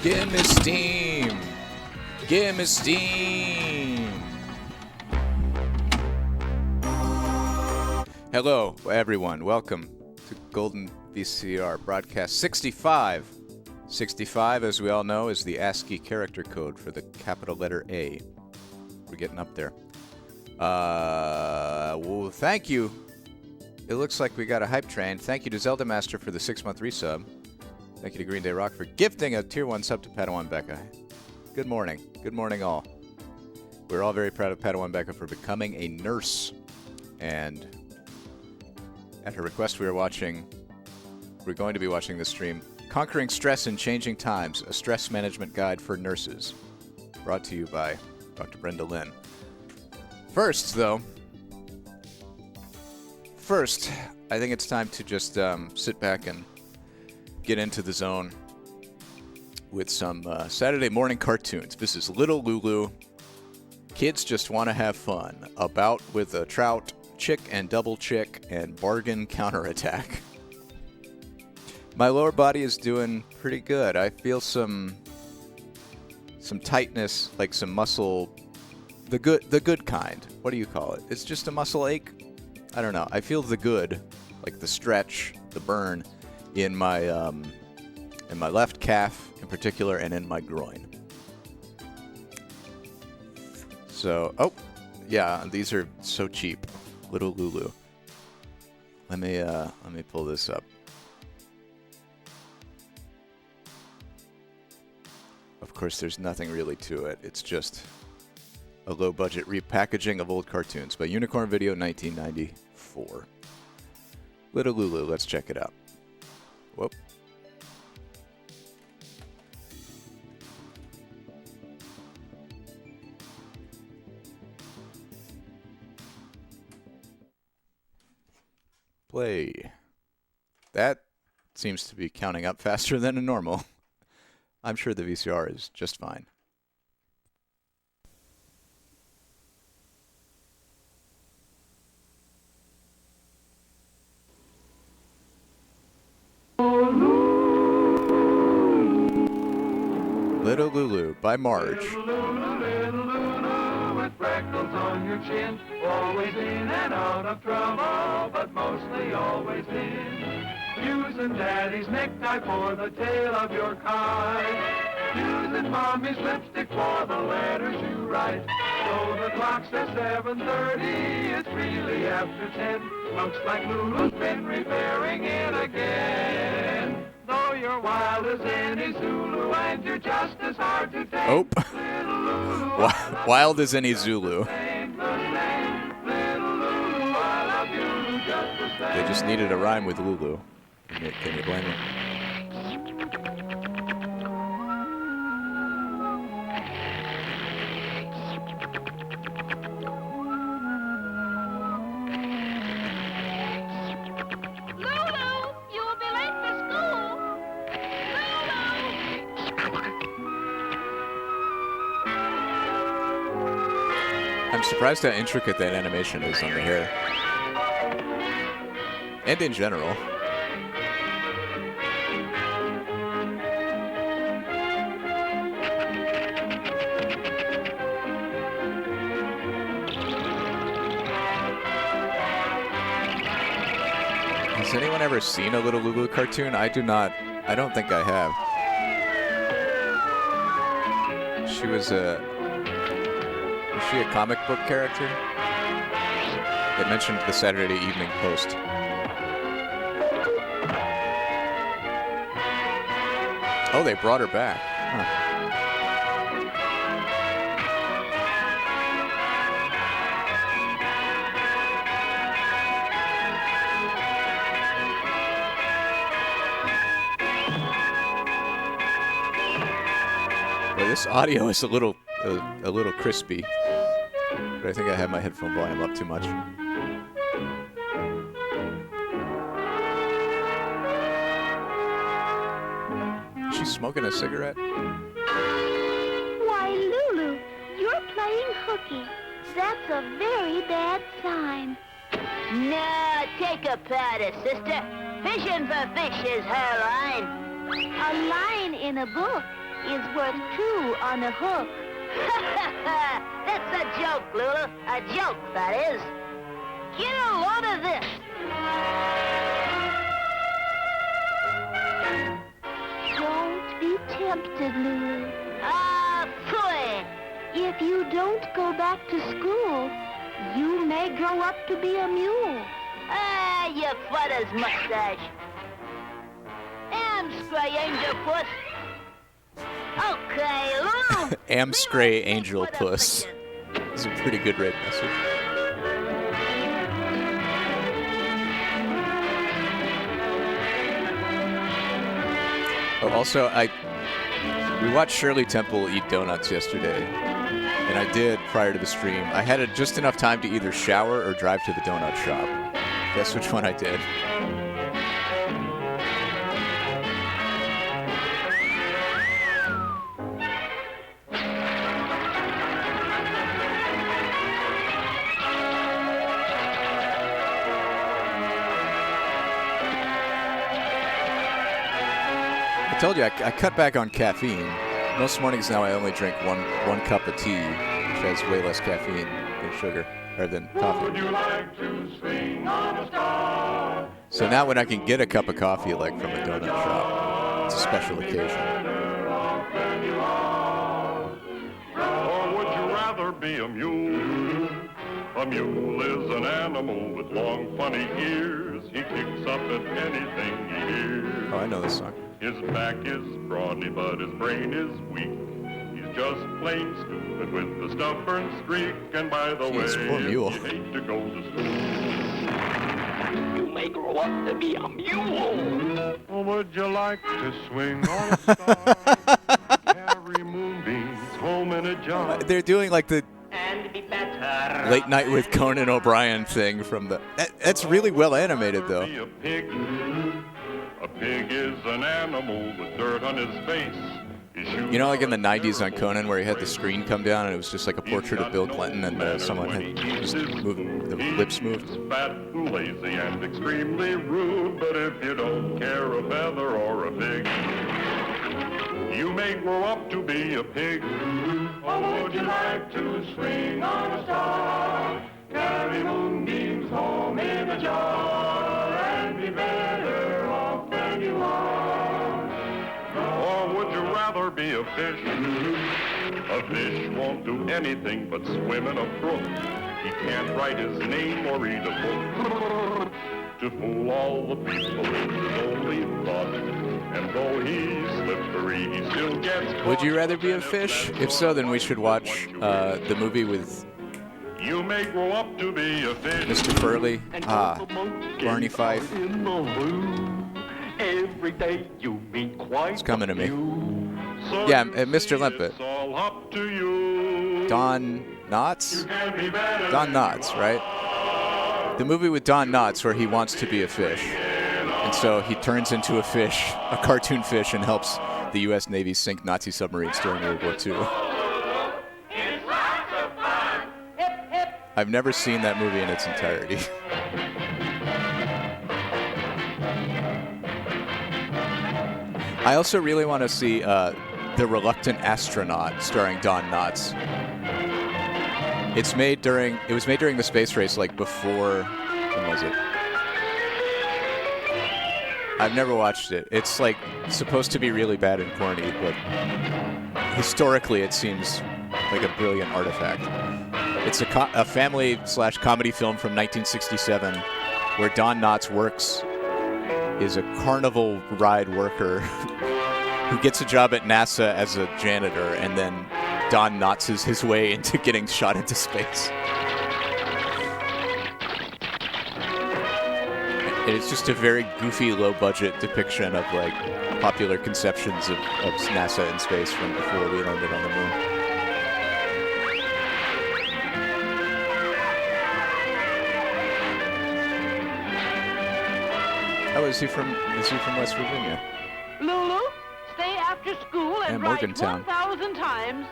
Give me steam. Give me steam. Hello, everyone. Welcome to Golden VCR Broadcast 65. 65, as we all know, is the ASCII character code for the capital letter A. We're getting up there. Well, thank you. It looks like we got a hype train. Thank you to Zelda Master for the 6-month resub. Thank you to Green Day Rock for gifting a Tier 1 sub to Padawan Becca. Good morning. Good morning, all. We're all very proud of Padawan Becca for becoming a nurse. And at her request, we're going to be watching this stream, Conquering Stress in Changing Times, a stress management guide for nurses. Brought to you by Dr. Brenda Lynn. First, I think it's time to just sit back and get into the zone with some Saturday morning cartoons. This is Little Lulu. Kids just want to have fun. About with a trout, chick and double chick, and bargain counterattack. My lower body is doing pretty good. I feel some tightness, like some muscle, the good kind. What do you call it? It's just a muscle ache? I don't know. I feel the good, like the stretch, the burn, in my left calf in particular, and in my groin. So, oh, yeah, these are so cheap. Little Lulu. Let me pull this up. Of course, there's nothing really to it. It's just a low-budget repackaging of old cartoons by Unicorn Video 1994. Little Lulu, let's check it out. Whoop. Play. That seems to be counting up faster than a normal. I'm sure the VCR is just fine. Little Lulu by Marge. Little Lulu, with freckles on your chin, always in and out of trouble, but mostly always in. Using Daddy's necktie for the tail of your kite, using Mommy's lipstick for the letters you write. So the clock says 7:30, it's really after 10. Looks like Lulu's been repairing it again. Though you're wild as any Zulu and you're just as hard to take. Oh. Wild as any Zulu. They just needed a rhyme with Lulu. Can you blame me? I'm surprised how intricate that animation is on the hair. And in general. Has anyone ever seen a Little Lulu cartoon? I do not. I don't think I have. Was she a comic book character? It mentioned the Saturday Evening Post. Oh, they brought her back. Huh. Well, this audio is a little crispy. But I think I have my headphone volume up too much. Is she smoking a cigarette? Why, Lulu, you're playing hooky. That's a very bad sign. No, take a powder, sister. Fishing for fish is her line. A line in a book. is worth 2 on a hook. That's a joke, Lulu. A joke, that is. Get a load of this. Don't be tempted, Lulu. Ah, phooey. If you don't go back to school, you may grow up to be a mule. Ah, your father's mustache. Amstray, Angel Puss. Okay, Lulu. Amstray Angel Puss. It's a pretty good rape message. Oh, also, we watched Shirley Temple eat donuts yesterday, and I did prior to the stream. I had just enough time to either shower or drive to the donut shop. Guess which one I did. I told you I cut back on caffeine. Most mornings now I only drink one cup of tea, which has way less caffeine than sugar or than coffee. Would you like to swing on a star? So now when I can get a cup of coffee like from a donut shop, it's a special occasion. Or would you rather be a mule? A mule is an animal with long, funny ears. He kicks up at anything he hears. Oh, I know this song. His back is broadly, but his brain is weak. He's just plain stupid with the stubborn streak. And by the Jeez, way, poor mule. if you hate to go to school, You may grow up to be a mule. or would you like to swing on a star? Carry moonbeams home in a jar. They're doing like the And be better. Late Night with Conan O'Brien thing from the... That's really well animated, though. Be a pig. A pig is an animal with dirt on his face. His shoes You know, like in the are 90s on Conan, where he had the screen come down and it was just like a portrait of Bill Clinton and someone had just moved, the lips moved. He's fat and lazy and extremely rude, but if you don't care a feather or a fig, you may grow up to be a pig. Or would you like to swing on a star? Carry moonbeams home in a jar and be better off than you are. Or would you rather be a fish? A fish won't do anything but swim in a brook. He can't write his name or read a book. To fool all the people is his only thought. And though he's slippery, he still gets caught. Would you rather be a fish? If so, then we should watch the movie with You may grow up to be a fish. Mr. Furley. Barney Fife. In the loo. Every day you meet quite It's coming to me. So Yeah, you Mr. see, Limpet. It's all up to you. Don Knotts? Can be better Don than Knotts, right? The movie with Don Knotts where he wants to be a fish. And so he turns into a fish, a cartoon fish, and helps the U.S. Navy sink Nazi submarines during World War II. I've never seen that movie in its entirety. I also really want to see The Reluctant Astronaut starring Don Knotts. It was made during the space race, like before, when was it? I've never watched it. It's like supposed to be really bad and corny, but historically it seems like a brilliant artifact. It's a family/comedy film from 1967 where Don Knotts is a carnival ride worker who gets a job at NASA as a janitor, and then Don Knotts his way into getting shot into space. And it's just a very goofy, low-budget depiction of like popular conceptions of NASA in space from before we landed on the moon. Oh, is he from West Virginia? Lulu, stay after school and Yeah, write Morgantown. 1,000 times.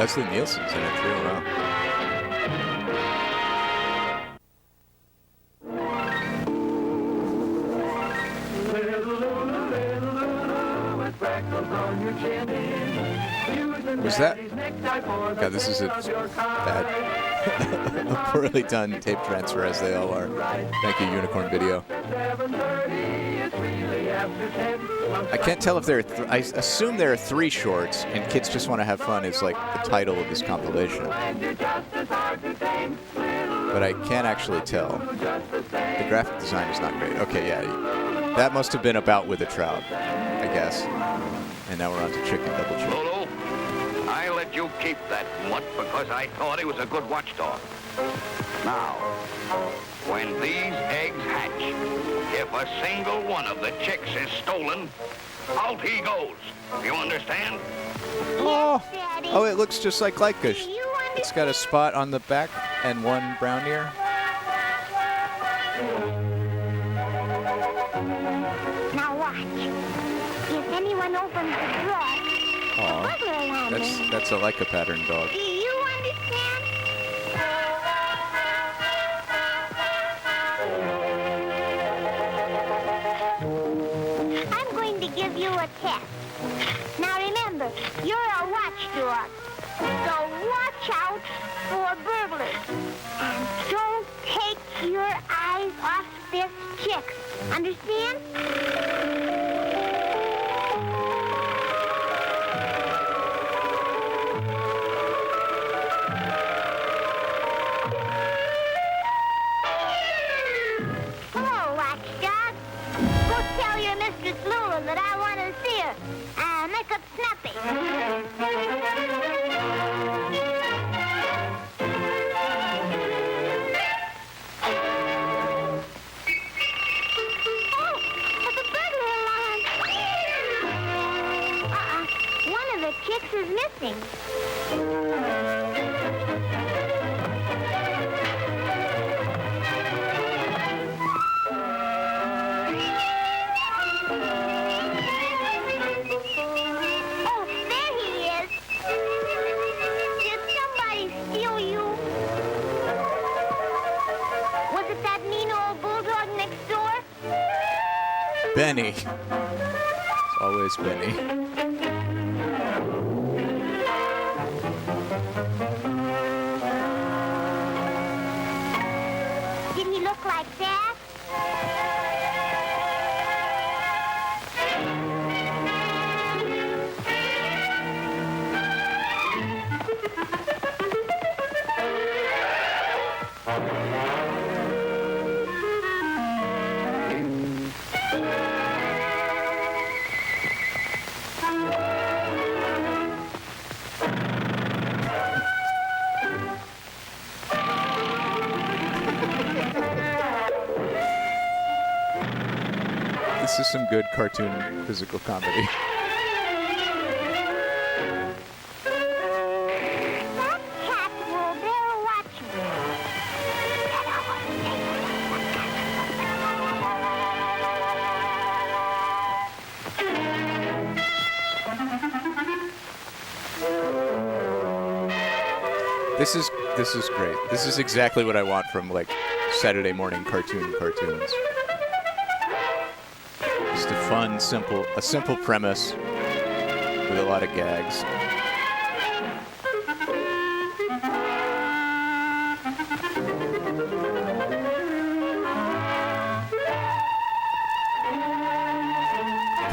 Leslie Nielsen's in it too. Wow. Was that? God, this is a bad, a poorly done tape transfer, as they all are. Thank you, Unicorn Video. I can't tell if there are. I assume there are 3 shorts, and Kids Just Want to Have Fun is like the title of this compilation. But I can't actually tell. The graphic design is not great. Okay, yeah, that must have been About with a Trout, I guess. And now we're on to Chicken Double Chicken. Lulu, I let you keep that mutt because I thought he was a good watchdog. Now, when these eggs hatch, if a single one of the chicks is stolen, out he goes. You understand? Oh, Daddy. oh, it looks just like Glycosh. Do you It's got a spot on the back and 1 brown ear. Now watch. If anyone opens the drawer, Aw, burglar alarm rings. that's a Leica pattern dog. Do you understand? I'm going to give you a test. Now remember, you're a watchdog. So watch out for burglars. And don't take your eyes off this chick. Understand? Hello, watchdog. Go tell your mistress Lulu that I want to see her. Make up snappy. Oh, it's a burglar alarm. One of the chicks is missing. Oh, there he is. Did somebody steal you? Was it that mean old bulldog next door? Benny. It's always Benny. Did he look like that? This is some good cartoon physical comedy. That cat will bear watching. This is great. This is exactly what I want from like Saturday morning cartoons. Just a fun, simple premise with a lot of gags.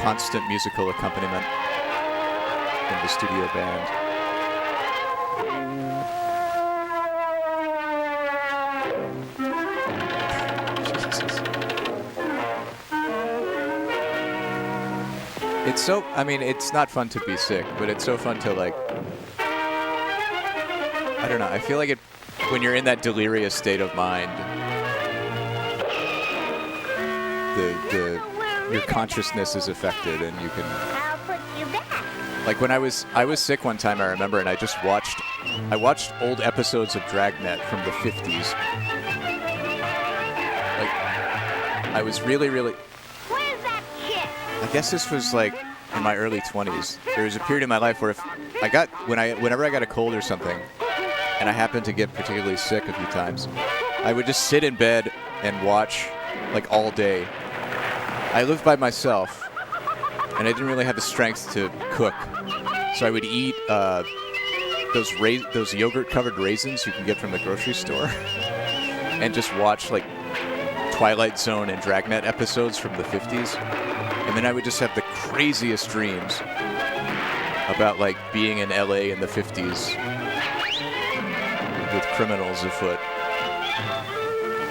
Constant musical accompaniment in the studio band. It's so, I mean, it's not fun to be sick, but it's so fun to like, I don't know, I feel like it, when you're in that delirious state of mind, your consciousness is affected and you can, I'll put you back. like when I was sick one time, I remember, and I watched old episodes of Dragnet from the 50s. Like, I was really, Where's that chick? I guess this was like in my early 20s. There was a period in my life where whenever I got a cold or something, and I happened to get particularly sick a few times, I would just sit in bed and watch like all day. I lived by myself, and I didn't really have the strength to cook, so I would eat those yogurt-covered raisins you can get from the grocery store, and just watch like Twilight Zone and Dragnet episodes from the 50s, and then I would just have the craziest dreams about like being in LA in the 50s with criminals afoot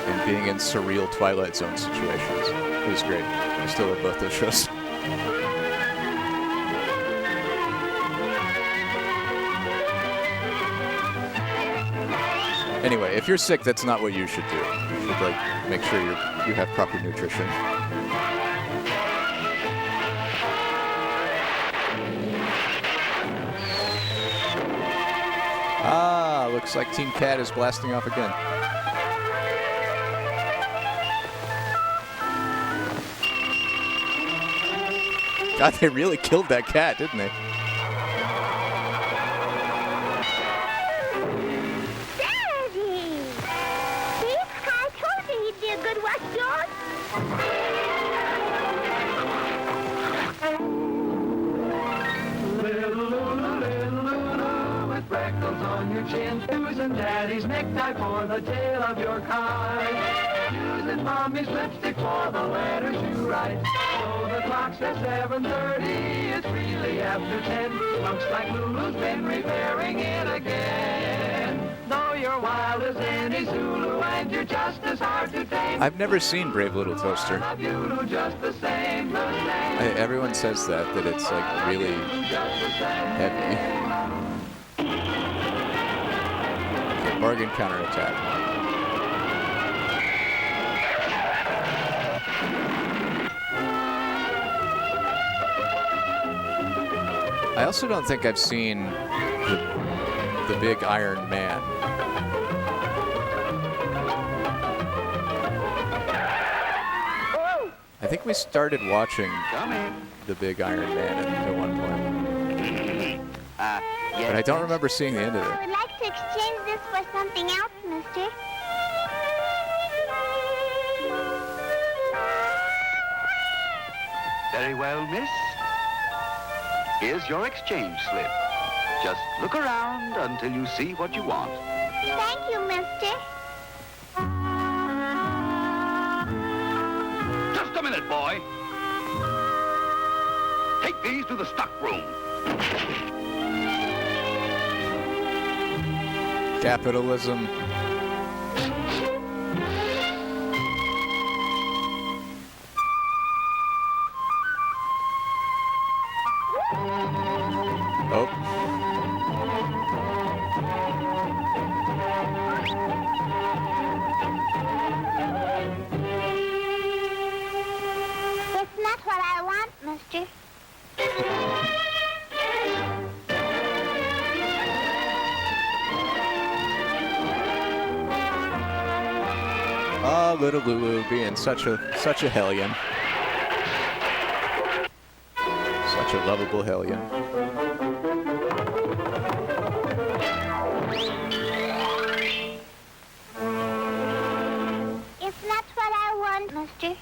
and being in surreal Twilight Zone situations. It was great. I still love both those shows. Anyway, if you're sick, that's not what you should do. You should like make sure you have proper nutrition. Ah, looks like Team Cat is blasting off again. God, they really killed that cat, didn't they? Daddy! See? I told you he'd be a good watchdog. Little Lulu, with freckles on your chin, using Daddy's necktie for the tail of your kite, using Mommy's lipstick for the letters you write. So the clock says 7:30, it's really after 10. Looks like Lulu's been repairing it again. Though you're wild as any Zulu and you're just as hard to tame, I've never seen Brave Little Toaster. I love you just the same, the same. Everyone says that it's like really heavy. Okay, bargain counterattack. I also don't think I've seen the Big Iron Man. I think we started watching the Big Iron Man at one point. But I don't remember seeing the end of I it. would like to exchange this for something else, mister. Very well, miss. Here's your exchange slip. Just look around until you see what you want. Thank you, mister. Just a minute, boy. Take these to the stock room. Capitalism. Oh. It's not what I want, mister. Ah, little Lulu being such a hellion. Such a lovable hellion. It's not what I want, mister.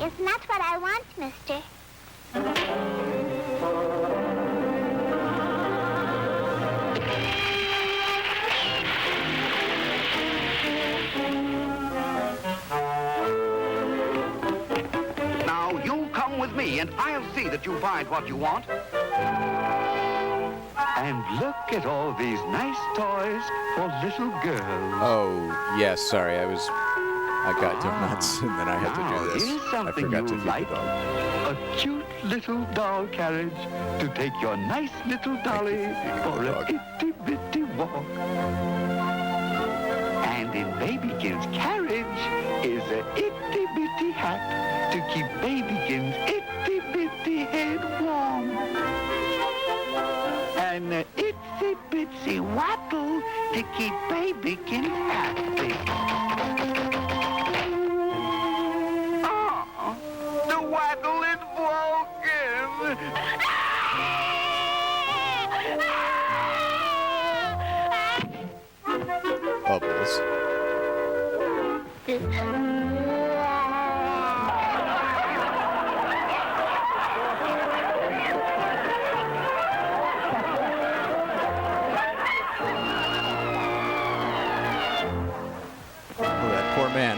It's not what I want, mister. Now, you come with me, and I'll see that you find what you want. And look at all these nice toys for little girls. Oh, yes, sorry, I got donuts and then I had Now, to do this. here's I something forgot to you'll feed like. the dog. A cute little doll carriage to take your nice little dolly you for feeding for the a dog. itty-bitty walk. And in Babykins' carriage is a itty-bitty bitty hat to keep babykins' itty bitty head warm. And a itsy bitsy wattle to keep babykins happy. Oh, the wattle is broken. Bubbles. Oh, that poor man.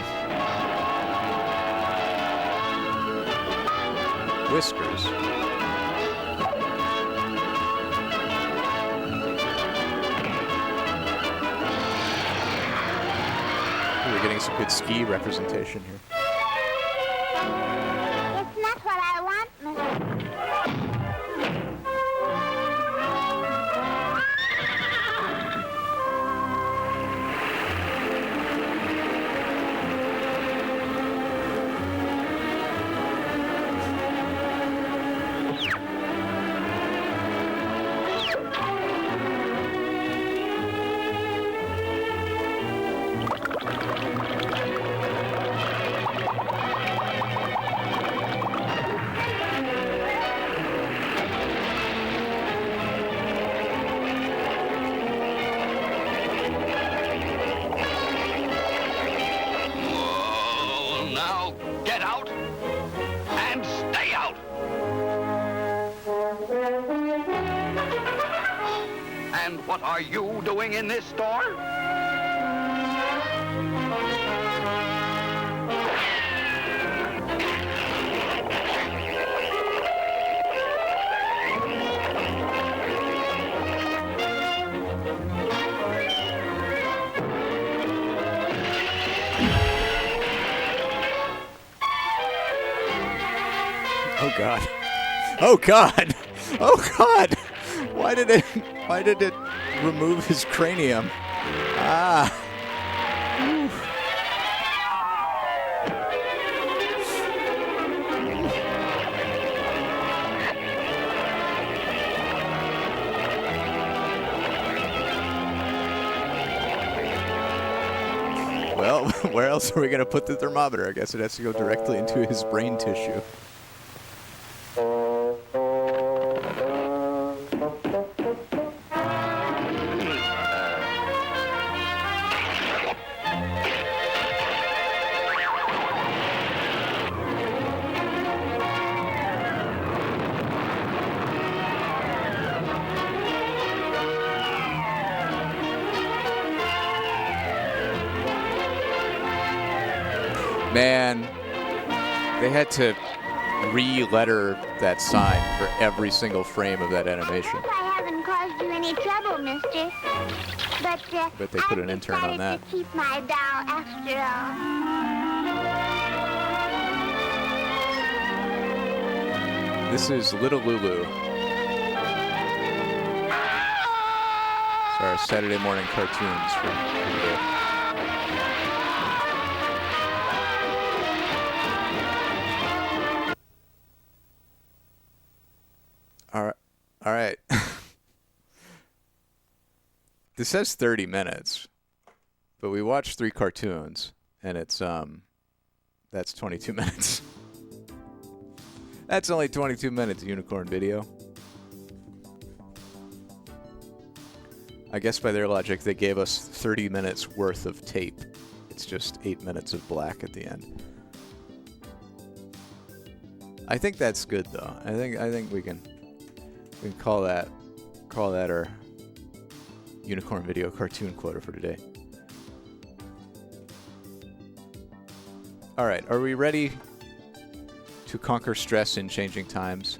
Whiskers. We're getting some good ski representation here. It's not what I want, mister. Oh, now get out and stay out. And what are you doing in this store? Oh God. Oh God. Oh God. Why did it remove his cranium? Ah. Whew. Well, where else are we going to put the thermometer? I guess it has to go directly into his brain tissue. Man, they had to re-letter that sign for every single frame of that animation. I haven't caused you any trouble, mister. But they put an intern on that. To keep my doll after all. This is Little Lulu. It's our Saturday morning cartoons for today. All right. This says 30 minutes, but we watched 3 cartoons, and it's that's 22 minutes. That's only 22 minutes unicorn video. I guess by their logic, they gave us 30 minutes worth of tape. It's just 8 minutes of black at the end. I think that's good though. I think we can call that our unicorn video cartoon quota for today. All right, are we ready to conquer stress in changing times?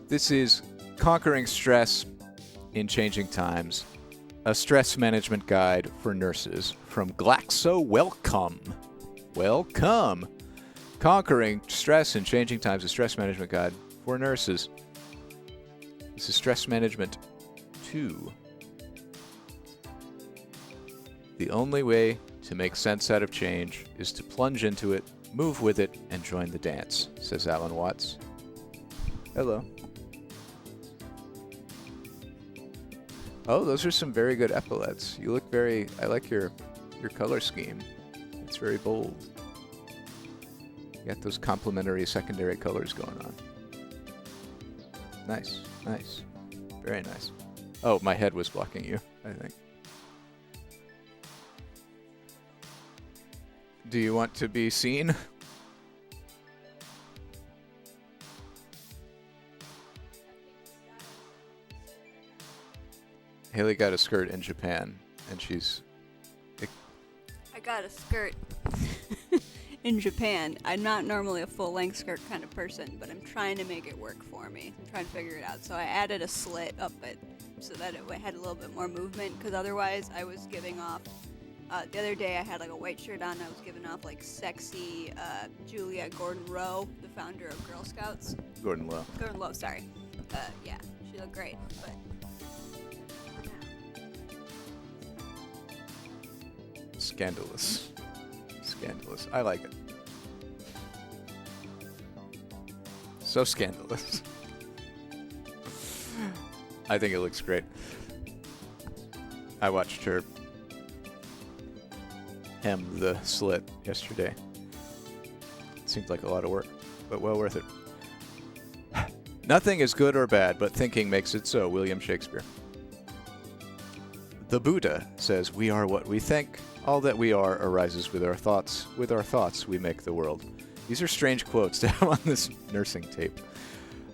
This is Conquering Stress in Changing Times, a stress management guide for nurses from GlaxoWellcome. Welcome! Conquering Stress in Changing Times, a stress management guide for nurses. This is Stress Management 2. The only way To make sense out of change is to plunge into it, move with it, and join the dance, says Alan Watts. Hello. Oh, those are some very good epaulets. You look I like your color scheme. It's very bold. You got those complementary secondary colors going on. Nice, nice. Very nice. Oh, my head was blocking you, I think. Do you want to be seen? Haley got a skirt in Japan, and she's... I got a skirt in Japan. I'm not normally a full-length skirt kind of person, but I'm trying to make it work for me. I'm trying to figure it out. So I added a slit up it so that it had a little bit more movement, because otherwise I was giving off... the other day I had like a white shirt on, and I was giving off like sexy Juliet Gordon-Rowe, the founder of Girl Scouts. Gordon Lowe. Gordon Lowe, sorry. Yeah, she looked great, but... Scandalous. Scandalous. I like it. So scandalous. I think it looks great. I watched her hem the slit yesterday. It seemed like a lot of work, but well worth it. Nothing is good or bad, but thinking makes it so. William Shakespeare. The Buddha says, "We are what we think. All that we are arises with our thoughts. With our thoughts, we make the world." These are strange quotes to have on this nursing tape.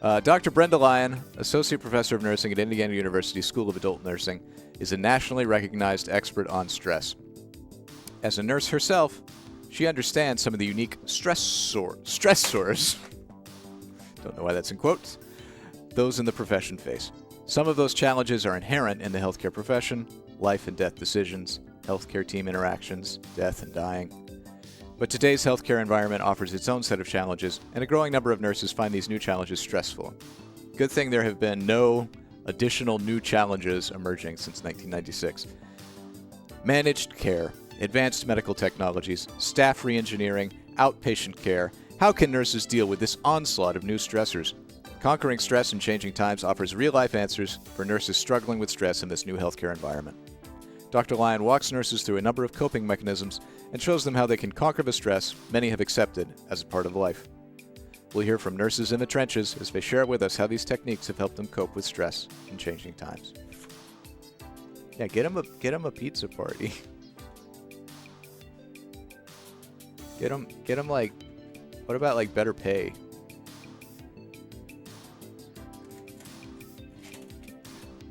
Dr. Brenda Lyon, Associate Professor of Nursing at Indiana University School of Adult Nursing, is a nationally recognized expert on stress. As a nurse herself, she understands some of the unique stressors, don't know why that's in quotes, those in the profession face. Some of those challenges are inherent in the healthcare profession: life and death decisions, healthcare team interactions, death and dying. But today's healthcare environment offers its own set of challenges, and a growing number of nurses find these new challenges stressful. Good thing there have been no additional new challenges emerging since 1996. Managed care, advanced medical technologies, staff re-engineering, outpatient care. How can nurses deal with this onslaught of new stressors? Conquering Stress in Changing Times offers real-life answers for nurses struggling with stress in this new healthcare environment. Dr. Lyon walks nurses through a number of coping mechanisms and shows them how they can conquer the stress many have accepted as a part of life. We'll hear from nurses in the trenches as they share with us how these techniques have helped them cope with stress in changing times. Yeah, get them a pizza party. Get them like, what about like better pay?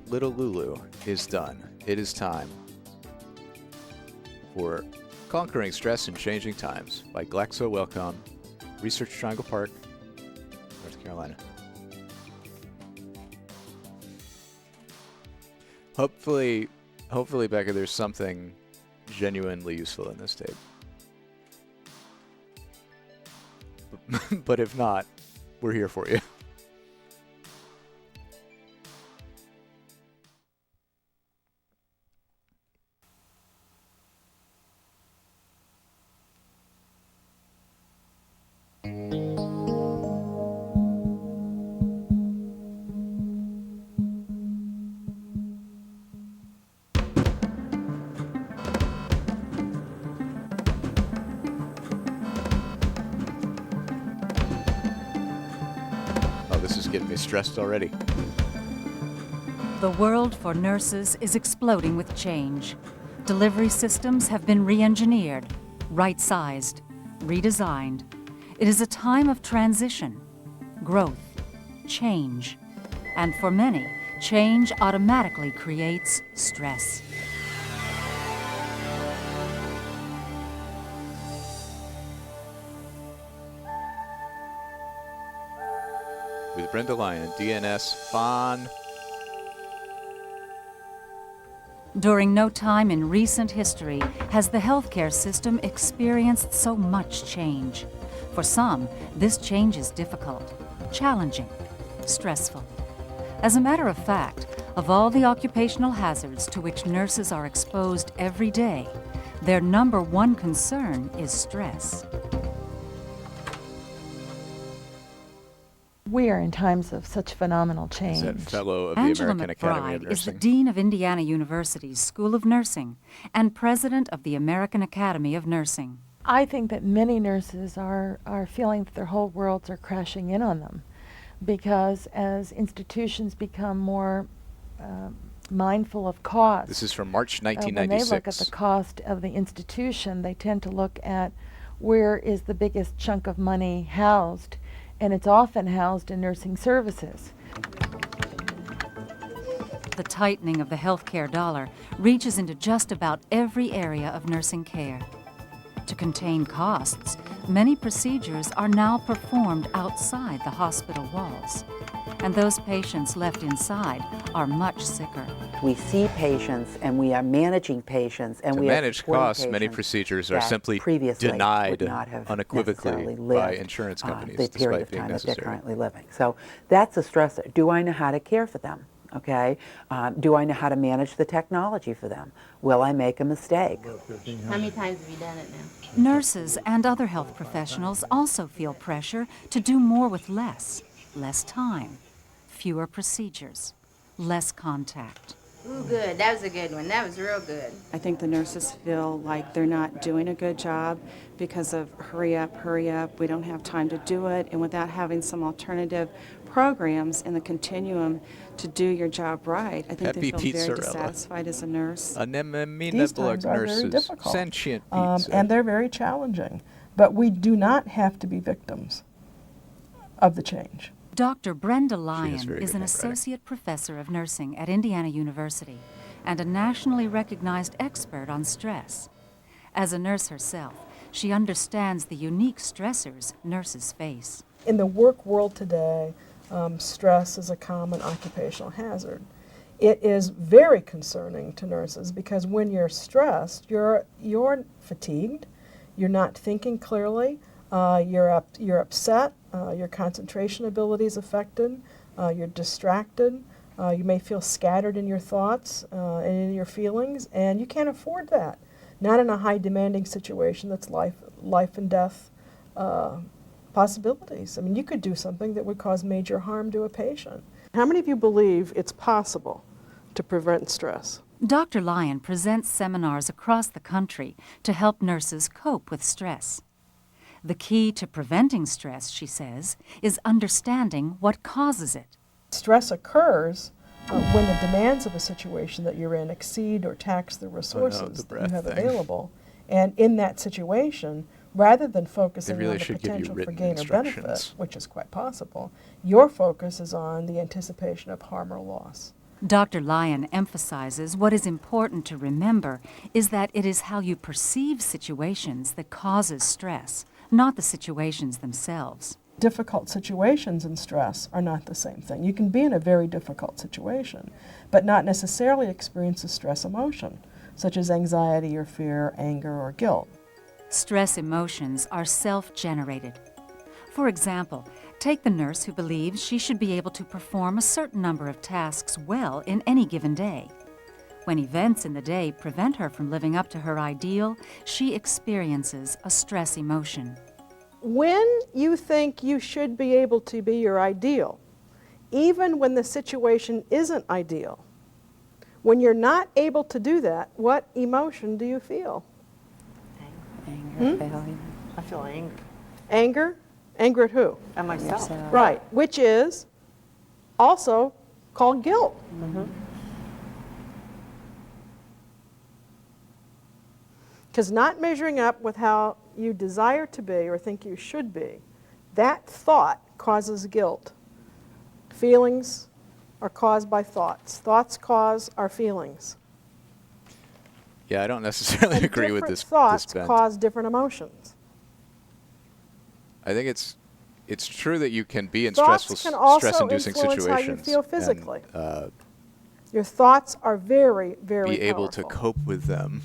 Little Lulu is done. It is time for Conquering Stress in Changing Times by GlaxoWellcome, Research Triangle Park, North Carolina. Hopefully, Becca, there's something genuinely useful in this tape. But if not, we're here for you. Getting me stressed already. The world for nurses is exploding with change. Delivery systems have been re-engineered, right-sized, redesigned. It is a time of transition, growth, change. And for many, change automatically creates stress. With Brenda Lyon, DNS Fawn. During no time in recent history has the healthcare system experienced so much change. For some, this change is difficult, challenging, stressful. As a matter of fact, of all the occupational hazards to which nurses are exposed every day, Their number one concern is stress. We are in times of such phenomenal change. Is that fellow of Angela the American Academy of McBride is the Nursing? Dean of Indiana University's School of Nursing and President of the American Academy of Nursing. I think that many nurses are feeling that their whole worlds are crashing in on them, because as institutions become more mindful of cost. This is from March When 1996. they look at the cost of the institution, they tend to look at where is the biggest chunk of money housed, and it's often housed in nursing services. The tightening of the healthcare dollar reaches into just about every area of nursing care. To contain costs, many procedures are now performed outside the hospital walls, and those patients left inside are much sicker. We see patients and we are managing patients, and To we manage are supporting costs, many patients procedures are that simply previously denied would not have unequivocally necessarily by lived, insurance companies, the period despite of being time that they're necessary. currently living. So that's a stressor. Do I know how to care for them? Okay. Do I know how to manage the technology for them? Will I make a mistake? How many times have you done it now? Nurses and other health professionals also feel pressure to do more with less time, fewer procedures, less contact. Ooh, good. That was a good one. That was real good. I think the nurses feel like they're not doing a good job because of hurry up, we don't have time to do it, and without having some alternative programs in the continuum to do your job right, I think Happy they feel very Pizzarella. dissatisfied as a nurse. These times are very difficult, Sentient pizza. and they're very challenging. But we do not have to be victims of the change. Dr. Brenda very Lyon good is an handwriting. associate professor of nursing at Indiana University and a nationally recognized expert on stress. As a nurse herself, she understands the unique stressors nurses face. In the work world today, stress is a common occupational hazard. It is very concerning to nurses because when you're stressed, you're fatigued, you're not thinking clearly, you're upset, your concentration ability is affected, you're distracted, you may feel scattered in your thoughts and in your feelings, and you can't afford that. Not in a high demanding situation that's life and death possibilities. I mean, you could do something that would cause major harm to a patient. How many of you believe it's possible to prevent stress? Dr. Lyon presents seminars across the country to help nurses cope with stress. The key to preventing stress, she says, is understanding what causes it. Stress occurs when the demands of a situation that you're in exceed or tax the resources that you have available. And in that situation, rather than focusing on the potential for gain or benefit, which is quite possible, your focus is on the anticipation of harm or loss. Dr. Lyon emphasizes what is important to remember is that it is how you perceive situations that causes stress, not the situations themselves. Difficult situations and stress are not the same thing. You can be in a very difficult situation, but not necessarily experience a stress emotion, such as anxiety or fear, anger, or guilt. Stress emotions are self-generated. For example, take the nurse who believes she should be able to perform a certain number of tasks well in any given day. When events in the day prevent her from living up to her ideal, she experiences a stress emotion. When you think you should be able to be your ideal, even when the situation isn't ideal, when you're not able to do that, what emotion do you feel? Anger, failure. I feel angry. Anger? Anger at who? At myself. Right, which is also called guilt. Because not measuring up with how you desire to be or think you should be, that thought causes guilt. Feelings are caused by thoughts. Thoughts cause our feelings. Yeah, I don't necessarily And agree with different this thoughts bent. cause different emotions. I think it's true that you can be in Thoughts stressful, can also stress-inducing influence situations. how you feel physically. And, Your thoughts are very, very be able to powerful. cope with them.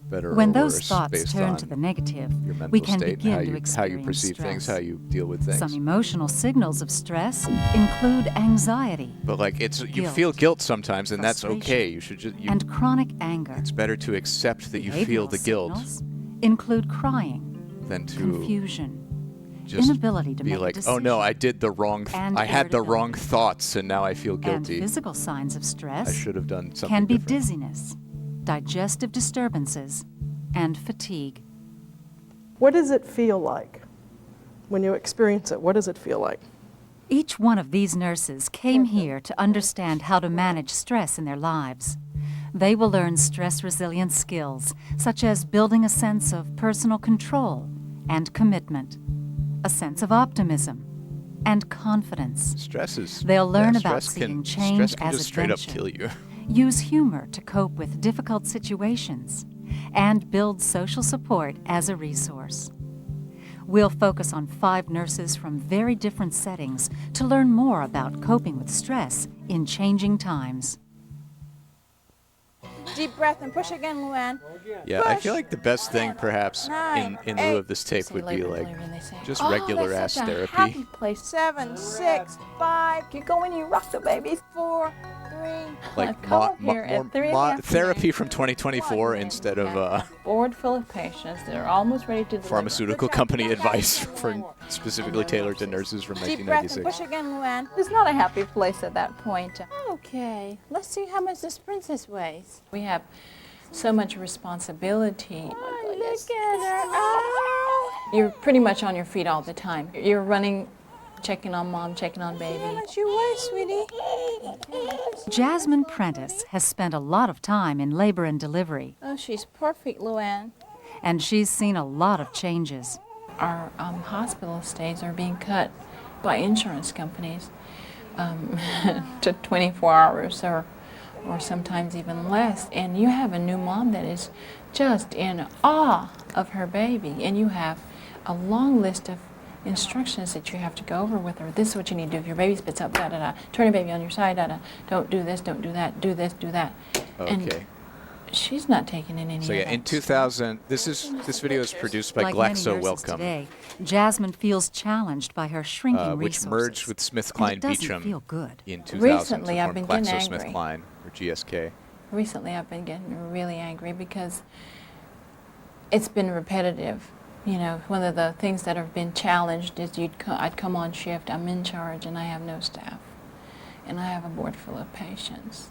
better When or those worse thoughts based turn on to the negative, your mental we can state and begin how to you experience perceive stress. things, how you deal with things. Some emotional signals of stress include anxiety, But like you guilt, feel guilt sometimes, and that's okay. frustration, You should just and chronic anger. It's better to accept that you feel Behavioral the guilt signals include crying, than to confusion, just inability to be make a like, decision, oh no, I did the wrong. and I had the wrong irritability. thoughts, and now I feel guilty. And physical signs of stress I should have done something can be different. dizziness, digestive disturbances, and fatigue. What does it feel like when you experience it? What does it feel like? Each one of these nurses came here to understand how to manage stress in their lives. They will learn stress resilience skills, such as building a sense of personal control and commitment, a sense of optimism, and confidence. They'll learn about seeing change stress can as just straight up adventure, kill you. use humor to cope with difficult situations, and build social support as a resource. We'll focus on 5 nurses from very different settings to learn more about coping with stress in changing times. Deep breath and push again, Luann. Yeah, I feel like the best thing, perhaps, in lieu of this tape would be like just regular ass therapy. Happy place. 7, 6, 5. You go in, you rock the baby. 4, 3. Like more therapy from 2024 instead of Board full of patients that are almost ready to deliver. pharmaceutical company advice for specifically tailored to nurses from Deep breath and 1996. push again, Luann. It's not a happy place at that point. Okay, let's see how much this princess weighs. We have so much responsibility. Oh, look at her. Oh. You're pretty much on your feet all the time. You're running, checking on mom, checking on baby. How much you weigh, sweetie? Jasmine Prentice has spent a lot of time in labor and delivery, Oh, she's perfect, Luann. and she's seen a lot of changes. Our hospital stays are being cut by insurance companies to 24 hours or sometimes even less. And you have a new mom that is just in awe of her baby, and you have a long list of instructions that you have to go over with her. This is what you need to do if your baby spits up, da-da-da. Turn your baby on your side, da-da. Don't do this, don't do that, do this, do that. Okay. And she's not taking in any So of yeah, that. in 2000, this video is produced by Like many nurses GlaxoWellcome, today, Jasmine feels challenged by her shrinking which resources. merged with SmithKline and it doesn't Beecham feel good. in 2000 Recently, to I've form been getting angry. GlaxoSmithKline or GSK. Recently, I've been getting really angry because it's been repetitive. You know, one of the things that have been challenged is I'd come on shift, I'm in charge, and I have no staff. And I have a board full of patients.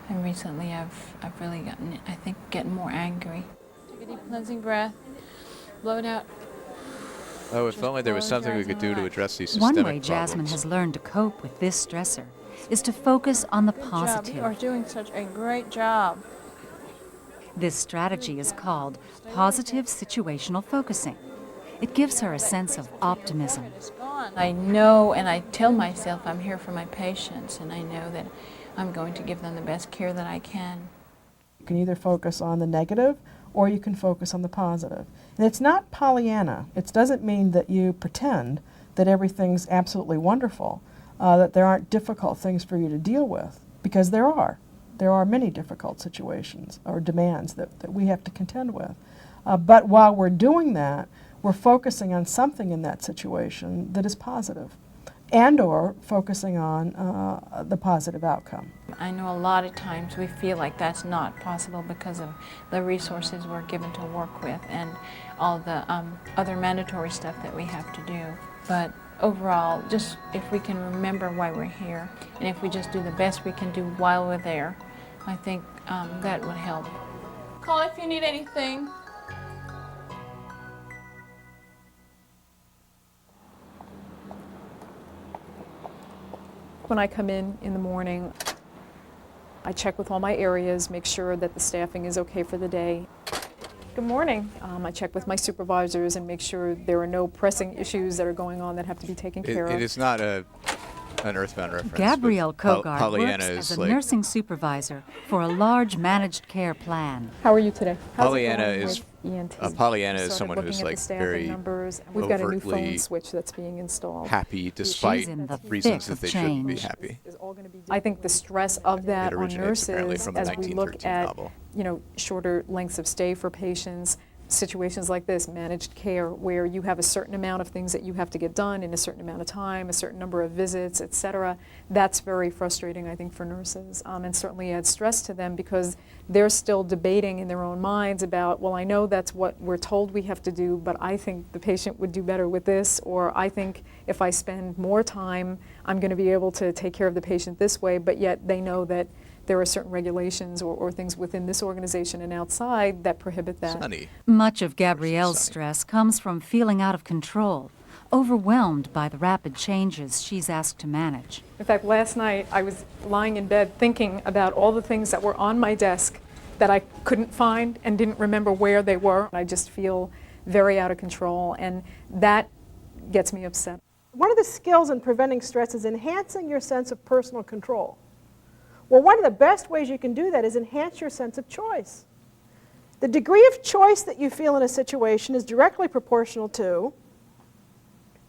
And recently, I've really gotten, I think, getting more angry. Take a deep cleansing breath. Blow it out. Oh, if only there was something we could do to address these One systemic way Jasmine problems. has learned to cope with this stressor is to focus on the Good job. positive. You are doing such a great job. This strategy is called positive situational focusing. It gives her a sense of optimism. I know and I tell myself I'm here for my patients, and I know that I'm going to give them the best care that I can. You can either focus on the negative or you can focus on the positive. And it's not Pollyanna. It doesn't mean that you pretend that everything's absolutely wonderful, that there aren't difficult things for you to deal with, because there are. There are many difficult situations or demands that we have to contend with. But while we're doing that, we're focusing on something in that situation that is positive, and or focusing on the positive outcome. I know a lot of times we feel like that's not possible because of the resources we're given to work with and all the other mandatory stuff that we have to do. But overall, just if we can remember why we're here, and if we just do the best we can do while we're there, I think that would help. Call if you need anything. When I come in the morning, I check with all my areas, make sure that the staffing is okay for the day. Good morning. I check with my supervisors and make sure there are no pressing issues that are going on that have to be taken care of. It is not an Earthbound reference. Gabrielle but Kogard Pollyanna works is as a like nursing supervisor for a large managed care plan. How are you today? Pollyanna is Pollyanna is Started someone looking who's at the like staffing very numbers. We've got a new phone overtly switch that's being installed. happy despite in the reasons thick that they of shouldn't be change. happy. I think the stress of that It on originates apparently nurses from the as we look 1913 at novel. shorter lengths of stay for patients. Situations like this, managed care, where you have a certain amount of things that you have to get done in a certain amount of time, a certain number of visits, et cetera. That's very frustrating, I think, for nurses, and certainly adds stress to them because they're still debating in their own minds about, well, I know that's what we're told we have to do, but I think the patient would do better with this, or I think if I spend more time, I'm going to be able to take care of the patient this way, but yet they know that there are certain regulations or things within this organization and outside that prohibit that. Sunny. Much of Gabrielle's stress comes from feeling out of control, overwhelmed by the rapid changes she's asked to manage. In fact, last night I was lying in bed thinking about all the things that were on my desk that I couldn't find and didn't remember where they were. I just feel very out of control, and that gets me upset. One of the skills in preventing stress is enhancing your sense of personal control. Well, one of the best ways you can do that is enhance your sense of choice. The degree of choice that you feel in a situation is directly proportional to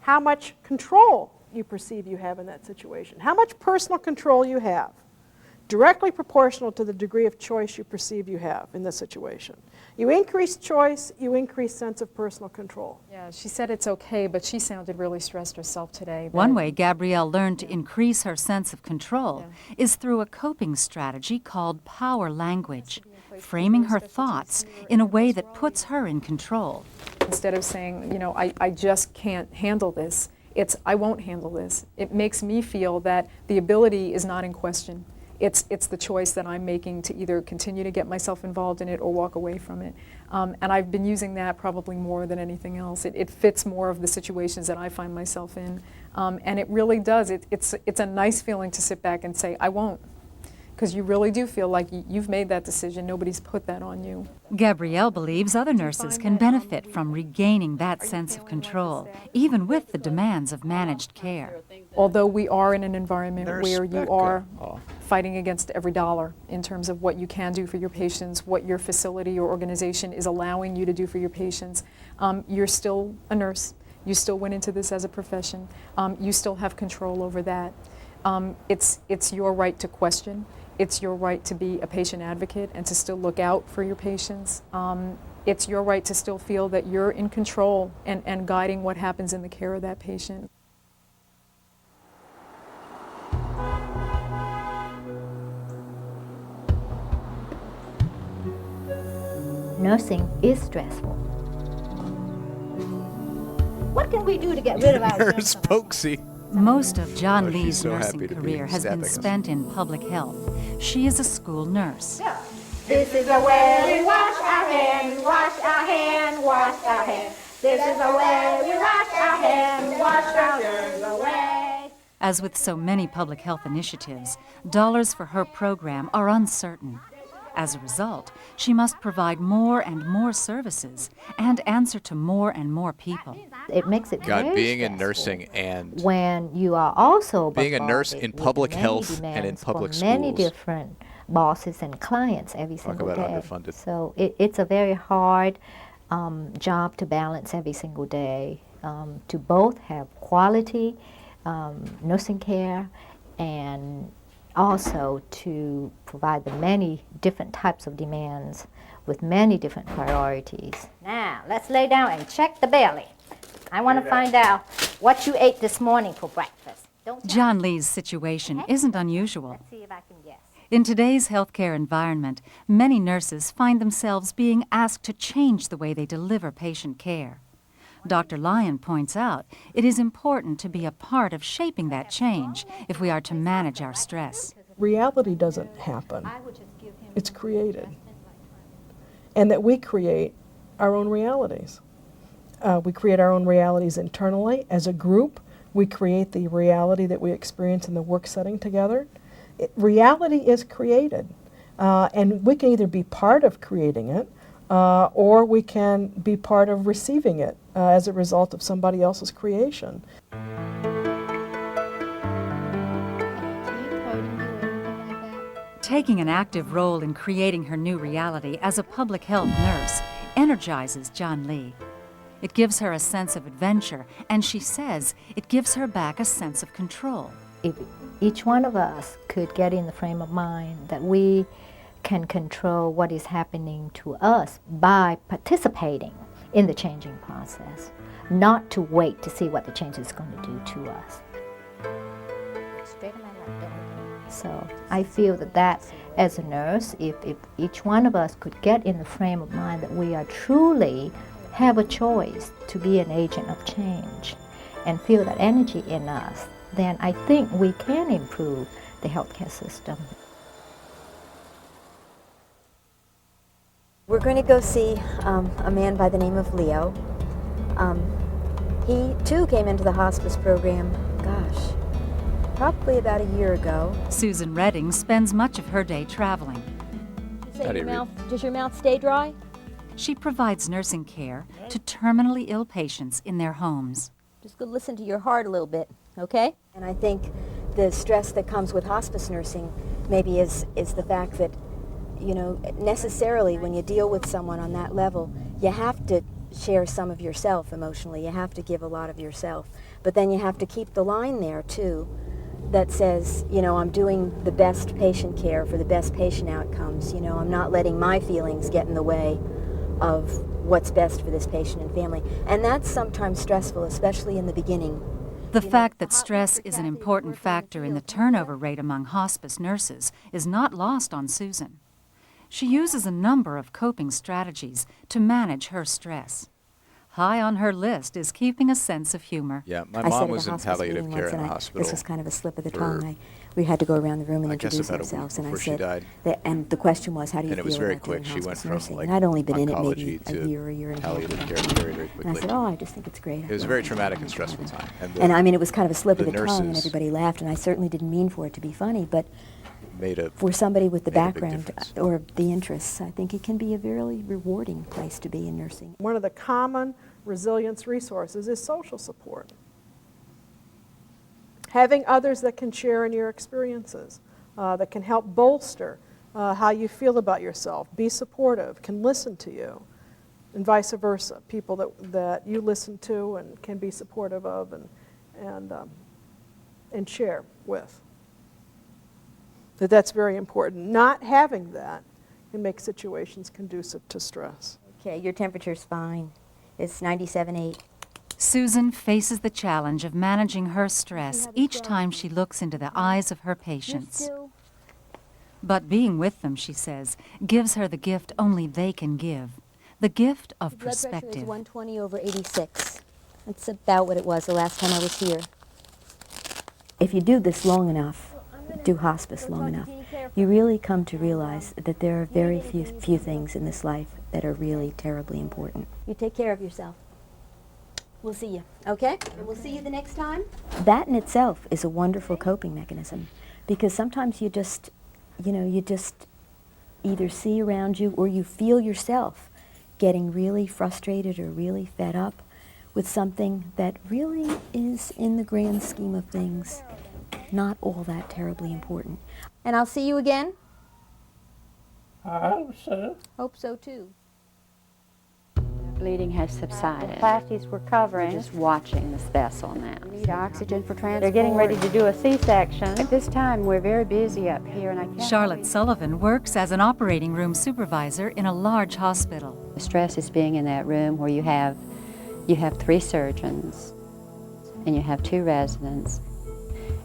how much control you perceive you have in that situation, how much personal control you have, directly proportional to the degree of choice you perceive you have in the situation. You increase choice, you increase sense of personal control. Yeah, she said it's okay, but she sounded really stressed herself today. One way Gabrielle learned to increase her sense of control is through a coping strategy called power language, framing her thoughts in a way that puts her in control. Instead of saying, I just can't handle this, it's I won't handle this. It makes me feel that the ability is not in question. It's the choice that I'm making to either continue to get myself involved in it or walk away from it. And I've been using that probably more than anything else. It fits more of the situations that I find myself in. And it really does. It's a nice feeling to sit back and say, I won't. Because you really do feel like you've made that decision. Nobody's put that on you. Gabrielle believes other nurses can benefit from regaining that sense of control, even with the demands of managed care. Although we are in an environment where you are fighting against every dollar in terms of what you can do for your patients, what your facility or organization is allowing you to do for your patients, you're still a nurse. You still went into this as a profession. You still have control over that. It's your right to question. It's your right to be a patient advocate and to still look out for your patients. It's your right to still feel that you're in control and guiding what happens in the care of that patient. Nursing is stressful. What can we do to get rid of our Nurse Pokesy. Most of John Lee's so nursing happy to be career has been stabbing us. spent in public health. She is a school nurse. This is the way we wash our hands, wash our hands, wash our hands. This is the way we wash our hands, wash our hands away. As with so many public health initiatives, dollars for her program are uncertain. As a result, she must provide more and more services and answer to more and more people. It makes it God, very being in stressful nursing and when you are also being a nurse in bombarded public with health many and in demands public from many schools. different bosses and clients every Talk single about day. underfunded. So it's a very hard job to balance every single day, to both have quality nursing care and also to provide the many different types of demands with many different priorities. Now, let's lay down and check the belly. I want to find out what you ate this morning for breakfast. Don't John Lee's situation isn't unusual. Let's see if I can guess. In today's healthcare environment, many nurses find themselves being asked to change the way they deliver patient care. Dr. Lyon points out it is important to be a part of shaping that change if we are to manage our stress. Reality doesn't happen. It's created. And that we create our own realities. We create our own realities internally. As a group, we create the reality that we experience in the work setting together. Reality is created. And we can either be part of creating it, or we can be part of receiving it as a result of somebody else's creation. Taking an active role in creating her new reality as a public health nurse energizes John Lee. It gives her a sense of adventure, and she says it gives her back a sense of control. If each one of us could get in the frame of mind that we can control what is happening to us by participating in the changing process, not to wait to see what the change is going to do to us. So I feel that as a nurse, if each one of us could get in the frame of mind that we are truly have a choice to be an agent of change and feel that energy in us, then I think we can improve the healthcare system. We're going to go see a man by the name of Leo. He too came into the hospice program, gosh, probably about a year ago. Susan Redding spends much of her day traveling. Does your mouth stay dry? She provides nursing care to terminally ill patients in their homes. Just go listen to your heart a little bit, okay? And I think the stress that comes with hospice nursing maybe is the fact that, you know, necessarily when you deal with someone on that level, you have to share some of yourself emotionally. You have to give a lot of yourself. But then you have to keep the line there, too, that says, you know, I'm doing the best patient care for the best patient outcomes. You know, I'm not letting my feelings get in the way of what's best for this patient and family. And that's sometimes stressful, especially in the beginning. The fact that stress is an important factor in the turnover rate among hospice nurses is not lost on Susan. She uses a number of coping strategies to manage her stress. High on her list is keeping a sense of humor. Yeah, my mom was in palliative care in the hospital. This was kind of a slip of the tongue. We had to go around the room and introduce ourselves, and I said, and the question was, how do you feel? And it was very quick. She went from like and I'd only been in it maybe to a year and a half. palliative care very, very quickly. And I said, oh, I just think it's great. It was a very traumatic and stressful time. And I mean, it was kind of a slip of the tongue, and everybody laughed, and I certainly didn't mean for it to be funny, but for somebody with the background or the interests, I think it can be a very rewarding place to be in nursing. One of the common resilience resources is social support. Having others that can share in your experiences, that can help bolster how you feel about yourself, be supportive, can listen to you, and vice versa. People that you listen to and can be supportive of and share with. That's very important. Not having that can make situations conducive to stress. Okay, your temperature's fine. It's 97.8. Susan faces the challenge of managing her stress each time she looks into the eyes of her patients. But being with them, she says, gives her the gift only they can give, the gift of perspective. Blood pressure is 120 over 86. That's about what it was the last time I was here. If you do this long enough, do hospice long enough, you really come to realize that there are very few things in this life that are really terribly important. You take care of yourself. We'll see you, okay? And we'll see you the next time. That in itself is a wonderful coping mechanism, because sometimes you just either see around you or you feel yourself getting really frustrated or really fed up with something that really is, in the grand scheme of things, not all that terribly important. And I'll see you again? I hope so. Hope so, too. Bleeding has subsided. The plasties we're covering, just watching this vessel now. We need oxygen for transport. They're getting ready to do a C-section. At this time, we're very busy up here, and I can't... Charlotte Sullivan works as an operating room supervisor in a large hospital. The stress is being in that room where you have 3 surgeons, and you have 2 residents,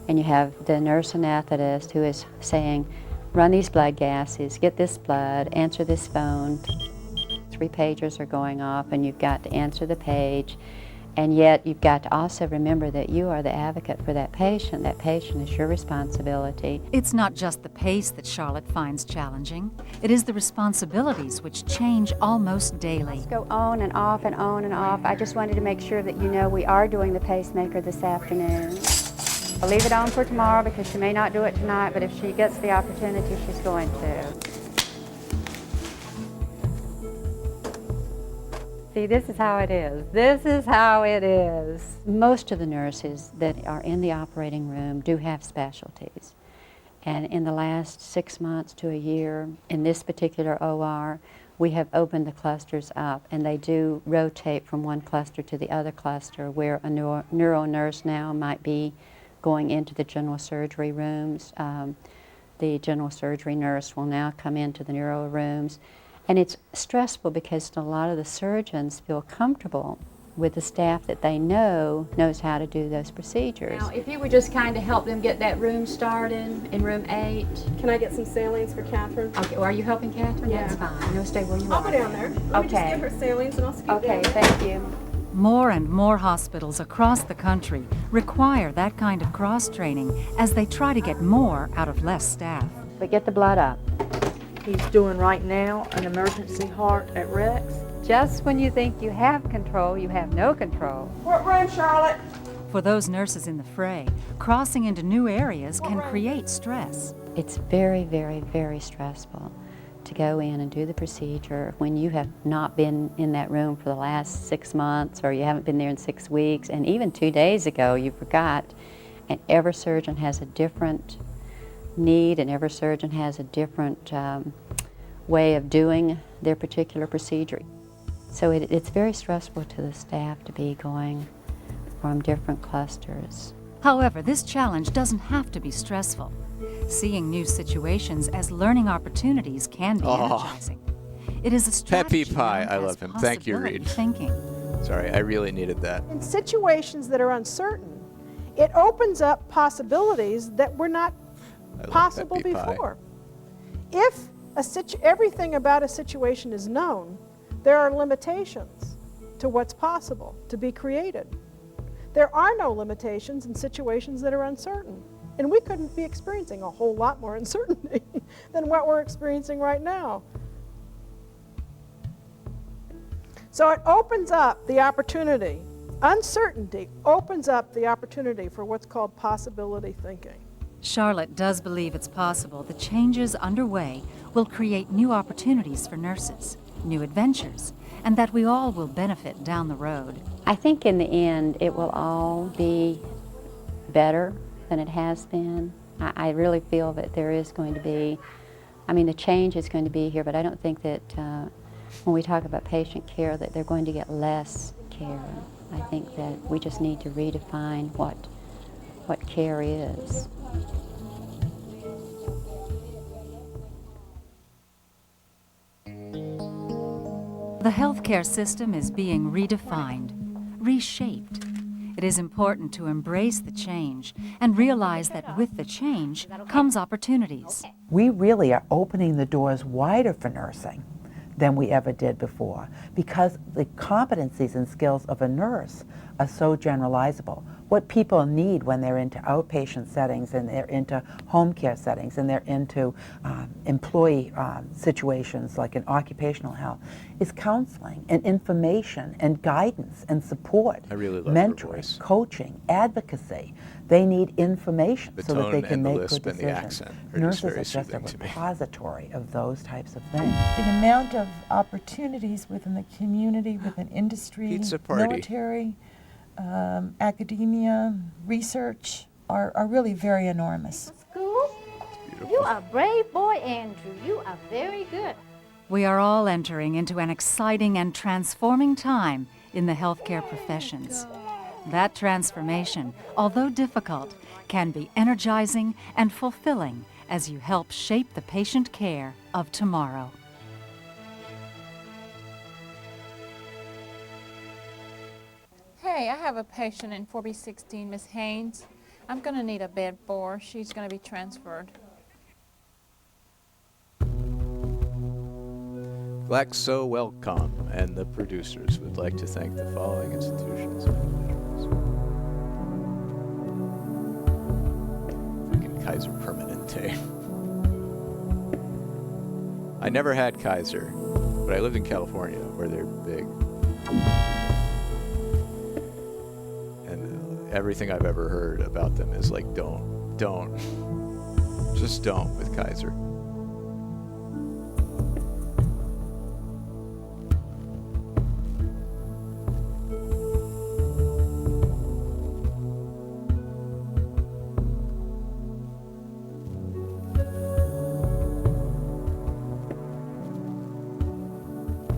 and you have the nurse anesthetist who is saying, run these blood gases, get this blood, answer this phone. 3 pagers are going off, and you've got to answer the page, and yet you've got to also remember that you are the advocate for that patient. That patient is your responsibility. It's not just the pace that Charlotte finds challenging. It is the responsibilities which change almost daily. Let's go on and off and on and off. I just wanted to make sure that you know we are doing the pacemaker this afternoon. I'll leave it on for tomorrow because she may not do it tonight, but if she gets the opportunity, she's going to. See, this is how it is. This is how it is. Most of the nurses that are in the operating room do have specialties. And in the last 6 months to a year, in this particular OR, we have opened the clusters up, and they do rotate from one cluster to the other cluster, where a neuro nurse now might be going into the general surgery rooms. the general surgery nurse will now come into the neuro rooms. And it's stressful because a lot of the surgeons feel comfortable with the staff that they know knows how to do those procedures. Now, if you would just kind of help them get that room started in room 8. Can I get some salines for Catherine? Okay, well, are you helping Catherine? Yeah. That's fine. You'll stay where you I'll are. go down there. Let me just Okay. give her salines and I'll scoot Okay, down there. thank you. More and more hospitals across the country require that kind of cross-training as they try to get more out of less staff. But get the blood up. He's doing right now an emergency heart at Rex. Just when you think you have control, you have no control. What room, Charlotte? For those nurses in the fray, crossing into new areas can create stress. It's very, very, very stressful to go in and do the procedure when you have not been in that room for the last 6 months, or you haven't been there in 6 weeks, and even 2 days ago you forgot. And every surgeon has a different need, and every surgeon has a different way of doing their particular procedure. So it's very stressful to the staff to be going from different clusters. However, this challenge doesn't have to be stressful. Seeing new situations as learning opportunities can be energizing. It is a strategy Peppy Pie, known I as love him. Thank you, possibility Reed. Thinking. Sorry, I really needed that. In situations that are uncertain, it opens up possibilities that were not possible Peppy Pie. before. If everything about a situation is known, there are limitations to what's possible to be created. There are no limitations in situations that are uncertain. And we couldn't be experiencing a whole lot more uncertainty than what we're experiencing right now. So it opens up the opportunity. Uncertainty opens up the opportunity for what's called possibility thinking. Charlotte does believe it's possible the changes underway will create new opportunities for nurses, new adventures, and that we all will benefit down the road. I think in the end it will all be better than it has been. I really feel that there is going to be, the change is going to be here, but I don't think that when we talk about patient care that they're going to get less care. I think that we just need to redefine what care is. The healthcare system is being redefined, reshaped. It is important to embrace the change and realize that with the change comes opportunities. We really are opening the doors wider for nursing than we ever did before because the competencies and skills of a nurse are so generalizable. What people need when they're into outpatient settings and they're into home care settings and they're into employee situations like in occupational health is counseling and information and guidance and support, I really love her mentoring, voice. coaching, advocacy. They need information The so that they tone can and the make lisp good and the decisions. accent are just Nurses very are just a soothing to me. repository of those types of things. The amount of opportunities within the community, within industry, Pizza party. military, academia, research are really very enormous. School? You are a brave boy, Andrew. You are very good. We are all entering into an exciting and transforming time in the healthcare professions. That transformation, although difficult, can be energizing and fulfilling as you help shape the patient care of tomorrow. Hey, I have a patient in 4B16, Miss Haynes. I'm going to need a bed for her. She's going to be transferred. GlaxoWellcome and the producers would like to thank the following institutions. Freaking Kaiser Permanente. I never had Kaiser, but I lived in California where they're big. And everything I've ever heard about them is like, don't. Just don't with Kaiser.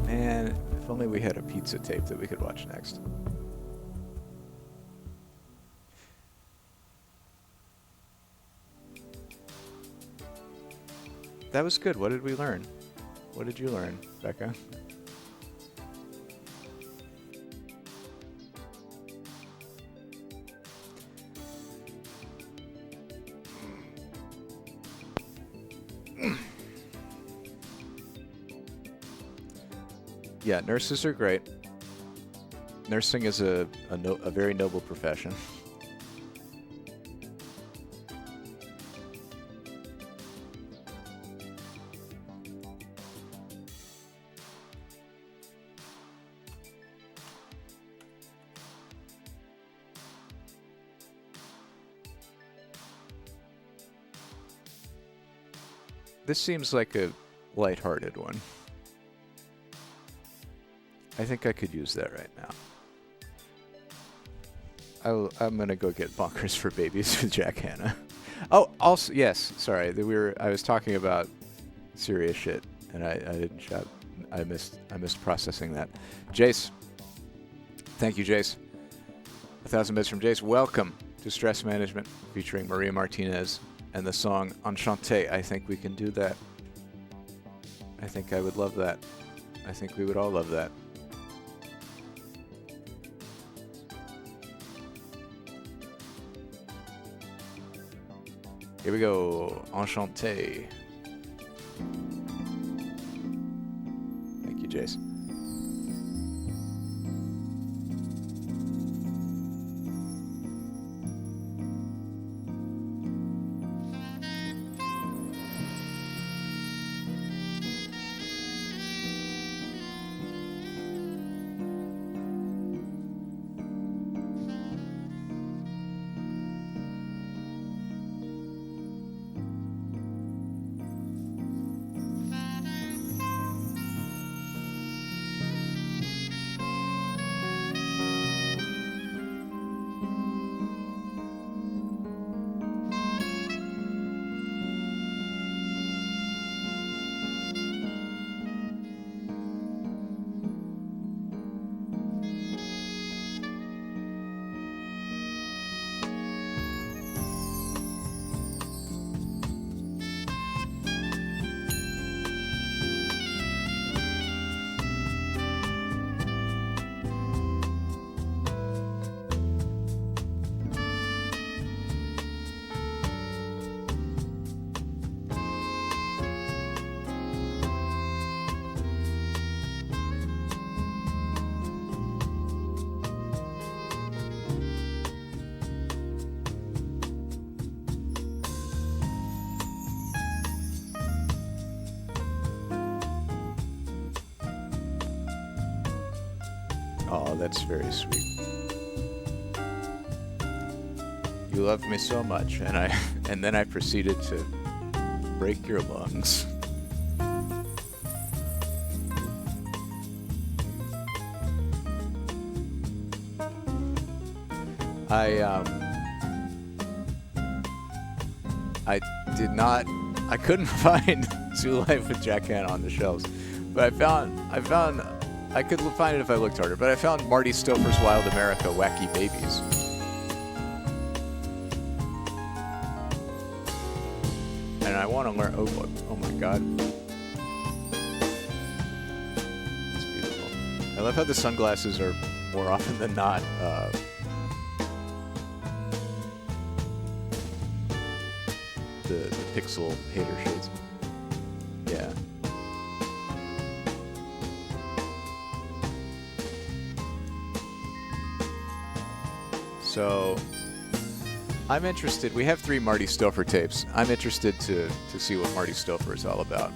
Man, if only we had a pizza tape that we could watch next. That was good. What did we learn? What did you learn, Becca? Yeah, nurses are great. Nursing is a very noble profession. This seems like a lighthearted one. I think I could use that right now. I'm gonna go get Bonkers for Babies with Jack Hanna. Oh, also, yes, sorry. I was talking about serious shit, and I didn't shout. I missed processing that. Jace. Thank you, Jace. 1,000 bits from Jace. Welcome to Stress Management, featuring Maria Martinez and the song Enchanté. I think we can do that. I think I would love that. I think we would all love that. Here we go. Enchanté. Thank you, Jace. Oh, that's very sweet. You loved me so much, and then I proceeded to break your lungs. I couldn't find Zoo Life with Jack Hanna on the shelves, but I could find it if I looked harder, but I found Marty Stouffer's Wild America Wacky Babies. And I want to learn, oh my god. It's beautiful. I love how the sunglasses are more often than not the pixel hater shades. Yeah. So I'm interested. We have 3 Marty Stouffer tapes. I'm interested to see what Marty Stouffer is all about.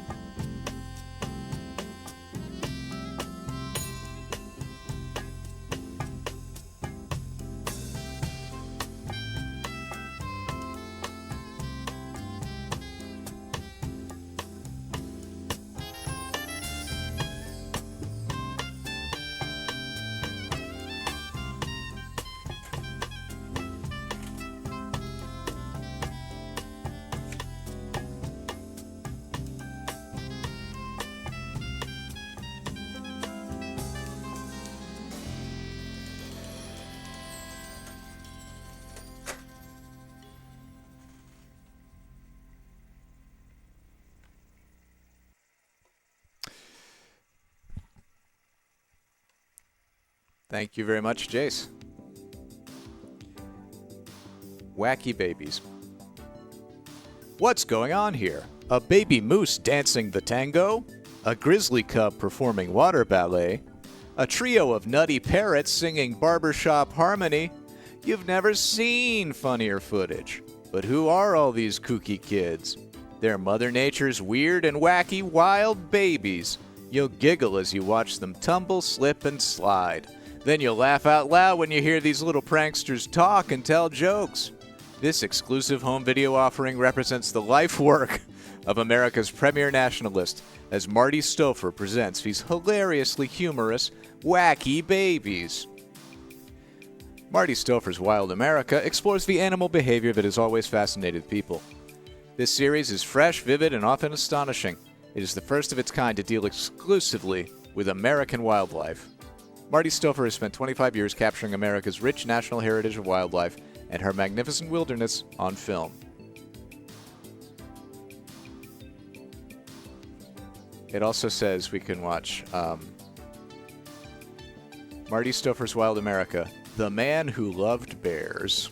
Thank you very much, Jace. Wacky babies. What's going on here? A baby moose dancing the tango? A grizzly cub performing water ballet? A trio of nutty parrots singing barbershop harmony? You've never seen funnier footage. But who are all these kooky kids? They're Mother Nature's weird and wacky wild babies. You'll giggle as you watch them tumble, slip, and slide. Then you'll laugh out loud when you hear these little pranksters talk and tell jokes. This exclusive home video offering represents the life work of America's premier nationalist as Marty Stouffer presents these hilariously humorous, wacky babies. Marty Stouffer's Wild America explores the animal behavior that has always fascinated people. This series is fresh, vivid, and often astonishing. It is the first of its kind to deal exclusively with American wildlife. Marty Stouffer has spent 25 years capturing America's rich national heritage of wildlife and her magnificent wilderness on film. It also says we can watch Marty Stouffer's Wild America, The Man Who Loved Bears.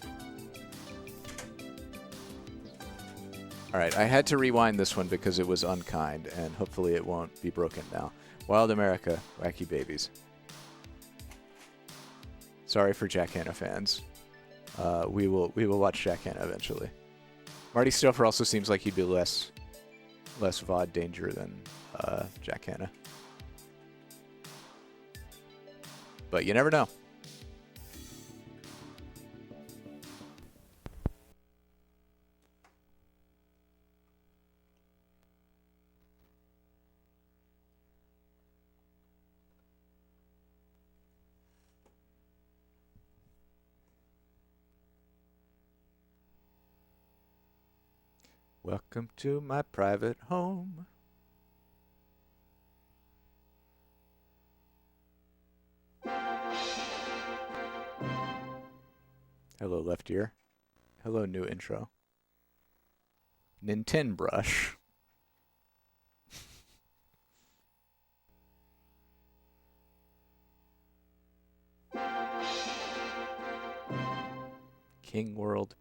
All right, I had to rewind this one because it was unkind, and hopefully it won't be broken now. Wild America, Wacky Babies. Sorry for Jack Hanna fans. We will watch Jack Hanna eventually. Marty Stouffer also seems like he'd be less VOD danger than Jack Hanna. But you never know. Welcome to my private home. Hello, left ear. Hello, new intro. Nintendo brush. King World.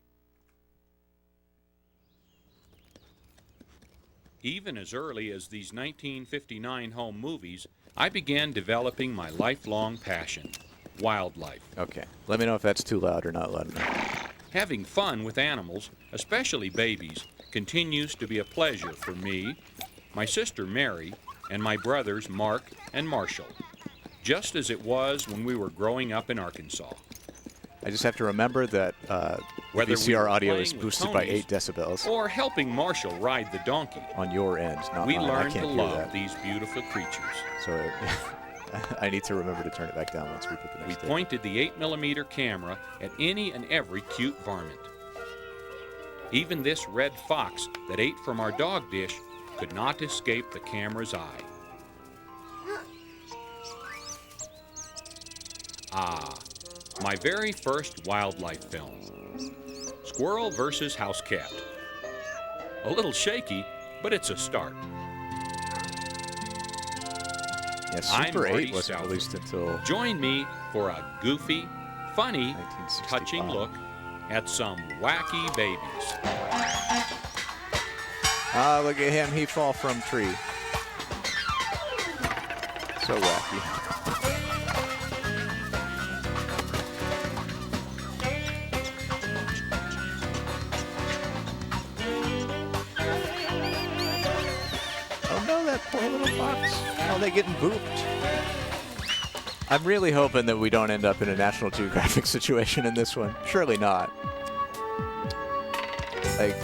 Even as early as these 1959 home movies, I began developing my lifelong passion, wildlife. Okay, let me know if that's too loud or not loud enough. Having fun with animals, especially babies, continues to be a pleasure for me, my sister Mary, and my brothers Mark and Marshall, just as it was when we were growing up in Arkansas. I just have to remember that Whether VCR audio is boosted by 8 ponies decibels. Or helping Marshall ride the donkey. On your end, not we mine. I learned can't to hear love that. these beautiful creatures. So I need to remember to turn it back down once we put the We next tape. pointed the 8mm camera at any and every cute varmint. Even this red fox that ate from our dog dish could not escape the camera's eye. Ah, my very first wildlife film. Squirrel versus house cat. A little shaky, but it's a start. Yeah, I'm Super 8 Marty wasn't Stouffer. released until... Join me for a goofy, funny, touching look at some wacky babies. Ah, look at him. He fall from tree. So wacky. Oh no, that poor little fox. How are they getting booped? I'm really hoping that we don't end up in a National Geographic situation in this one. Surely not. Like,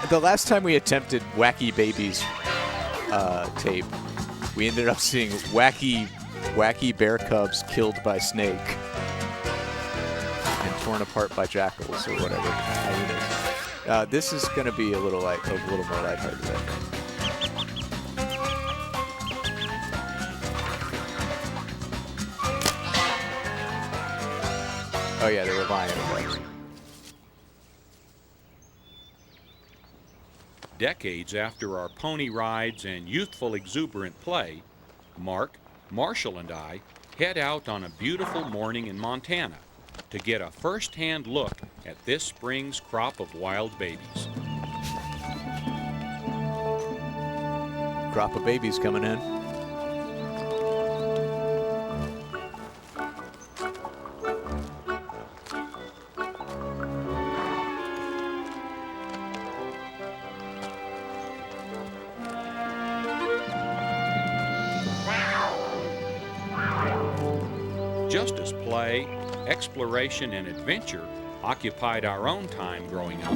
the last time we attempted Wacky Babies tape, we ended up seeing wacky bear cubs killed by snake and torn apart by jackals or whatever. Hyenas. This is going to be a little more lighthearted, I think. Oh yeah, they were buying it. Decades after our pony rides and youthful exuberant play, Mark, Marshall, and I head out on a beautiful morning in Montana to get a first-hand look at this spring's crop of wild babies. Crop of babies coming in. Just as play, exploration, and adventure occupied our own time growing up,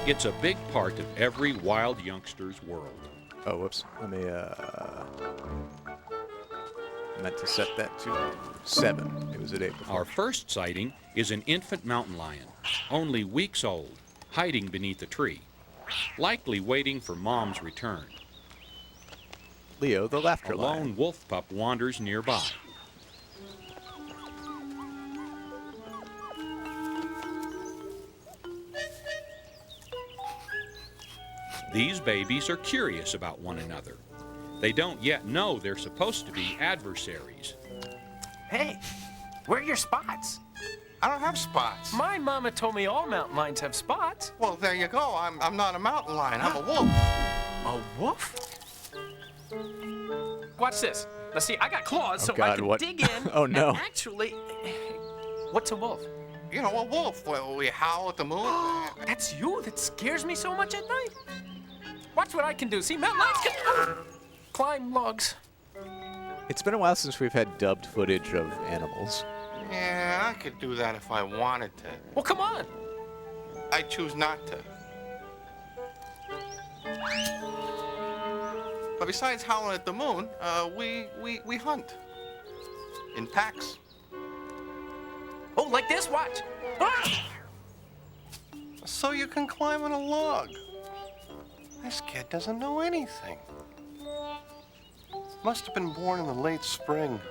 it's a big part of every wild youngster's world. Oh, whoops. Let me, meant to set that to 7. It was at 8 before. Our first sighting is an infant mountain lion, only weeks old, hiding beneath a tree, likely waiting for Mom's return. Leo, the laughter A lion. lone wolf pup wanders nearby. These babies are curious about one another. They don't yet know they're supposed to be adversaries. Hey, where are your spots? I don't have spots. My mama told me all mountain lions have spots. Well, there you go. I'm not a mountain lion. I'm a wolf. A wolf? Watch this. Let's see, I got claws, so God, I can what? dig in. Oh, no. And actually, what's a wolf? You know, a wolf. Well, we howl at the moon. That's you that scares me so much at night. Watch what I can do. See, mountain lions can climb logs. It's been a while since we've had dubbed footage of animals. Yeah, I could do that if I wanted to. Well, come on. I choose not to. But besides howling at the moon, we hunt. In packs. Oh, like this? Watch. Ah! So you can climb on a log. This kid doesn't know anything. Must have been born in the late spring.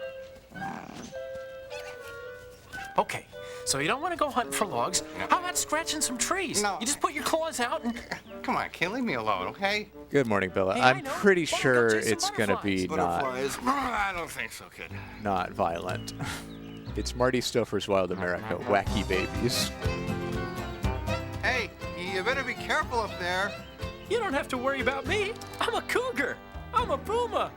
Okay, so you don't want to go hunting for logs. How about scratching some trees? No. You just put your claws out and... Come on, kid, leave me alone, okay? Good morning, Bella. Hey, I I'm know. pretty Well, go sure chase some it's going to be Butterflies. I don't think so, kid. not violent. It's Marty Stouffer's Wild America, Wacky Babies. Hey, you better be careful up there. You don't have to worry about me. I'm a cougar. I'm a puma.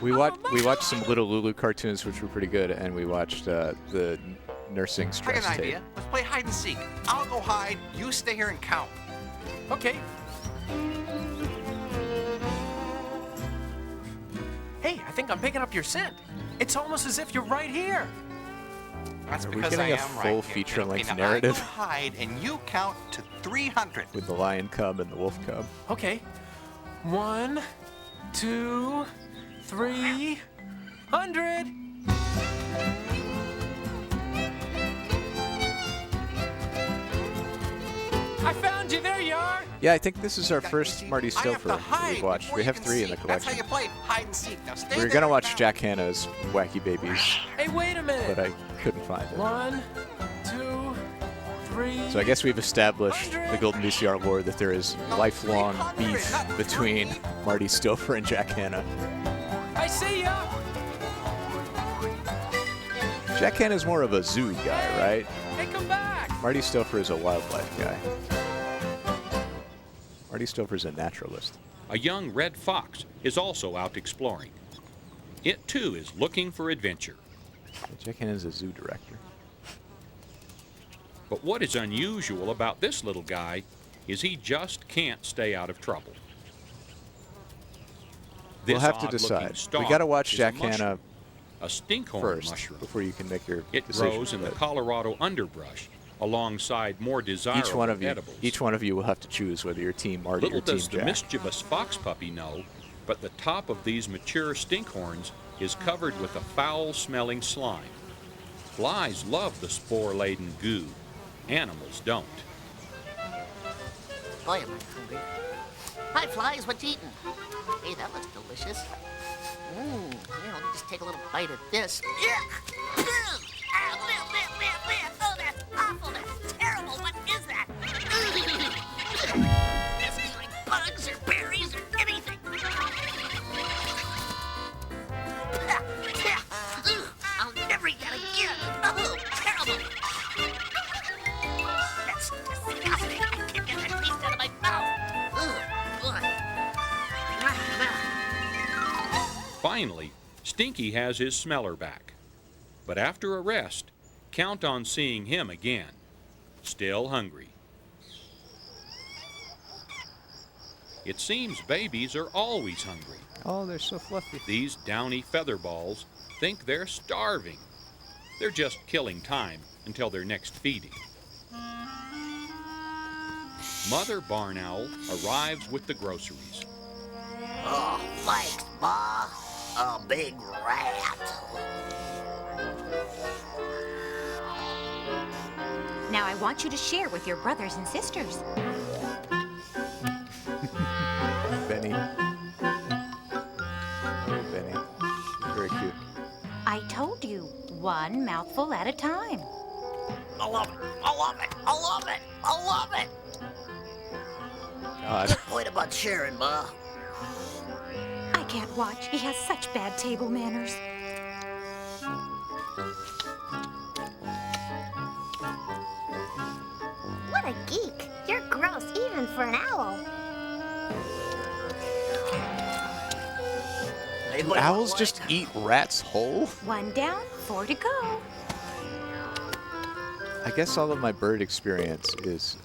We watched some little Lulu cartoons, which were pretty good, and we watched the nursing I stress got an tape. idea. Let's play hide and seek. I'll go hide. You stay here and count. Okay. Hey, I think I'm picking up your scent. It's almost as if you're right here. That's Are we because getting I a am full right, kid. feature-length Okay, now narrative? I go hide and you count to 300. With the lion cub and the wolf cub. Okay. 1, 2, 300. I found you. There you are. Yeah, I think this is our first Marty I have to Stouffer that hide we've watched. before We you have can 3 in the see. That's how collection. you play hide and seek. Now stay We were there going to and watch count. Jack Hanna's Wacky Babies, Hey, wait a minute. but I couldn't find it. 1, 2, 3. So I guess we've established the Golden VCR lore that there is lifelong beef between Marty Stouffer and Jack Hanna. I see ya. Jack Hanna's more of a zoo guy, right? Hey, come back. Marty Stouffer is a wildlife guy. Marty Stouffer's a naturalist. A young red fox is also out exploring. It too is looking for adventure. Jack Hanna's a zoo director. But what is unusual about this little guy is he just can't stay out of trouble. We'll This have to odd-looking decide. We stalk got to watch is Jack a mushroom, Hanna a stinkhorn first mushroom. before you can make your It decision. grows in the but Colorado underbrush alongside more desirable edibles. Each one of you will have to choose whether you're Team Marty Little or Team does the Jack. mischievous fox puppy know, but the top of these mature stinkhorns is covered with a foul-smelling slime. Flies love the spore-laden goo. Animals don't. Boy, am I hungry. Hi, flies, what you eating? Hey, that looks delicious. Here, let me just take a little bite of this. Yuck! Ugh! Ow, bleh, bleh, bleh, bleh. Oh, that's awful. That's terrible. What is that? This is like bugs or berries or anything. Ugh, I'll Finally, Stinky has his smeller back. But after a rest, count on seeing him again. Still hungry. It seems babies are always hungry. Oh, they're so fluffy. These downy feather balls think they're starving. They're just killing time until their next feeding. Mother Barn Owl arrives with the groceries. Oh, thanks, Ma. A big rat. Now I want you to share with your brothers and sisters. Benny. Oh, Benny. Very cute. I told you, one mouthful at a time. I love it. I love it. I love it. I love it. God. Good point about sharing, Ma. I can't watch. He has such bad table manners. What a geek. You're gross even for an owl. Do owls just eat rats whole? One down, 4 to go. I guess all of my bird experience is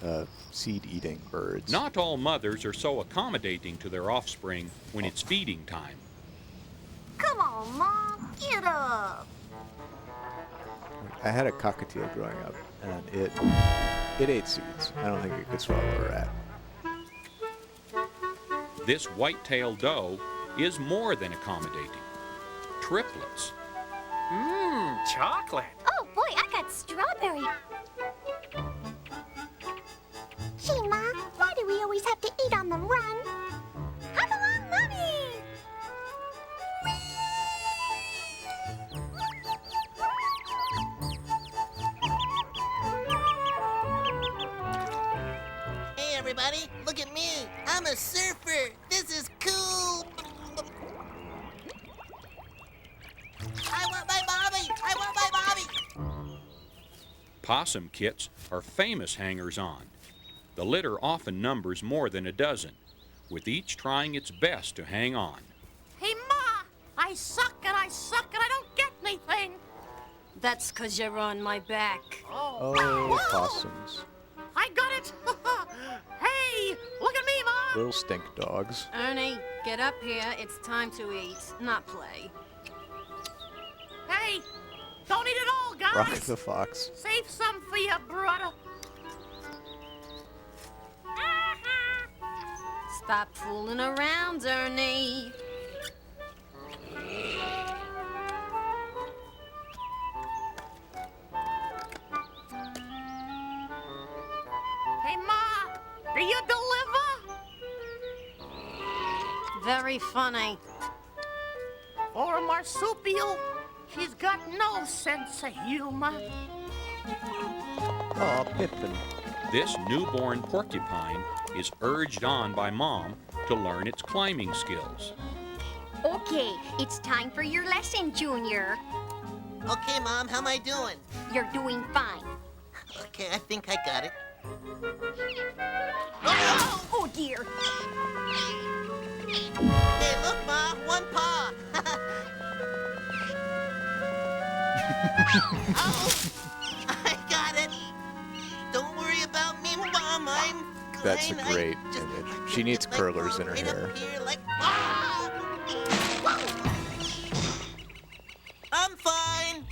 seed-eating birds. Not all mothers are so accommodating to their offspring when it's feeding time. Come on, Mom. Get up. I had a cockatiel growing up, and it ate seeds. I don't think it could swallow a rat. This white-tailed doe is more than accommodating. Triplets. Chocolate. Oh, boy, I got strawberry. Gee, Ma, why do we always have to eat on the run? Come along, Mommy. Hey, everybody, look at me. I'm a surfer. This is cool. I want my mommy. I want my mommy. Possum kits are famous hangers-on. The litter often numbers more than a dozen, with each trying its best to hang on. Hey, Ma, I suck and I don't get anything. That's 'cause you're on my back. Oh, possums. I got it. Hey, look at me, Ma. Little stink dogs. Ernie, get up here. It's time to eat, not play. Hey, don't eat it all, guys. Rock the fox. Save some for your brother. Stop fooling around, Ernie. Hey, Ma, do you deliver? Very funny. For a marsupial, she's got no sense of humor. Oh, Pippin. This newborn porcupine is urged on by Mom to learn its climbing skills. Okay, it's time for your lesson, Junior. Okay, Mom, how am I doing? You're doing fine. Okay, I think I got it. Oh, dear. Hey, look, Ma, one paw. Oh, I got it. Don't worry about me, Mom. I'm That's a fine. great image. She needs curlers in her hair. Here, like, ah! Whoa! I'm fine.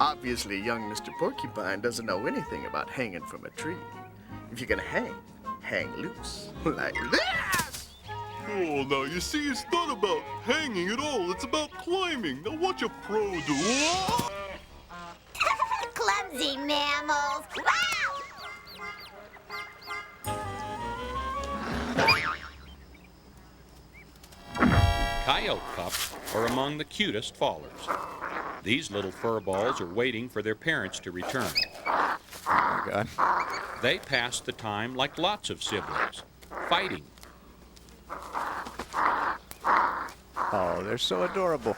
Obviously, young Mr. Porcupine doesn't know anything about hanging from a tree. If you're gonna hang loose. Like this! Oh, now you see, it's not about hanging at all. It's about climbing. Now watch a pro do. Clumsy mammals. Wow! Coyote pups are among the cutest fallers. These little fur balls are waiting for their parents to return. Oh my God. They pass the time like lots of siblings, fighting. Oh, they're so adorable.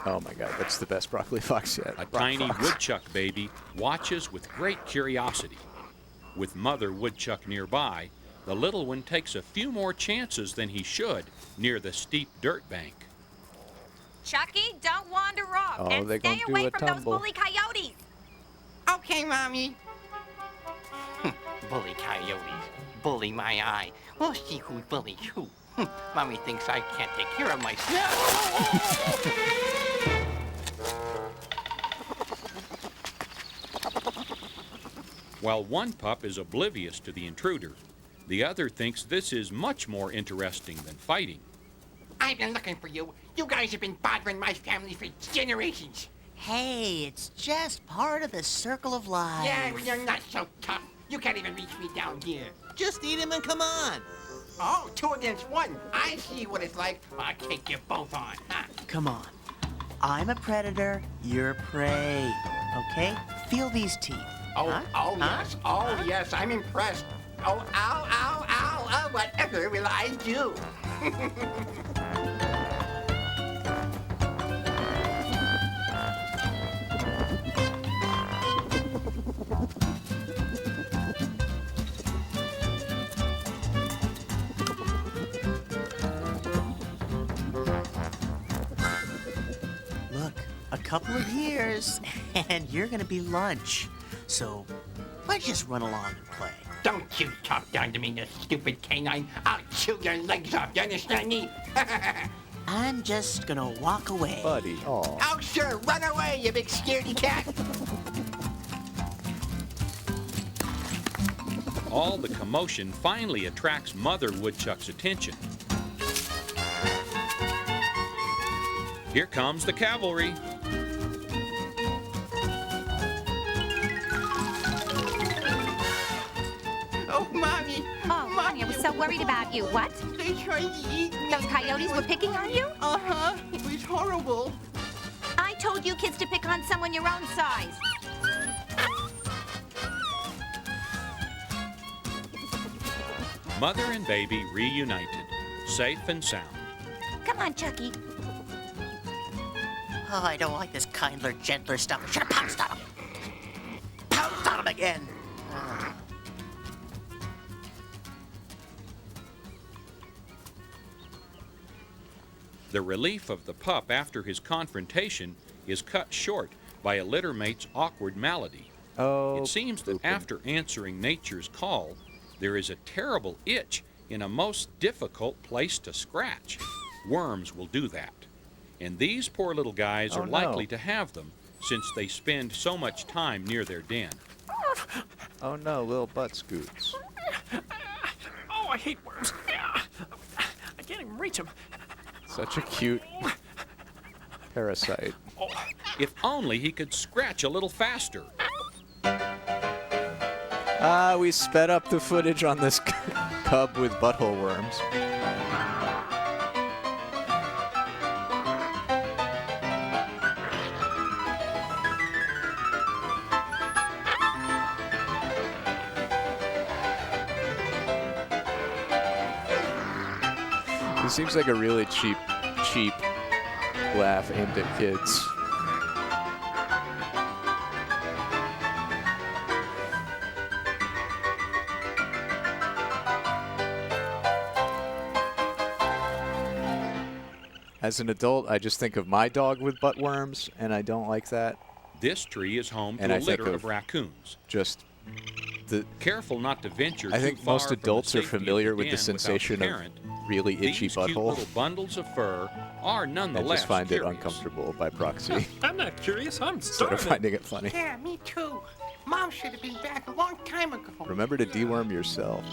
Oh my God, that's the best broccoli fox yet. A tiny woodchuck baby watches with great curiosity. With Mother Woodchuck nearby, the little one takes a few more chances than he should near the steep dirt bank. Chucky, don't wander off. Oh, and they're stay gonna do away a from tumble. those bully coyotes. Okay, Mommy. Bully coyotes. Bully my eye. We'll see who bullies who. Mommy thinks I can't take care of myself. While one pup is oblivious to the intruder, the other thinks this is much more interesting than fighting. I've been looking for you. You guys have been bothering my family for generations. Hey, it's just part of the circle of life. Yeah, well, you're not so tough. You can't even reach me down here. Just eat him and come on. Oh, 2 against 1. I see what it's like. I'll take you both on, huh? Come on. I'm a predator, you're prey. Okay? Feel these teeth. Oh, Huh? yes. Oh, yes, I'm impressed. Oh, ow, ow, ow, ow. Whatever will I do? Look, a couple of years, and you're gonna be lunch. So, why don't you just run along and play? Don't you talk down to me, you stupid canine. I'll chew your legs off, you understand me? I'm just gonna walk away. Buddy, aw. Oh, sure, run away, you big scaredy cat. All the commotion finally attracts Mother Woodchuck's attention. Here comes the cavalry. Oh, Mommy. Oh, Mommy, I was so worried about you. What? They tried to eat me. Those coyotes were picking on you? Uh-huh. It was horrible. I told you kids to pick on someone your own size. Mother and baby reunited, safe and sound. Come on, Chucky. Oh, I don't like this kindler, gentler stuff. Should have pounced on him. Pounced on him again. The relief of the pup after his confrontation is cut short by a littermate's awkward malady. Oh, it seems that after answering nature's call, there is a terrible itch in a most difficult place to scratch. Worms will do that. And these poor little guys Oh, are no. likely to have them since they spend so much time near their den. Oh no, little butt scoots. Oh, I hate worms. I can't even reach them. Such a cute parasite. If only he could scratch a little faster. We sped up the footage on this cub with butthole worms. This seems like a really cheap laugh aimed at kids. As an adult, I just think of my dog with butt worms, and I don't like that. This tree is home to And a I think litter of of raccoons. Just the. Careful not to venture I too think far most from the adults are safety of familiar the with the den without sensation of parent. really itchy These cute butthole. little bundles of fur are I nonetheless just find curious. it uncomfortable by proxy. I'm not curious. I'm Instead of starving. finding it funny. Yeah, me too. Mom should have been back a long time ago. Remember to deworm yourself.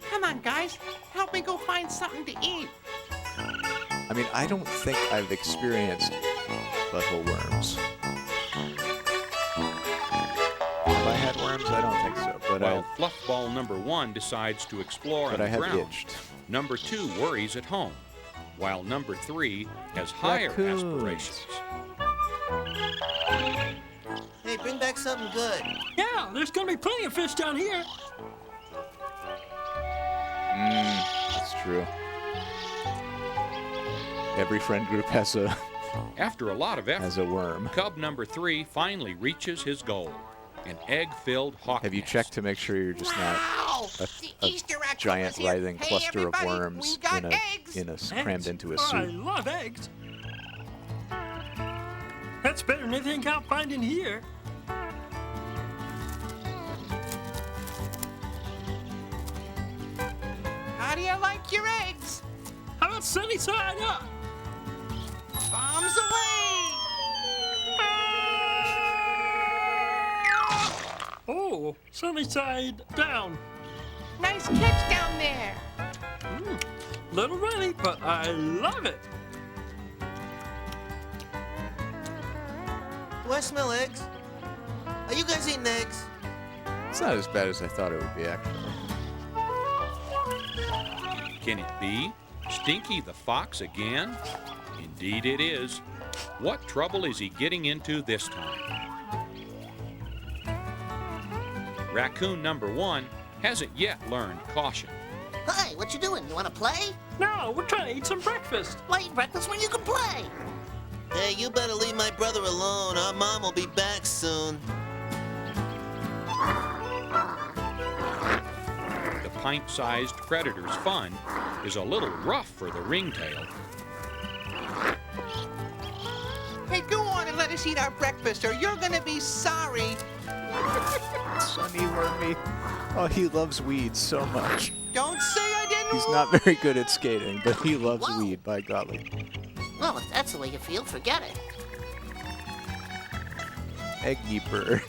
Come on, guys. Help me go find something to eat. I mean, I don't think I've experienced butthole worms. Have I had worms? I don't think so. But While fluffball number 1 decides to explore But on I the have ground, itched. number 2 worries at home, while number 3 has higher Raccoons. aspirations. Hey, bring back something good. Yeah, there's gonna be plenty of fish down here. that's true. Every friend group has After a lot of effort, a worm. cub number 3 finally reaches his goal, an egg-filled hawk Have you nest. checked to make sure you're just not a giant writhing cluster of worms crammed into a I suit? love eggs. That's better than anything I'll find in here. How do you like your eggs? How about sunny side up? Bombs away! Oh, sunny side down. Nice catch down there. Little runny, but I love it. Do I smell eggs? Are you guys eating eggs? It's not as bad as I thought it would be, actually. Can it be Stinky the Fox again? Indeed it is. What trouble is he getting into this time? Raccoon number 1 hasn't yet learned caution. Hey, what you doing? You want to play? No, we're trying to eat some breakfast. Why eat breakfast when you can play? Hey, you better leave my brother alone. Our mom will be back soon. The pint-sized predator's fun is a little rough for the ringtail. Hey, go on and let us eat our breakfast, or you're gonna be sorry. Sunny Wormy. Oh, he loves weed so much. Don't say I didn't. He's not very good at skating, but he loves weed, by golly. Well, if that's the way you feel, forget it. Eggy bird.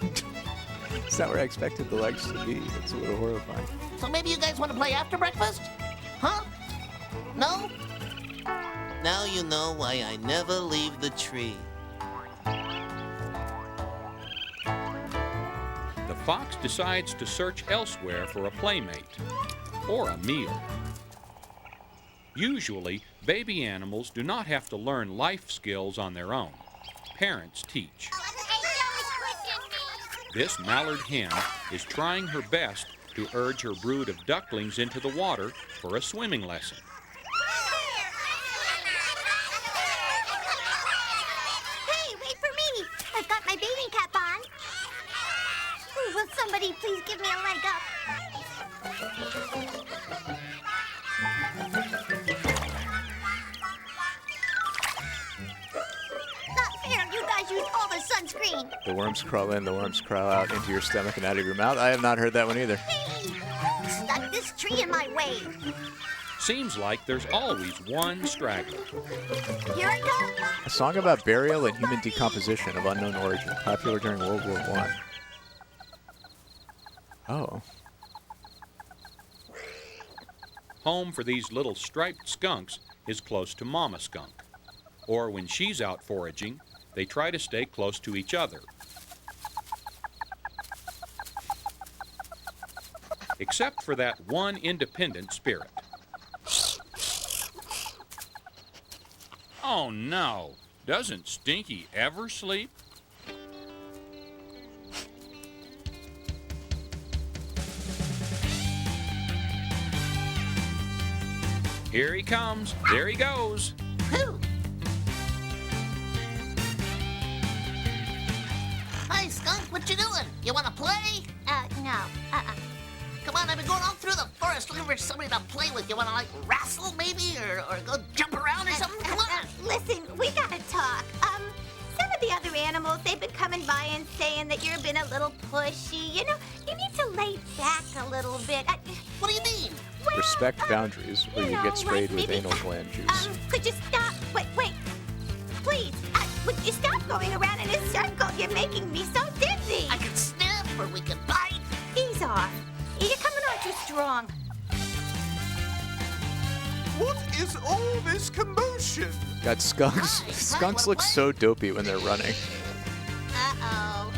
It's not where I expected the legs to be. It's a little horrifying. So maybe you guys want to play after breakfast? Huh? No? Now you know why I never leave the tree. The fox decides to search elsewhere for a playmate or a meal. Usually, baby animals do not have to learn life skills on their own. Parents teach. This mallard hen is trying her best to urge her brood of ducklings into the water for a swimming lesson. Hey, wait for me. I've got my bathing cap on. Ooh, will somebody please give me a leg up? Not fair. You guys use all the sunscreen. The worms crawl in, the worms crawl out into your stomach and out of your mouth. I have not heard that one either. Hey, who stuck this tree in my way? Seems like there's always one straggler. Here I come. A song about burial and human decomposition of unknown origin, popular during World War I. Oh. Home for these little striped skunks is close to Mama Skunk. Or when she's out foraging, they try to stay close to each other. Except for that one independent spirit. Oh no! Doesn't Stinky ever sleep? Here he comes. There he goes. Hi, Skunk. What you doing? You want to play? No. Come on, I've been going all through the forest looking for somebody to play with. You want to, like, wrestle, maybe? Or go jump around or something? Come on. Listen, we gotta talk. Some of the other animals, they've been coming by and saying that you've been a little pushy. You know, you need to lay back a little bit. What do you mean? Well, Respect boundaries, or you get sprayed with anal gland juice. Could you stop? Wait. Please, would you stop going around in a circle? You're making me so dizzy. I can sniff or we can bite. Ease off. You're coming on too strong. What is all this commotion? Got skunks. Skunks look so dopey when they're running. Uh-oh.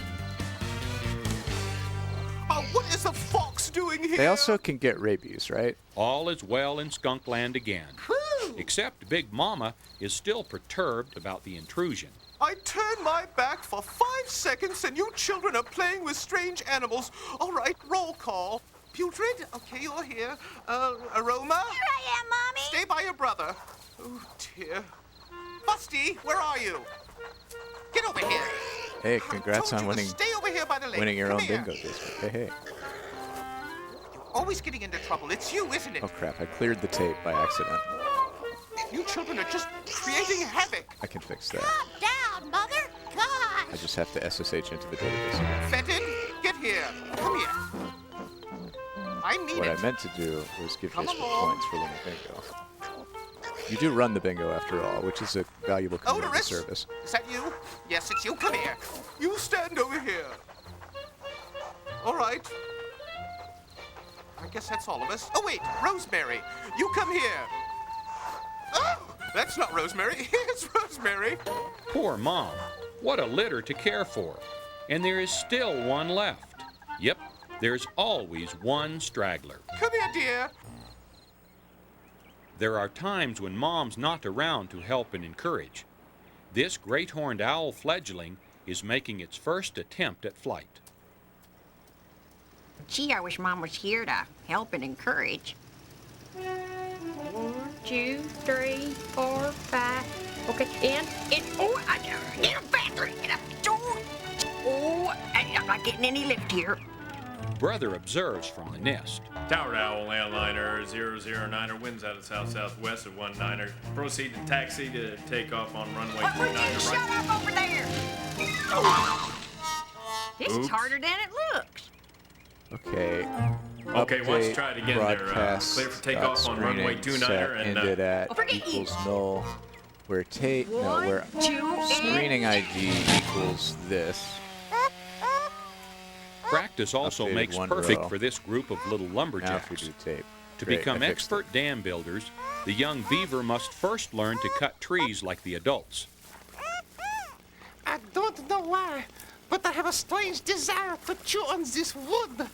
What is the fox doing here? They also can get rabies, right? All is well in Skunkland again. Except Big Mama is still perturbed about the intrusion. I turn my back for 5 seconds and you children are playing with strange animals. All right, roll call. Putrid, okay, you're here. Aroma? Here I am, Mommy. Stay by your brother. Oh, dear. Busty, where are you? Get over here. Hey, congrats on winning Stay over here by the Willie. winning your Come own here. bingo district. Hey, hey. Always getting into trouble. It's you, isn't it? Oh, crap. I cleared the tape by accident. You children are just creating havoc. I can fix that. Down, Mother. I Gosh. just have to SSH into the database. Fenton, get here. Come here. I mean What it. I meant to do was give you Come extra along. points for winning bingo. You do run the bingo after all, which is a valuable community Odorous? service. Is that you? Yes, it's you. Come here. You stand over here. All right. I guess that's all of us. Oh, wait. Rosemary. You come here. Oh, that's not Rosemary. It's Rosemary. Poor Mom. What a litter to care for. And there is still one left. Yep, there's always one straggler. Come here, dear. There are times when Mom's not around to help and encourage. This great horned owl fledgling is making its first attempt at flight. Gee, I wish Mom was here to help and encourage. 1, 2, 3, 4, 5. Okay, and oh, I need a battery. I'm not getting any lift here. Brother observes from the nest. Tower Owl landliner 009er winds out of south-southwest at 19er. Proceed to taxi to take off on runway 29 right. Shut up over there. This is Oops. harder than it looks. Okay. Okay, let's Update try it again there. broadcast Clear for takeoff on runway screening 29er set and ended at forget you. equals null. Where where 1, 2, screening ID equals this. Practice also Updated makes one perfect row. for this group of little Now if lumberjacks. we do tape. To Great, become I fixed expert dam builders, the young beaver must first learn to cut trees like the adults. I don't know why, but I have a strange desire to chew on this wood.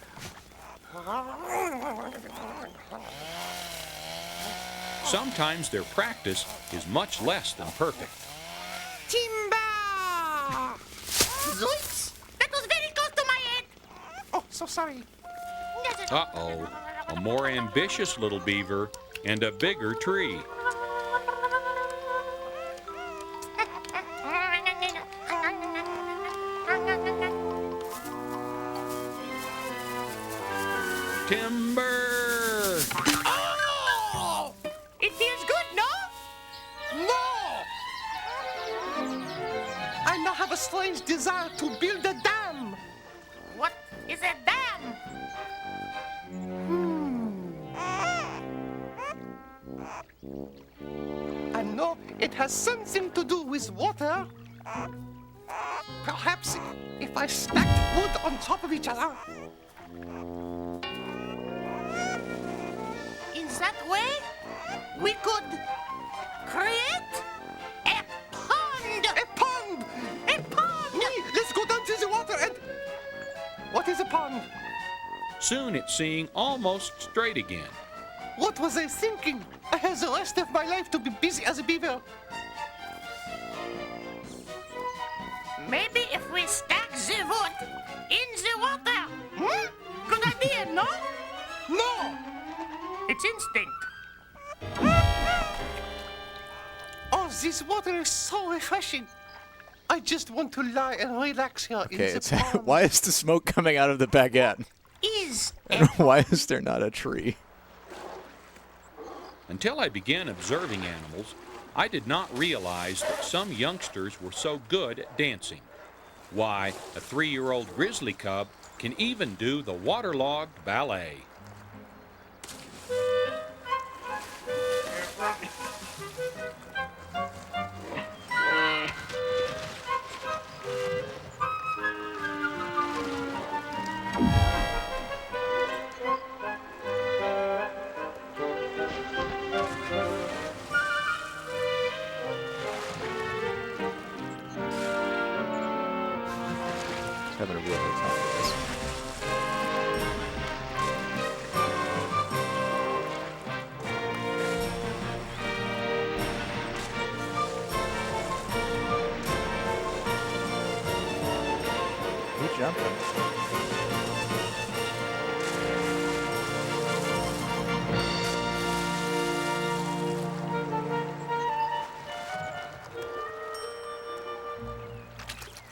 Sometimes their practice is much less than perfect. Timber! Zoinks! That was very close to my head. Oh, so sorry. Uh-oh, a more ambitious little beaver and a bigger tree. Timber! Oh! It feels good, no? No! I now have a strange desire to build a dam. What is a dam? I know it has something to do with water. Perhaps if I stacked wood on top of each other. In that way, we could create a pond. A pond! A pond! Oui, let's go down to the water and... What is a pond? Soon it's seeing almost straight again. What was I thinking? I have the rest of my life to be busy as a beaver. Maybe if we stack the wood in the water. Good idea, no? No! It's instinct. Oh, this water is so refreshing. I just want to lie and relax here in Okay, the it's pond. why is the smoke coming out of the baguette? Is And why is there not a tree? Until I began observing animals, I did not realize that some youngsters were so good at dancing. Why, a 3-year-old grizzly cub can even do the waterlogged ballet. Having a real hard time with this. You jumping?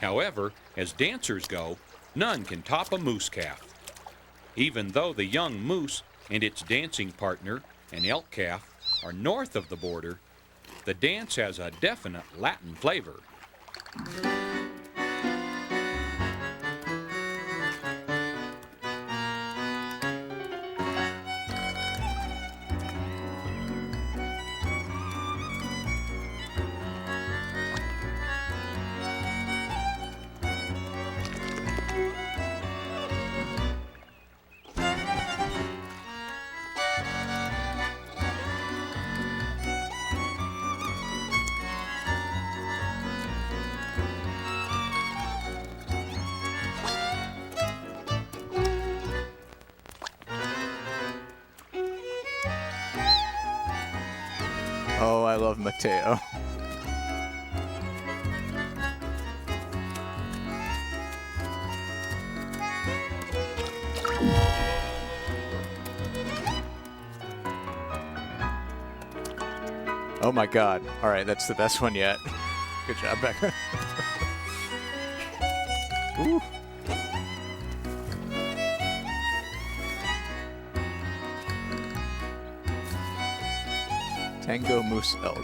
However, as dancers go, None can top a moose calf. Even though the young moose and its dancing partner, an elk calf, are north of the border, the dance has a definite Latin flavor. Oh, I love Mateo. Oh my God. All right, that's the best one yet. Good job, Becca. Ooh. Tango Moose Elk.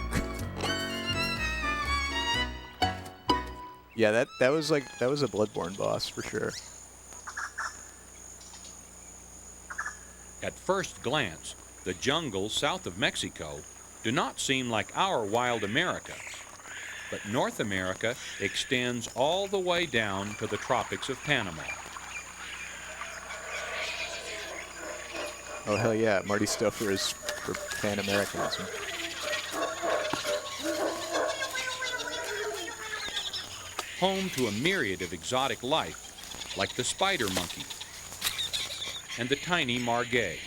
Yeah, that was a Bloodborne boss for sure. At first glance, the jungles south of Mexico do not seem like our wild America, but North America extends all the way down to the tropics of Panama. Oh, hell yeah. Marty Stouffer is for Pan-Americanism. Home to a myriad of exotic life, like the spider monkey and the tiny margay.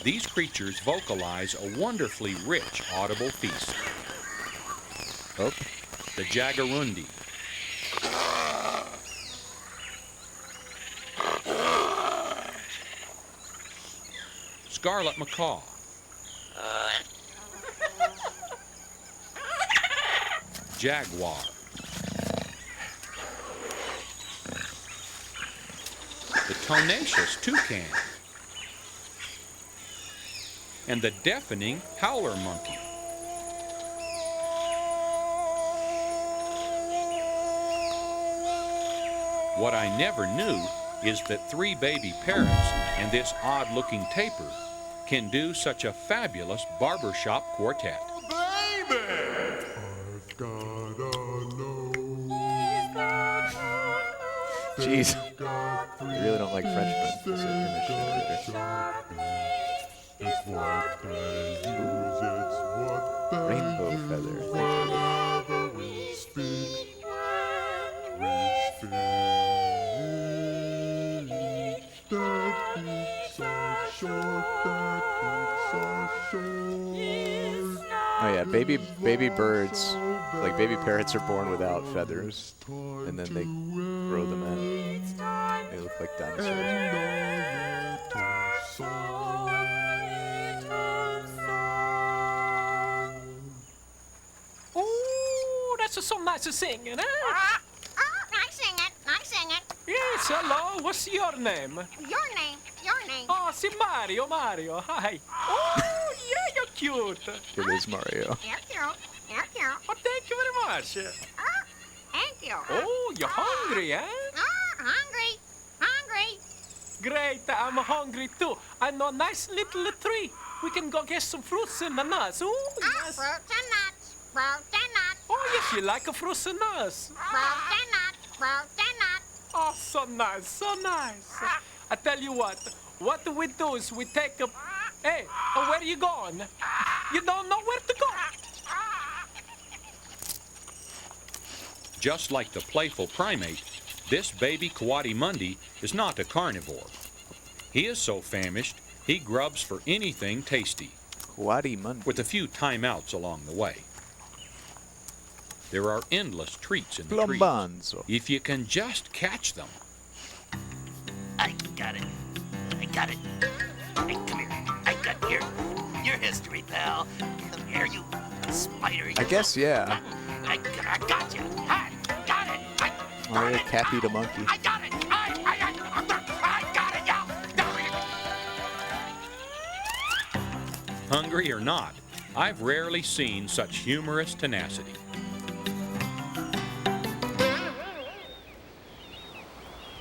These creatures vocalize a wonderfully rich audible feast. Oh. The jaguarundi. Scarlet macaw. Jaguar. The tenacious toucan. And the deafening howler monkey. What I never knew is that 3 baby parrots and this odd-looking tapir can do such a fabulous barbershop quartet. Jeez. I really don't like Frenchmen. This is Rainbow feather. Oh yeah, baby birds, like baby parrots, are born without feathers, and then they grow them in. They look like dinosaurs. Oh, that's so nice singing, eh? I sing it. I sing it. Yes, hello. What's your name? Your name. Your name. Oh, see, Mario. Hi. Oh, yeah, you're cute. It is Mario. You're cute. You're cute. Oh, thank you very much. Thank you. Oh, you're hungry, eh? Hungry. Hungry. Great, I'm hungry too. I know a nice little tree. We can go get some fruits and nuts. Oh, yes. Fruits and nuts. Fruits and nuts. Oh, yes, you like fruits and nuts. Fruits and nuts. Fruits and nuts. Oh, so nice, so nice. I tell you what we do is we take a... Hey, where are you going? You don't know where to go. Just like the playful primate, this baby coatimundi is not a carnivore. He is so famished, he grubs for anything tasty, Coatimundi, with a few timeouts along the way. There are endless treats in the Plombanzo. tree, if you can just catch them. I got it. I got it. Hey, come here. I got your history, pal. Come here, you spider. I guess, yeah. I got you. I got it. Oh, yeah, Cappy the monkey. I got it! I got it, y'all! Hungry or not, I've rarely seen such humorous tenacity.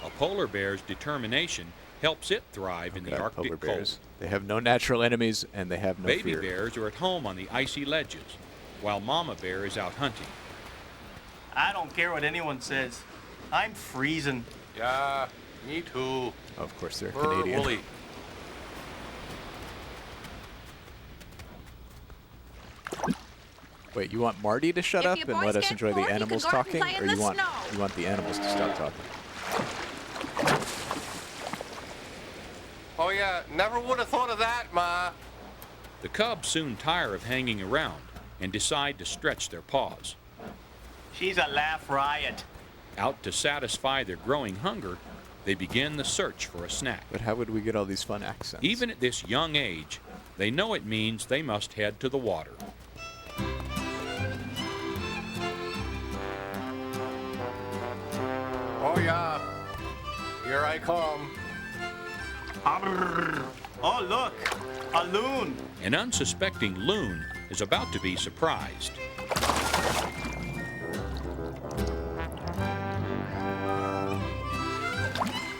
A polar bear's determination helps it thrive in the Arctic cold. They have no natural enemies, and they have no Baby fear. bears are at home on the icy ledges, while mama bear is out hunting. I don't care what anyone says. I'm freezing. Yeah, me too. Of course, they're We're Canadian. woolly. Wait, you want Marty to shut If up you and boys let us get enjoy bored, the you can animals go out and talking, play in or the you want snow. the animals to stop talking? Oh yeah, never would have thought of that, Ma. The cubs soon tire of hanging around and decide to stretch their paws. She's a laugh riot. Out to satisfy their growing hunger, they begin the search for a snack. But how would we get all these fun accents? Even at this young age, they know it means they must head to the water. Oh yeah, here I come. Oh, look, a loon. An unsuspecting loon is about to be surprised.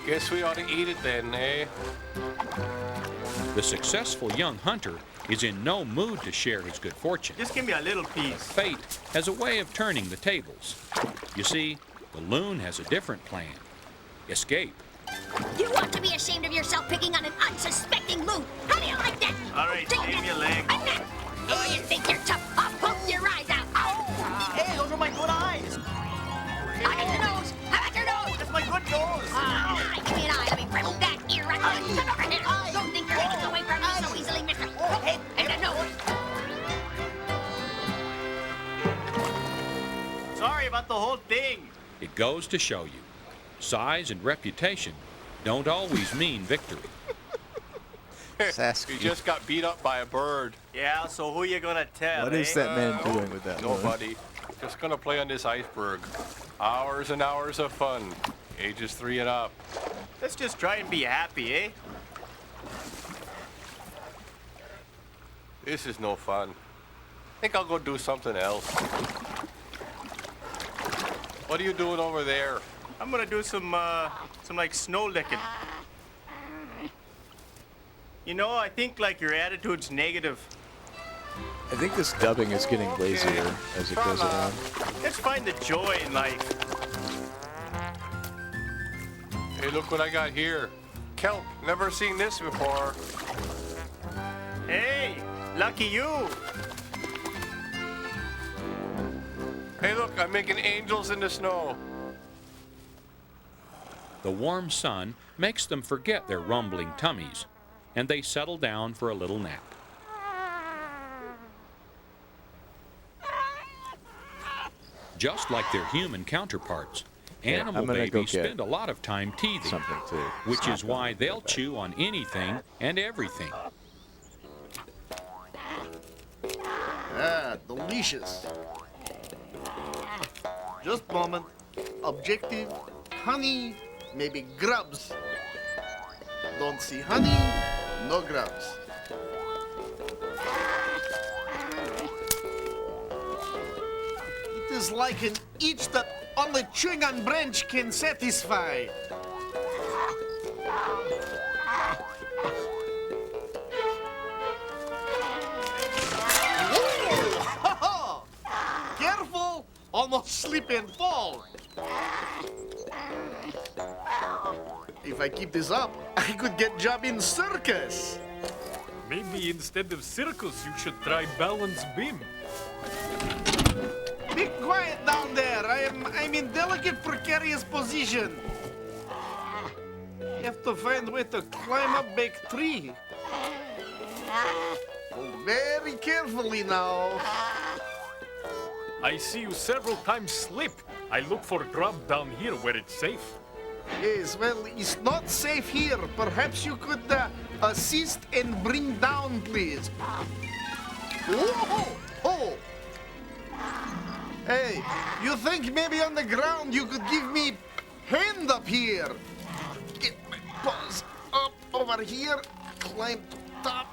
Guess we ought to eat it then, eh? The successful young hunter is in no mood to share his good fortune. Just give me a little piece. Fate has a way of turning the tables. You see, the loon has a different plan. Escape. You ought to be ashamed of yourself picking on an unsuspecting loon. How do you like that? All right, save me a leg. Oh, you think you're tough? I'll poke your eyes out. Oh. Hey, those are my good eyes. How about your nose? How about your nose? That's my good nose. Give me an eye. Let me remove that ear right there. Come over here. Don't think you're getting away from me so easily, mister. Okay, and the nose. Sorry about the whole thing. It goes to show you, size and reputation don't always mean victory. You just got beat up by a bird. Yeah, so who you gonna tell? What is that man Oh, doing with that loon? Nobody. Just gonna play on this iceberg. Hours and hours of fun. Ages 3 and up. Let's just try and be happy, eh? This is no fun. Think I'll go do something else. What are you doing over there? I'm gonna do some like snow licking. You know, I think like your attitude's negative. I think this dubbing is getting lazier as it goes along. Let's find the joy in life. Hey, look what I got here. Kelp. Never seen this before. Hey, lucky you. Hey, look, I'm making angels in the snow. The warm sun makes them forget their rumbling tummies, and they settle down for a little nap. Just like their human counterparts, animal I'm gonna go babies get spend a lot of time teething, something to which snack is why on. they'll chew on anything and everything. Ah, delicious. Just a moment. Objective, honey, maybe grubs. Don't see honey, no grubs. It is like an itch that only chewing on branch can satisfy. Whoa! Careful! Almost slip and fall. If I keep this up, I could get job in circus. Maybe instead of circus, you should try balance beam. Be quiet down there. I'm in delicate, precarious position. Have to find a way to climb up big tree. Oh, very carefully now. I see you several times slip. I look for grub down here where it's safe. Yes, well, it's not safe here. Perhaps you could assist and bring down, please. Whoa! Oh! Hey, you think maybe on the ground you could give me hand up here? Get my paws up over here, climb to top.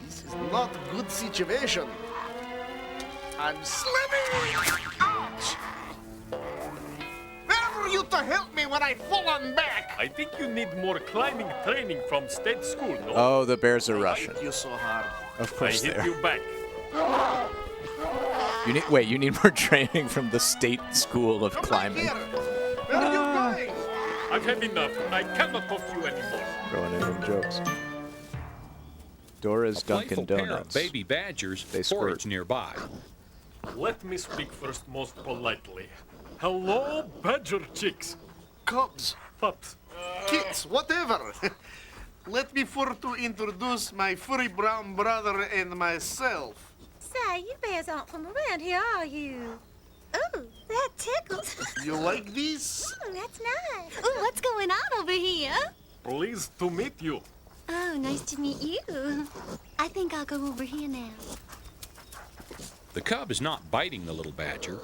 This is not a good situation. I'm slipping! Ouch! Where were you to help me when I fall on back? I think you need more climbing training from state school, no? Oh, the bears are Russian. You so hard. Of course I they hit are. you back. You need more training from the state school of climbing. Where are you going? I've had enough. I cannot talk to you anymore. Throwing in jokes. Dora's Dunkin' Playful pair of Donuts. baby badgers forage nearby. Let me speak first most politely. Hello, badger chicks. Cubs. Pups. Kids, whatever. Let me to introduce my furry brown brother and myself. Say, you bears aren't from around here, are you? Ooh, that tickles. You like these? That's nice. Ooh, what's going on over here? Pleased to meet you. Oh, nice to meet you. I think I'll go over here now. The cub is not biting the little badger.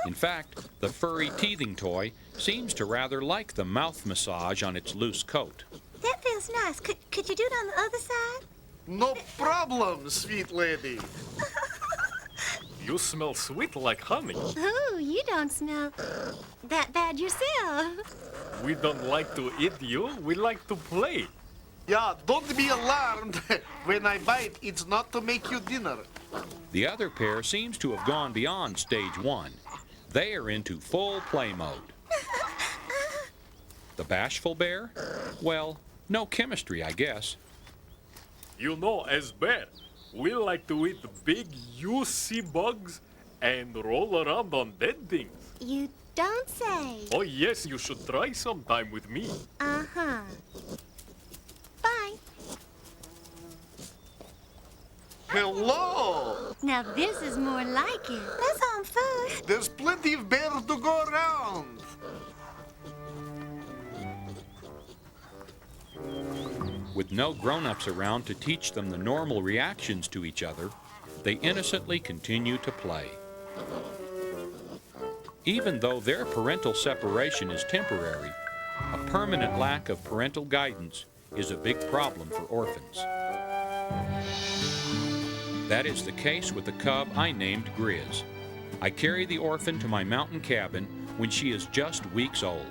In fact, the furry teething toy seems to rather like the mouth massage on its loose coat. That feels nice. Could you do it on the other side? No problem, sweet lady. You smell sweet like honey. Ooh, you don't smell that bad yourself. We don't like to eat you, we like to play. Yeah, don't be alarmed. When I bite, it's not to make you dinner. The other pair seems to have gone beyond stage one. They are into full play mode. The bashful bear? Well, no chemistry, I guess. You know, as bear, we like to eat big juicy bugs and roll around on dead things. You don't say. Oh yes, you should try sometime with me. Uh-huh. Bye. Hello! Now this is more like it. That's on food. There's plenty of bears to go around. With no grown-ups around to teach them the normal reactions to each other, they innocently continue to play. Even though their parental separation is temporary, a permanent lack of parental guidance is a big problem for orphans. That is the case with the cub I named Grizz. I carry the orphan to my mountain cabin when she is just weeks old.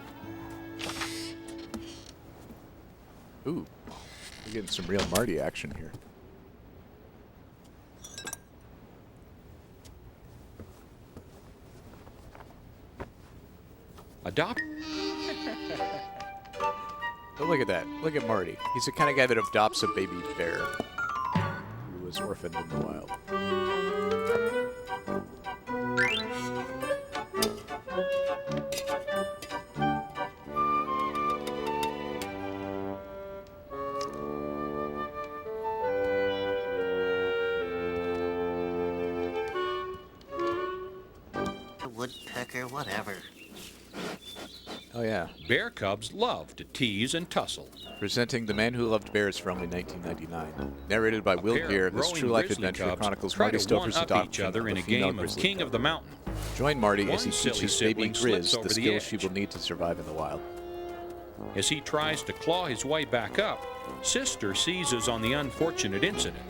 Ooh, we're getting some real Marty action here. Adopt. Oh, look at that. Look at Marty. He's the kind of guy that adopts a baby bear who was orphaned in the wild. Woodpecker, whatever. Oh, yeah. Bear cubs love to tease and tussle. Presenting The Man Who Loved Bears for only 1999. Narrated by Will pair of Gear, this growing true life grizzly adventure cubs chronicles try Marty to Stouffer's one-up each adoption other of in a a female game of grizzly King cub. of the Mountain. Join Marty One as he silly teaches baby sibling Grizz slips the over the skills she edge. will need to survive in the wild. As he tries to claw his way back up, Sister seizes on the unfortunate incident.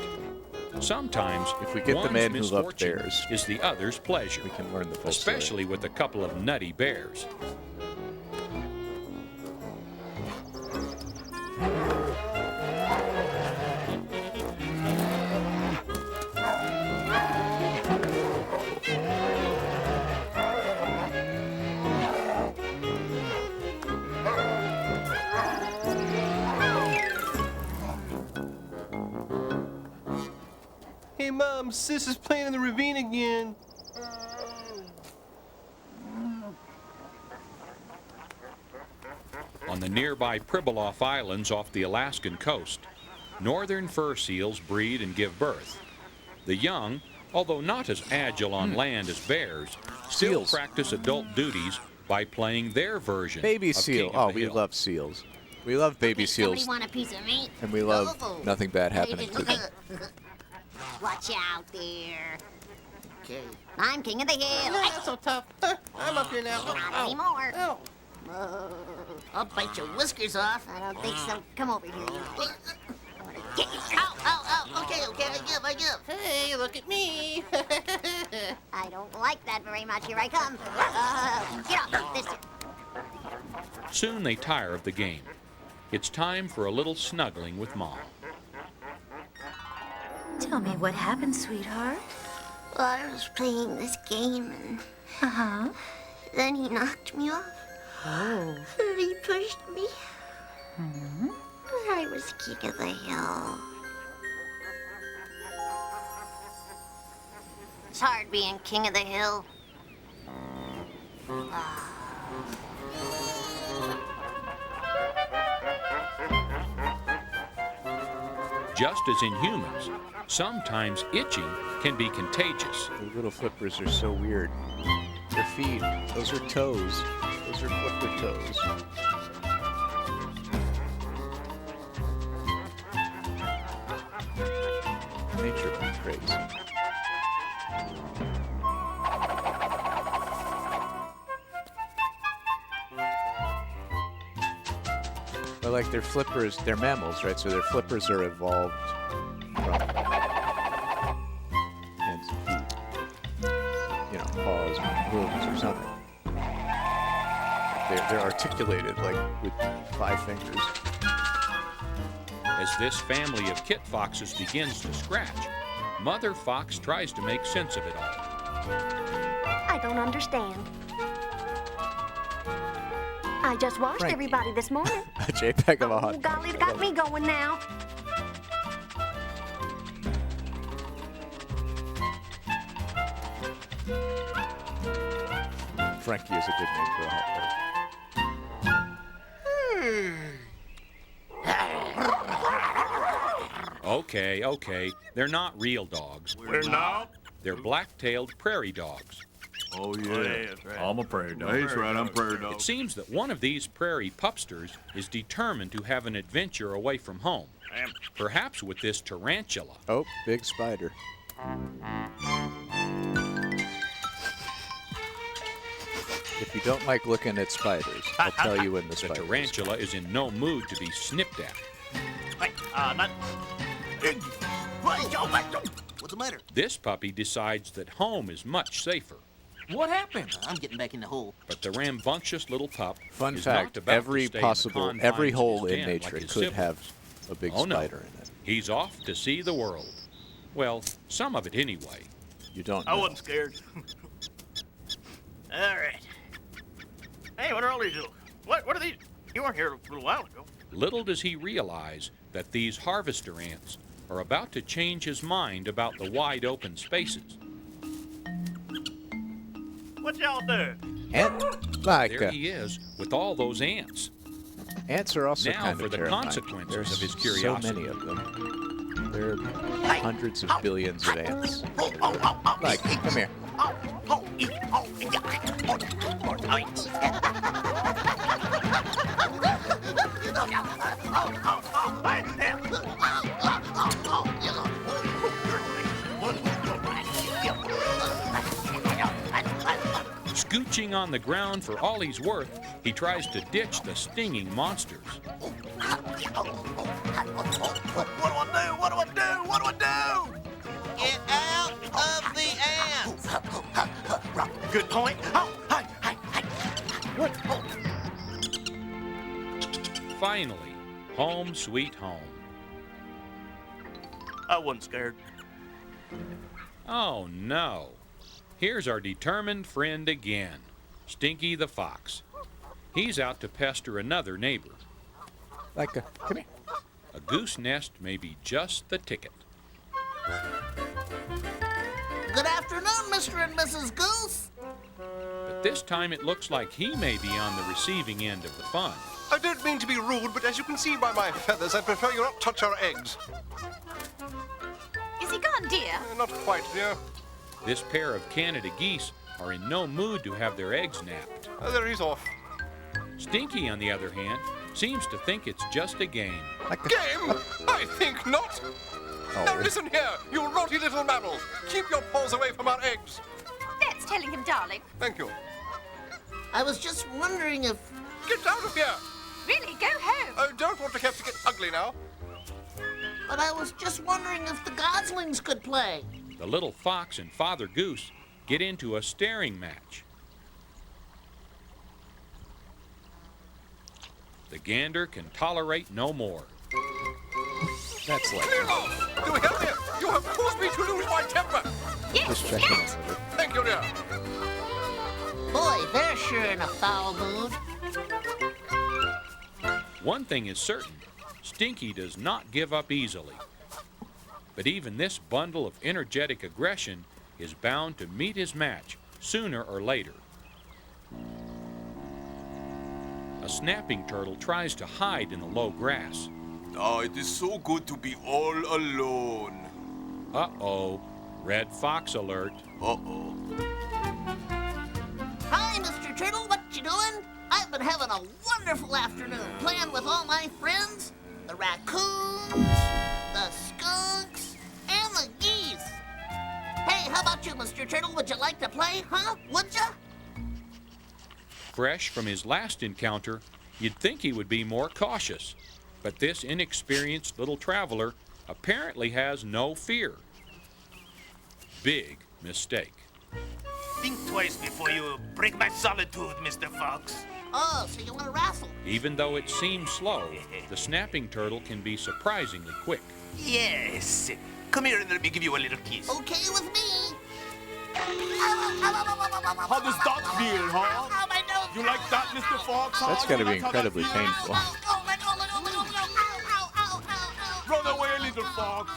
Sometimes, if we get the one's man who loved misfortune bears, is the other's pleasure. We can learn the full especially with a couple of nutty bears. Hey, Mom, Sis is playing in the ravine again. On the nearby Pribilof Islands off the Alaskan coast, northern fur seals breed and give birth. The young, although not as agile on land as bears, still Seals. practice adult duties by playing their version Baby of seal. King Oh, of the we Hill. love seals. We love baby Somebody seals. want a piece of meat? And we love nothing bad happening to them. Watch out there. Okay. I'm king of the hill. That's so tough. I'm up here now. Not anymore. Oh. I'll bite your whiskers off. I don't think so. Come over here, you. I'm gonna get you. Ow. Okay. I give. Hey, look at me. I don't like that very much. Here I come. Get off this. Soon they tire of the game. It's time for a little snuggling with Mom. Tell me what happened, sweetheart. Well, I was playing this game and then he knocked me off. Oh. He pushed me. Hmm? I was king of the hill. It's hard being king of the hill. Just as in humans, sometimes itching can be contagious. The little flippers are so weird. Their feet, those are toes. Those are flipper toes. Nature went crazy. But like their flippers, they're mammals, right? So their flippers are evolved from hands and feet. You know, paws and hooves or something. They're articulated like with 5 fingers. As this family of kit foxes begins to scratch, Mother Fox tries to make sense of it all. I don't understand. I just washed Frankie. everybody this morning. A JPEG of a hot Oh, golly, it got me going now. Frankie is a good name for a hot dog. Okay. They're not real dogs. We're not? They're black-tailed prairie dogs. Oh, yeah. Oh, yeah, that's right. I'm a prairie dog. That's right, I'm prairie dog. It seems that one of these prairie pupsters is determined to have an adventure away from home. Perhaps with this tarantula. Oh, big spider. If you don't like looking at spiders, I'll tell you when the spider The tarantula is in no mood to be snipped at. What's the matter? This puppy decides that home is much safer. What happened? I'm getting back in the hole. But the rambunctious little pup Fun is fact, not about every to stay possible, in the every confines of hole his in den nature like his could siblings. have a big Oh, no. spider in it. He's off to see the world. Well, some of it anyway. You don't I wasn't scared. All right. Hey, what are all these? What are these? You weren't here a little while ago. Little does he realize that these harvester ants are about to change his mind about the wide open spaces. What y'all do? There he is with all those ants. Ants are also Now kind for of the terrifying. consequences There's of his so curiosity. many of them. There are hundreds of billions of ants. Like, come here. Scooching on the ground for all he's worth, he tries to ditch the stinging monsters. What do I do? Get out of the ants! Good point. Finally, home sweet home. I wasn't scared. Oh no. Here's our determined friend again, Stinky the Fox. He's out to pester another neighbor. Come here. A goose nest may be just the ticket. Good afternoon, Mr. and Mrs. Goose. But this time it looks like he may be on the receiving end of the fun. I don't mean to be rude, but as you can see by my feathers, I prefer you not touch our eggs. Is he gone, dear? Not quite, dear. This pair of Canada geese are in no mood to have their eggs napped. There he's off. Stinky, on the other hand, seems to think it's just a game. Game? I think not. Now listen here, you naughty little mammals. Keep your paws away from our eggs. That's telling him, darling. Thank you. I was just wondering if... Get out of here! Really, go home. I don't want to have to get ugly now. But I was just wondering if the goslings could play. The little fox and Father Goose get into a staring match. The gander can tolerate no more. That's like... Clear off! Do you hear me? You have caused me to lose my temper! Just checking it. Thank you, dear. Boy, they're sure in a foul mood. One thing is certain, Stinky does not give up easily. But even this bundle of energetic aggression is bound to meet his match sooner or later. A snapping turtle tries to hide in the low grass. Oh, it is so good to be all alone. Uh-oh, red fox alert. Uh-oh. Hi, Mr. Turtle, what you doing? I've been having a wonderful afternoon playing with all my friends. The raccoons, the skunks, and the geese. Hey, how about you, Mr. Turtle? Would you like to play, huh? Would ya? Fresh from his last encounter, you'd think he would be more cautious. But this inexperienced little traveler apparently has no fear. Big mistake. Think twice before you break my solitude, Mr. Fox. Oh, so you want to wrestle? Even though it seems slow, the snapping turtle can be surprisingly quick. Yes. Come here and let me give you a little kiss. Okay with me. How does that feel, huh? Oh, my nose. You like that, Mr. Fox? huh? That's got to You be like how that incredibly feels? painful. Run away, little fox.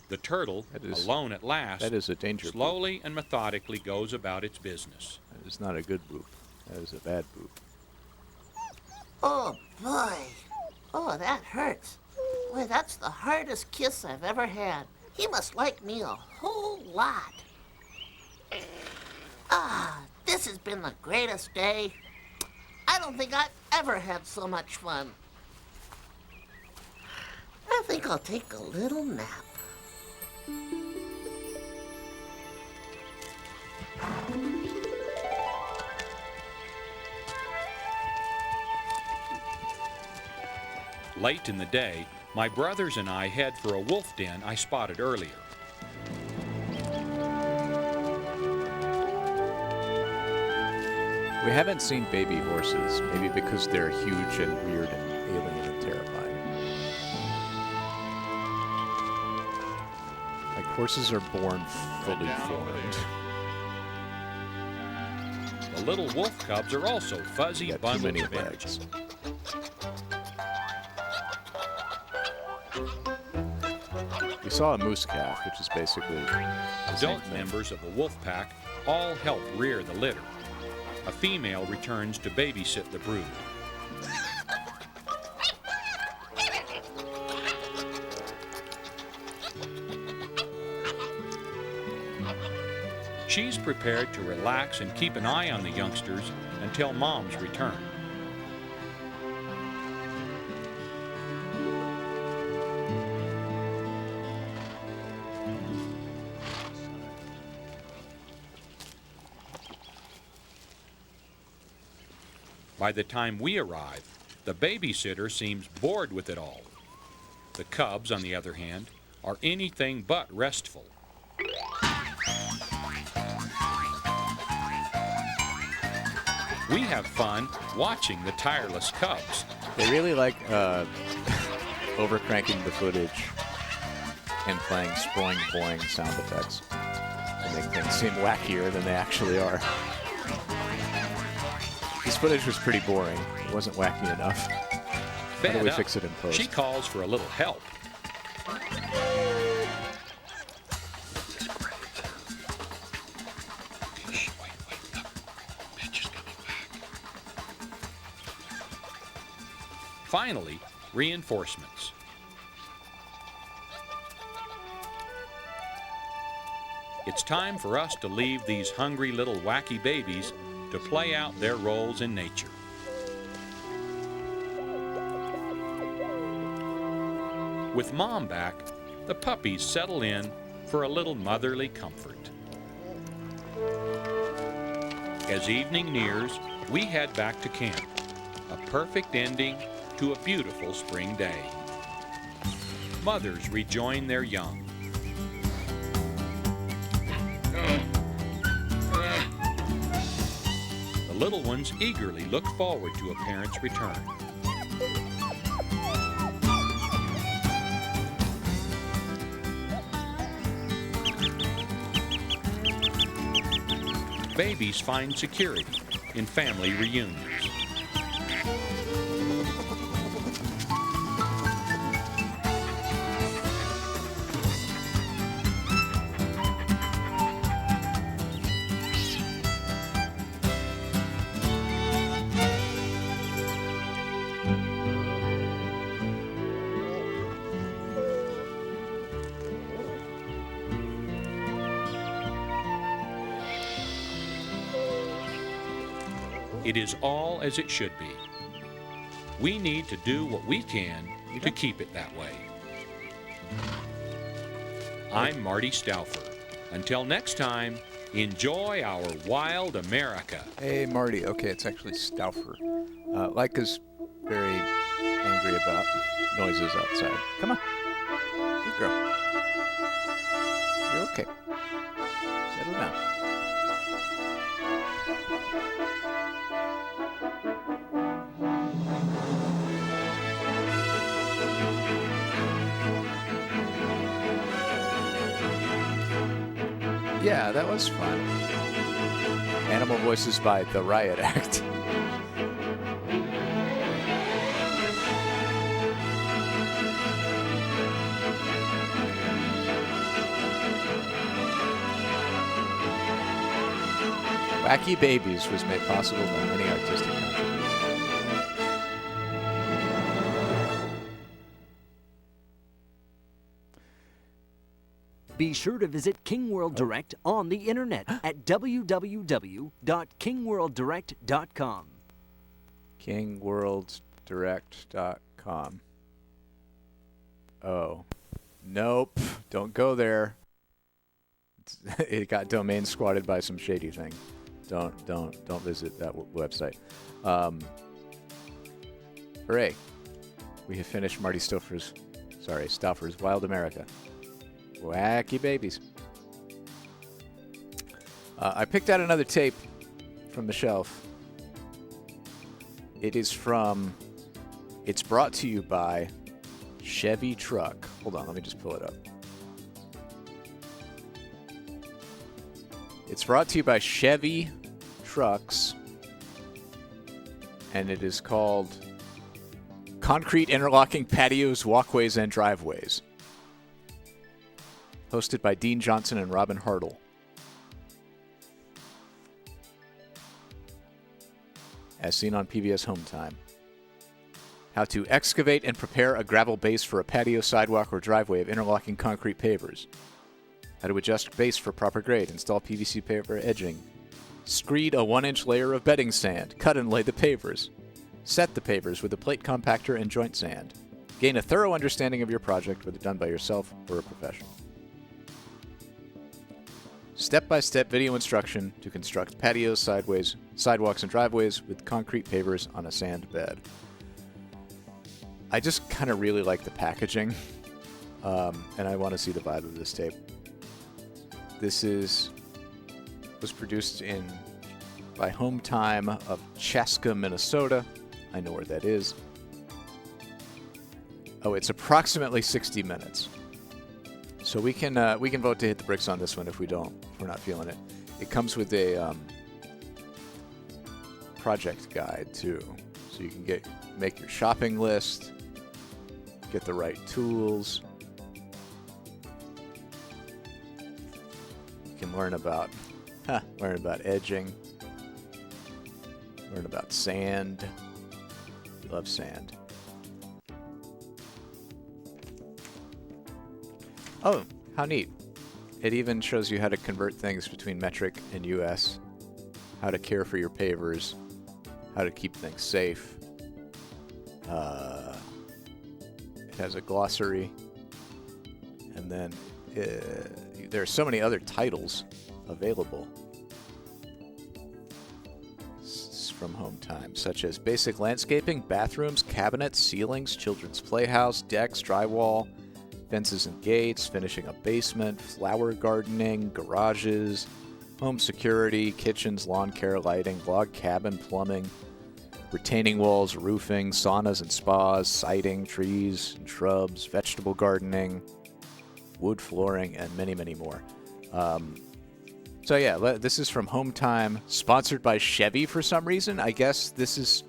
The turtle, alone at last, that is a danger slowly and methodically goes about its business. That is not a good boop. That is a bad boop. Oh, boy. Oh, that hurts. Boy, that's the hardest kiss I've ever had. He must like me a whole lot. Ah, this has been the greatest day. I don't think I've ever had so much fun. I think I'll take a little nap. Late in the day, my brothers and I head for a wolf den I spotted earlier. We haven't seen baby horses, maybe because they're huge and weird and alien and terrifying. Like horses are born fully formed. The little wolf cubs are also fuzzy Got too bundles many of energy. legs. We saw a moose calf, which is basically the same Adult thing. members of the wolf pack all help rear the litter. A female returns to babysit the brood. She's prepared to relax and keep an eye on the youngsters until mom's return. By the time we arrive, the babysitter seems bored with it all. The cubs, on the other hand, are anything but restful. We have fun watching the tireless cubs. They really like overcranking the footage and playing sproing boing sound effects to make things seem wackier than they actually are. This footage was pretty boring. It wasn't wacky enough. How do Fed we up, fix it in post? she calls for a little help. Finally, reinforcements. It's time for us to leave these hungry little wacky babies to play out their roles in nature. With Mom back, the puppies settle in for a little motherly comfort. As evening nears, we head back to camp, a perfect ending to a beautiful spring day. Mothers rejoin their young. The little ones eagerly look forward to a parent's return. Babies find security in family reunions. It is all as it should be. We need to do what we can to keep it that way. I'm Marty Stouffer. Until next time, enjoy our wild America. Hey, Marty. Okay, it's actually Stouffer. Leica's very angry about noises outside. Come on. Good girl. You're okay. Settle down. Yeah, that was fun. Animal voices by The Riot Act. Wacky Babies was made possible by many artistic contributions. Be sure to visit King World Direct on the internet at www.kingworlddirect.com. KingWorldDirect.com. Oh. Nope. Don't go there. It got domain squatted by some shady thing. Don't visit that website. Hooray. We have finished Marty Stouffer's Wild America. Wacky Babies. I picked out another tape from the shelf. It's brought to you by Chevy Truck. Hold on, let me just pull it up. It's brought to you by Chevy Trucks, and it is called Concrete Interlocking Patios, Walkways, and Driveways. Hosted by Dean Johnson and Robin Hartle. As seen on PBS Home Time. How to excavate and prepare a gravel base for a patio, sidewalk, or driveway of interlocking concrete pavers. How to adjust base for proper grade, install PVC paver edging. Screed a 1-inch layer of bedding sand, cut and lay the pavers. Set the pavers with a plate compactor and joint sand. Gain a thorough understanding of your project, whether done by yourself or a professional. Step-by-step video instruction to construct patios, sidewalks, and driveways with concrete pavers on a sand bed. I just kind of really like the packaging, and I want to see the vibe of this tape. This was produced by Home Time of Chaska, Minnesota. I know where that is. Oh, it's approximately 60 minutes. So we can vote to hit the bricks on this one if we're not feeling it. It comes with a project guide too, so you can make your shopping list, get the right tools. You can learn about edging, learn about sand. You love sand. Oh, how neat. It even shows you how to convert things between metric and US, how to care for your pavers, how to keep things safe. It has a glossary And then there are so many other titles available from Home Time, such as basic landscaping, bathrooms, cabinets, ceilings, children's playhouse, decks, drywall, fences and gates, finishing a basement, flower gardening, garages, home security, kitchens, lawn care, lighting, log cabin, plumbing, retaining walls, roofing, saunas and spas, siding, trees and shrubs, vegetable gardening, wood flooring, and many, many more. So yeah, this is from Home Time, sponsored by Chevy for some reason. I guess this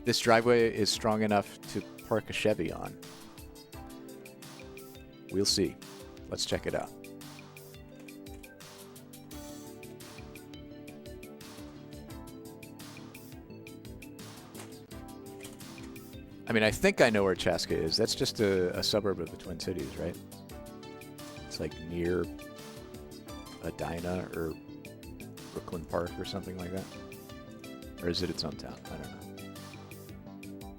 driveway is strong enough to park a Chevy on. We'll see. Let's check it out. I mean, I think I know where Chaska is. That's just a suburb of the Twin Cities, right? It's like near Edina or Brooklyn Park or something like that. Or is it its own town? I don't know.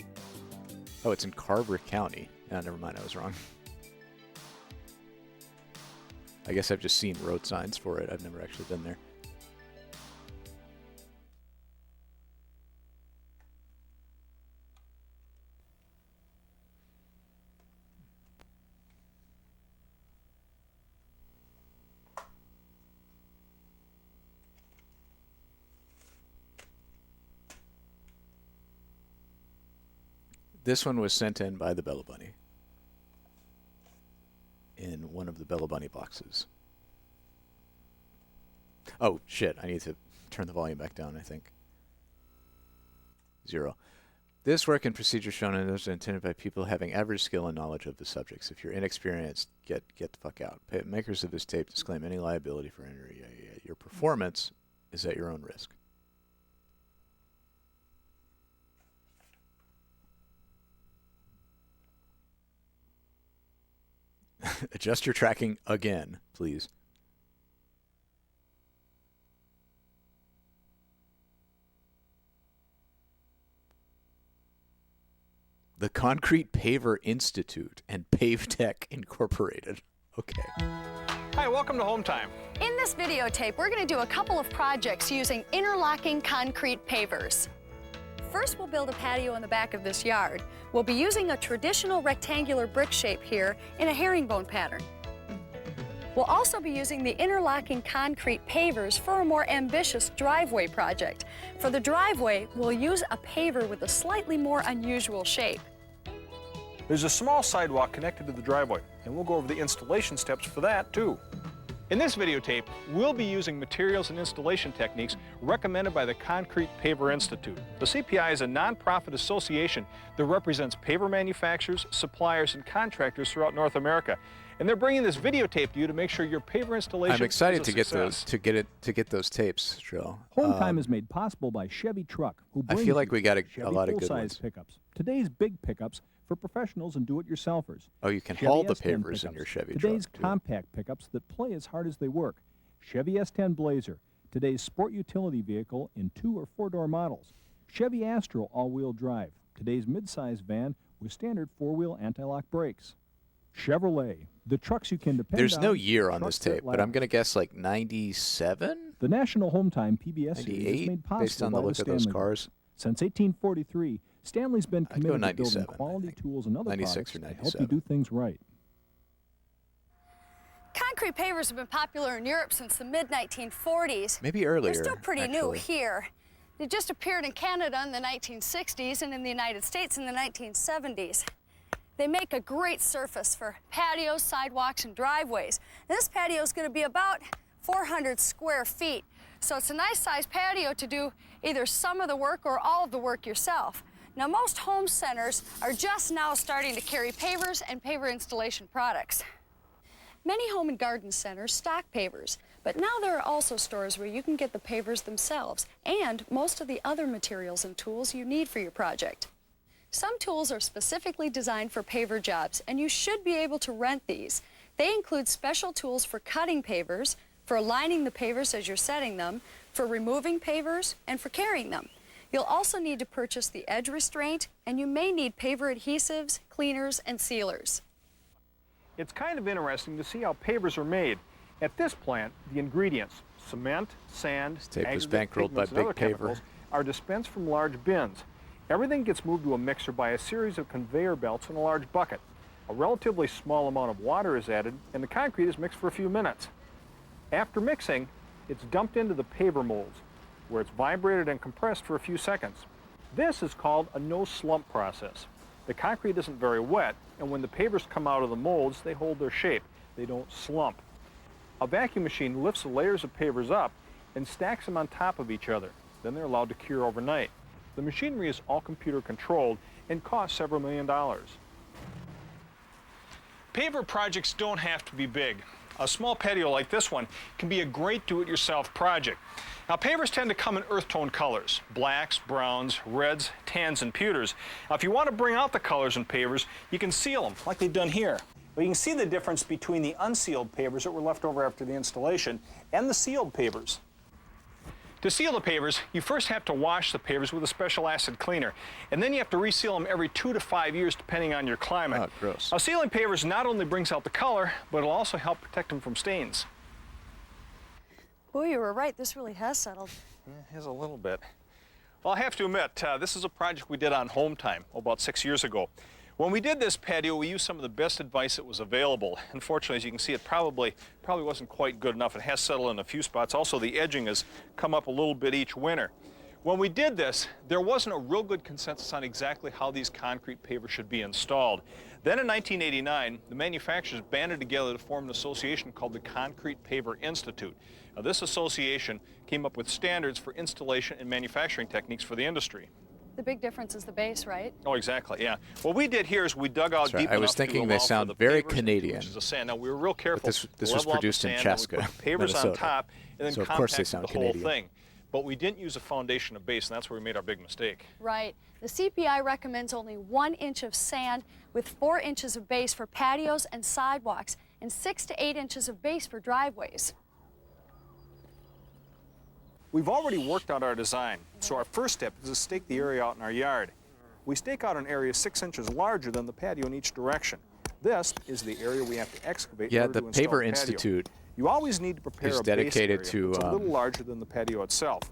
Oh, it's in Carver County. Oh, never mind, I was wrong. I guess I've just seen road signs for it. I've never actually been there. This one was sent in by the Bella Bunny in one of the Bella Bunny boxes. Oh, shit. I need to turn the volume back down, I think. 0. This work and procedure shown in is intended by people having average skill and knowledge of the subjects. If you're inexperienced, get the fuck out. Makers of this tape disclaim any liability for injury. Your performance is at your own risk. Adjust your tracking again, please. The Concrete Paver Institute and PaveTech Incorporated. Okay. Hi, welcome to Home Time. In this videotape, we're going to do a couple of projects using interlocking concrete pavers. First, we'll build a patio in the back of this yard. We'll be using a traditional rectangular brick shape here in a herringbone pattern. We'll also be using the interlocking concrete pavers for a more ambitious driveway project. For the driveway, we'll use a paver with a slightly more unusual shape. There's a small sidewalk connected to the driveway, and we'll go over the installation steps for that, too. In this videotape, we'll be using materials and installation techniques recommended by the Concrete Paver Institute. The CPI is a nonprofit association that represents paver manufacturers, suppliers, and contractors throughout North America. And they're bringing this videotape to you to make sure your paver installation I'm excited is a to get success. to get those tapes, Joe. Home Time is made possible by Chevy Truck, who brings I feel like we got a Chevy lot of good full-size ones. pickups. Today's big pickups for professionals and do-it-yourselfers. Oh, you can Chevy haul the S10 pavers in pickups. your Chevy Today's truck, too. compact pickups that play as hard as they work. Chevy S10 Blazer. Today's sport utility vehicle in 2- or 4-door models. Chevy Astro all-wheel drive. Today's midsize van with standard 4-wheel anti-lock brakes. Chevrolet. The trucks you can depend on. There's no year on this trucks that tape, but I'm last. going to guess like 97? The National Home Time PBS series 98, is made possible based on the by look the of those Stanley Group. cars. Since 1843, Stanley's been I'd go committed to building 97, quality tools and other 96 products or to help you 97. do things right. Concrete pavers have been popular in Europe since the mid-1940s. Maybe earlier, They're still pretty new actually. here. They just appeared in Canada in the 1960s and in the United States in the 1970s. They make a great surface for patios, sidewalks, and driveways. And this patio is going to be about 400 square feet. So it's a nice sized patio to do either some of the work or all of the work yourself. Now, most home centers are just now starting to carry pavers and paver installation products. Many home and garden centers stock pavers, but now there are also stores where you can get the pavers themselves and most of the other materials and tools you need for your project. Some tools are specifically designed for paver jobs, and you should be able to rent these. They include special tools for cutting pavers, for aligning the pavers as you're setting them, for removing pavers, and for carrying them. You'll also need to purchase the edge restraint, and you may need paver adhesives, cleaners, and sealers. It's kind of interesting to see how pavers are made. At this plant, the ingredients, cement, sand, tape was aggregate, bankrolled by pigments, and other Big Paver. chemicals are dispensed from large bins. Everything gets moved to a mixer by a series of conveyor belts in a large bucket. A relatively small amount of water is added, and the concrete is mixed for a few minutes. After mixing, it's dumped into the paver molds, where it's vibrated and compressed for a few seconds. This is called a no-slump process. The concrete isn't very wet, and when the pavers come out of the molds, they hold their shape. They don't slump. A vacuum machine lifts the layers of pavers up and stacks them on top of each other. Then they're allowed to cure overnight. The machinery is all computer controlled and costs several $1 million. Paver projects don't have to be big. A small patio like this one can be a great do-it-yourself project. Now, pavers tend to come in earth tone colors: blacks, browns, reds, tans, and pewters. Now, if you want to bring out the colors in pavers, you can seal them like they've done here. But you can see the difference between the unsealed pavers that were left over after the installation and the sealed pavers. To seal the pavers, you first have to wash the pavers with a special acid cleaner, and then you have to reseal them every 2 to 5 years depending on your climate. Oh, gross. Now, sealing pavers not only brings out the color, but it'll also help protect them from stains. Oh, you were right. This really has settled. It is a little bit. Well, I have to admit, this is a project we did on home time about 6 years ago. When we did this patio, we used some of the best advice that was available. Unfortunately, as you can see, it probably wasn't quite good enough. It has settled in a few spots. Also, the edging has come up a little bit each winter. When we did this, there wasn't a real good consensus on exactly how these concrete pavers should be installed. Then in 1989, the manufacturers banded together to form an association called the Concrete Paver Institute. Now, this association came up with standards for installation and manufacturing techniques for the industry. The big difference is the base, right? Oh, exactly, yeah. What we did here is we dug out deep enough I was thinking they sound very Canadian. Now, we were real careful. But this was produced in Chaska, pavers Minnesota. on top, and then So of course they compacted sound the whole Canadian. thing. But we didn't use a foundation of base, and that's where we made our big mistake. Right. The CPI recommends only 1 inch of sand with 4 inches of base for patios and sidewalks, and 6 to 8 inches of base for driveways. We've already worked out our design, so our first step is to stake the area out in our yard. We stake out an area 6 inches larger than the patio in each direction. This is the area we have to excavate. Yeah, in order the to install Paver patio. Institute You always need to prepare is a dedicated base area to, that's a little larger than the patio itself.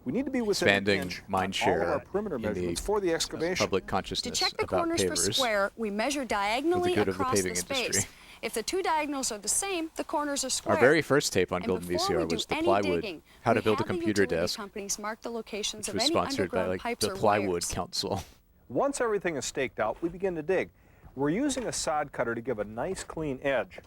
We need to be within expanding an inch mind on all of share our perimeter in measurements the for the excavation. public To consciousness check the about corners for pavers. square, we measure diagonally good of the across paving the space. industry. If the two diagonals are the same, the corners are square. Our very first tape on And Golden before we VCR was do the any plywood, digging, how to we build a have the computer utility desk, companies mark the locations which of was any sponsored by underground like pipes the or Plywood wires. Council. Once everything is staked out, we begin to dig. We're using a sod cutter to give a nice clean edge.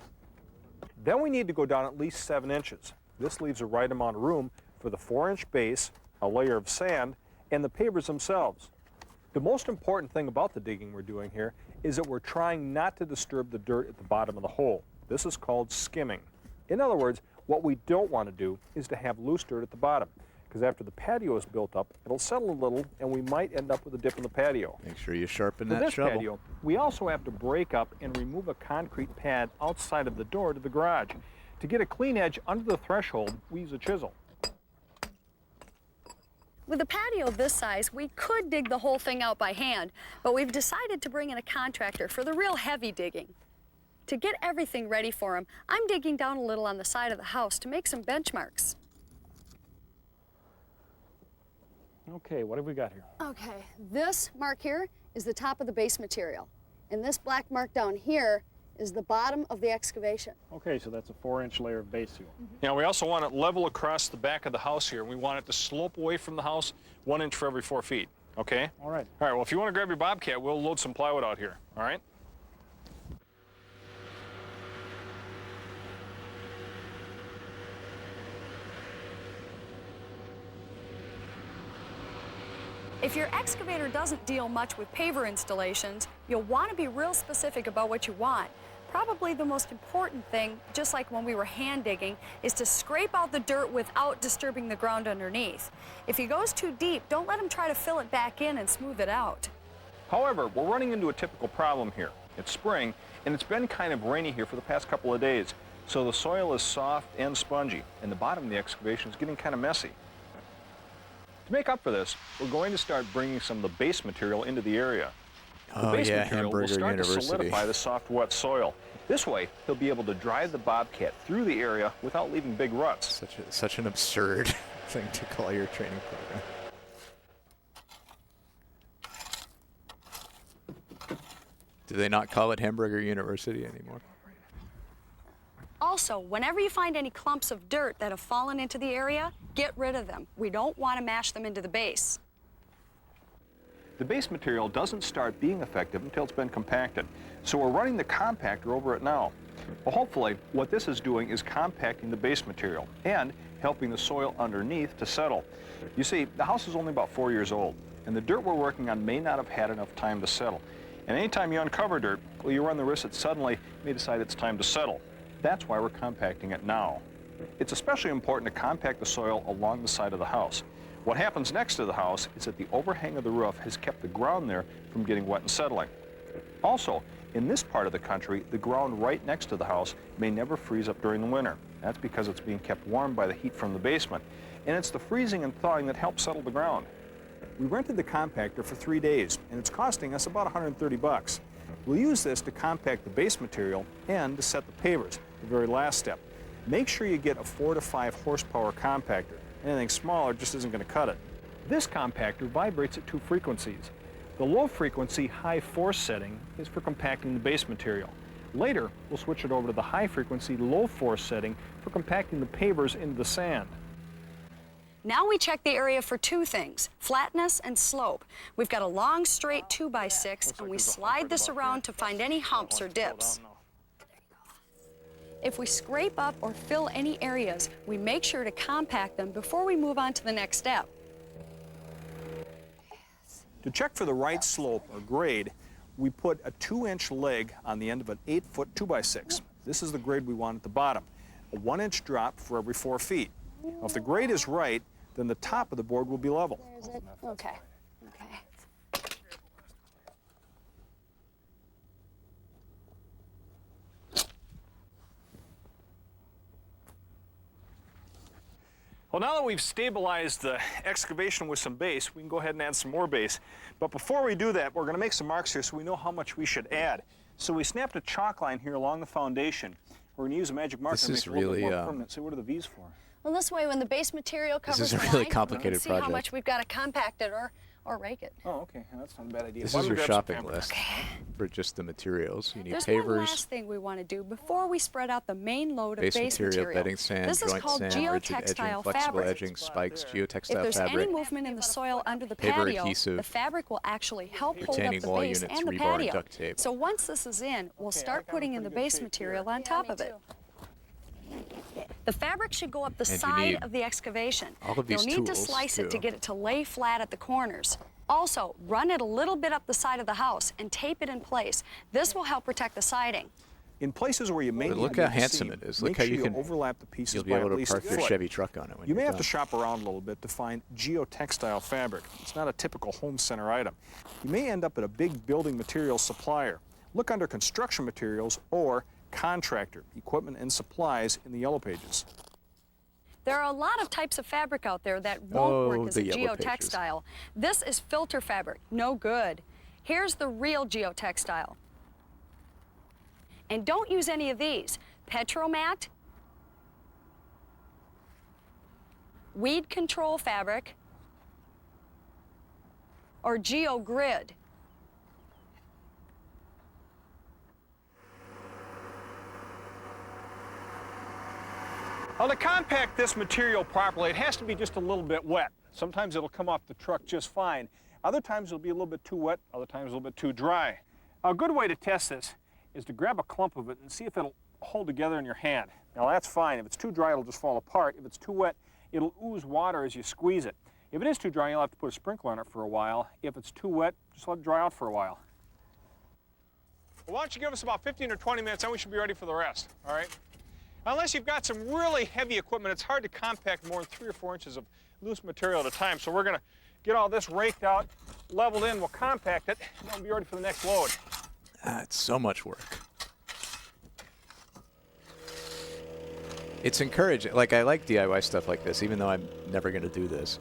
Then we need to go down at least 7 inches. This leaves the right amount of room for the 4-inch base, a layer of sand, and the pavers themselves. The most important thing about the digging we're doing here is that we're trying not to disturb the dirt at the bottom of the hole. This is called skimming. In other words, what we don't want to do is to have loose dirt at the bottom, because after the patio is built up, it'll settle a little and we might end up with a dip in the patio. Make sure you sharpen For that this shovel. patio, we also have to break up and remove a concrete pad outside of the door to the garage. To get a clean edge under the threshold, we use a chisel. With a patio this size, we could dig the whole thing out by hand, but we've decided to bring in a contractor for the real heavy digging. To get everything ready for him, I'm digging down a little on the side of the house to make some benchmarks. Okay, what have we got here? Okay, this mark here is the top of the base material, and this black mark down here is the bottom of the excavation. Okay, so that's a 4-inch layer of base seal. Now, we also want it level across the back of the house here. We want it to slope away from the house 1 inch for every 4 feet, okay? All right. All right, well, if you want to grab your bobcat, we'll load some plywood out here, all right? If your excavator doesn't deal much with paver installations, you'll want to be real specific about what you want. Probably the most important thing, just like when we were hand digging, is to scrape out the dirt without disturbing the ground underneath. If he goes too deep, don't let him try to fill it back in and smooth it out. However, we're running into a typical problem here. It's spring, and it's been kind of rainy here for the past couple of days, so the soil is soft and spongy, and the bottom of the excavation is getting kind of messy. To make up for this, we're going to start bringing some of the base material into the area. The Oh, base yeah, material will Hamburger start to University. solidify the soft, wet soil. This way, he'll be able to drive the Bobcat through the area without leaving big ruts. Such an absurd thing to call your training program. Do they not call it Hamburger University anymore? Also, whenever you find any clumps of dirt that have fallen into the area, get rid of them. We don't want to mash them into the base. The base material doesn't start being effective until it's been compacted. So we're running the compactor over it now. Well, hopefully, what this is doing is compacting the base material and helping the soil underneath to settle. You see, the house is only about 4 years old, and the dirt we're working on may not have had enough time to settle. And anytime you uncover dirt, well, you run the risk that suddenly may decide it's time to settle. That's why we're compacting it now. It's especially important to compact the soil along the side of the house. What happens next to the house is that the overhang of the roof has kept the ground there from getting wet and settling. Also, in this part of the country, the ground right next to the house may never freeze up during the winter. That's because it's being kept warm by the heat from the basement. And it's the freezing and thawing that helps settle the ground. We rented the compactor for 3 days, and it's costing us about $130. We'll use this to compact the base material and to set the pavers, the very last step. Make sure you get a 4 to 5 horsepower compactor. Anything smaller just isn't going to cut it. This compactor vibrates at 2 frequencies. The low frequency high force setting is for compacting the base material. Later, we'll switch it over to the high frequency low force setting for compacting the pavers into the sand. Now we check the area for 2 things, flatness and slope. We've got a long, straight 2x6, and we slide this around to find any humps or dips. If we scrape up or fill any areas, we make sure to compact them before we move on to the next step. To check for the right slope or grade, we put a 2-inch leg on the end of an 8-foot 2x6. This is the grade we want at the bottom. A 1-inch drop for every 4 feet. Now, if the grade is right, then the top of the board will be level. Is it? Okay. Okay. Well, now that we've stabilized the excavation with some base, we can go ahead and add some more base. But before we do that, we're going to make some marks here so we know how much we should add. So we snapped a chalk line here along the foundation. We're going to use a magic marker to make it a little bit more permanent. So what are the V's for? Well, this way, when the base material covers This is a the really line, complicated we can see project. how much we've got to compact it or rake it. Oh, okay. That's not a bad idea. This Why is don't we your grab some shopping paper? list for just the materials. You need There's pavers, one last thing we want to do before we spread out the main load of base base material, bedding sand, This is joint called sand, rigid edging, geotextile flexible fabric. edging, spikes, If geotextile there's fabric, any movement in the soil under the paver patio, adhesive, the fabric will actually help hold up retaining the wall base units, and the rebar, and patio. duct tape. So once this is in, we'll start putting in the base material on top of it. The fabric should go up the And you side need of the excavation. all of these You'll need to tools, slice it to too. get it to lay flat at the corners. Also, run it a little bit up the side of the house and tape it in place. This will help protect the siding. In places where you may But not look need how to handsome seam, it is. make Look how sure you can overlap the pieces you'll be by able at to least a park your foot. Chevy truck on it when You you're may have done. to shop around a little bit to find geotextile fabric. It's not a typical home center item. You may end up at a big building materials supplier. Look under construction materials or contractor, equipment and supplies in the yellow pages. There are a lot of types of fabric out there that won't work as a the yellow pages. geotextile. This is filter fabric, no good. Here's the real geotextile. And don't use any of these. Petromat, weed control fabric, or geogrid. Well, to compact this material properly, it has to be just a little bit wet. Sometimes it'll come off the truck just fine. Other times it'll be a little bit too wet, other times a little bit too dry. A good way to test this is to grab a clump of it and see if it'll hold together in your hand. Now that's fine. If it's too dry, it'll just fall apart. If it's too wet, it'll ooze water as you squeeze it. If it is too dry, you'll have to put a sprinkler on it for a while. If it's too wet, just let it dry out for a while. Well, why don't you give us about 15 or 20 minutes, then we should be ready for the rest, all right? Unless you've got some really heavy equipment, it's hard to compact more than 3 or 4 inches of loose material at a time. So we're going to get all this raked out, leveled in, we'll compact it, and then we'll be ready for the next load. It's so much work. It's encouraging. Like, I like DIY stuff like this, even though I'm never going to do this.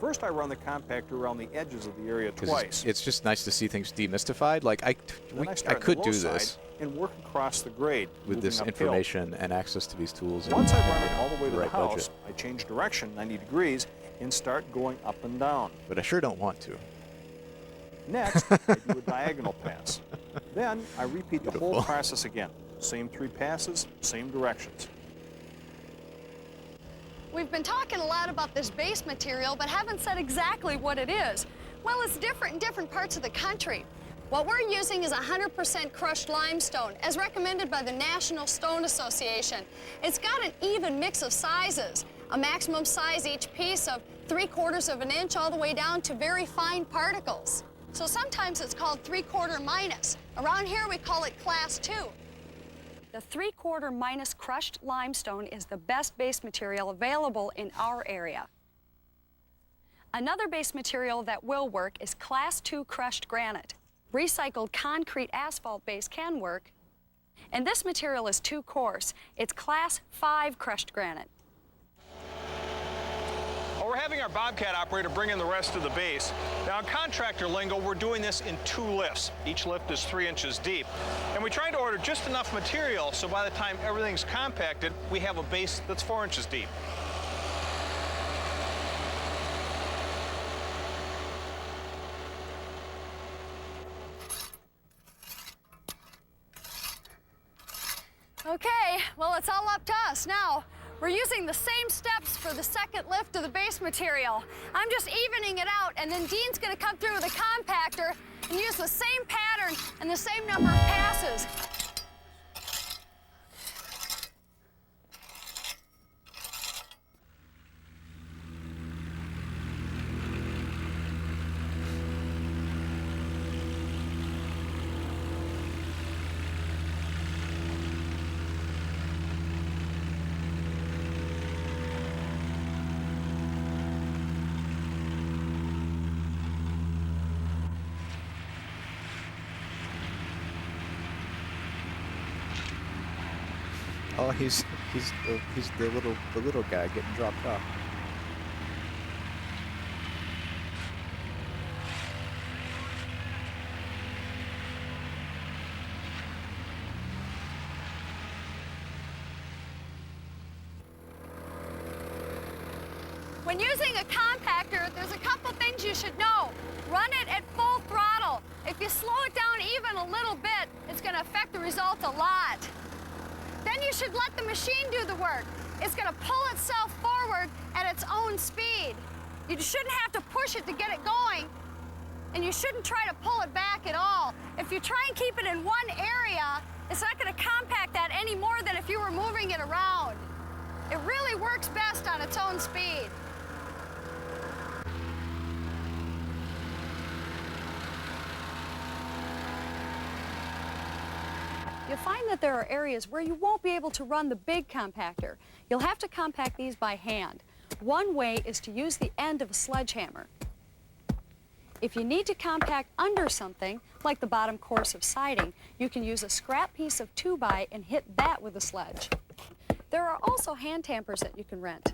First, I run the compactor around the edges of the area twice. It's just nice to see things demystified. Like I could do this and work across the grade with this information and access to these tools. Once I run it all the way to the right house, budget. I change direction 90 degrees and start going up and down. But I sure don't want to. Next, I do a diagonal pass. Then I repeat the whole process again. Same 3 passes, same directions. We've been talking a lot about this base material, but haven't said exactly what it is. Well, it's different in different parts of the country. What we're using is 100% crushed limestone, as recommended by the National Stone Association. It's got an even mix of sizes, a maximum size each piece of 3/4 of an inch all the way down to very fine particles. So sometimes it's called 3/4 minus. Around here we call it class 2. The 3/4 minus crushed limestone is the best base material available in our area. Another base material that will work is class 2 crushed granite. Recycled concrete asphalt base can work. And this material is too coarse. It's class 5 crushed granite. Well, we're having our Bobcat operator bring in the rest of the base. Now, in contractor lingo, we're doing this in 2 lifts. Each lift is 3 inches deep. And we tried to order just enough material so by the time everything's compacted, we have a base that's 4 inches deep. Okay, well, it's all up to us now. We're using the same steps for the second lift of the base material. I'm just evening it out, and then Dean's gonna come through with a compactor and use the same pattern and the same number of passes. Oh, he's the little guy getting dropped off. When using a compactor, there's a couple things you should know. Run it at full throttle. If you slow it down even a little bit, it's going to affect the result a lot. Then you should let the machine do the work. It's going to pull itself forward at its own speed. You shouldn't have to push it to get it going, and you shouldn't try to pull it back at all. If you try and keep it in one area, it's not going to compact that any more than if you were moving it around. It really works best on its own speed. You'll find that there are areas where you won't be able to run the big compactor. You'll have to compact these by hand. One way is to use the end of a sledgehammer. If you need to compact under something, like the bottom course of siding, you can use a scrap piece of 2x and hit that with a sledge. There are also hand tampers that you can rent.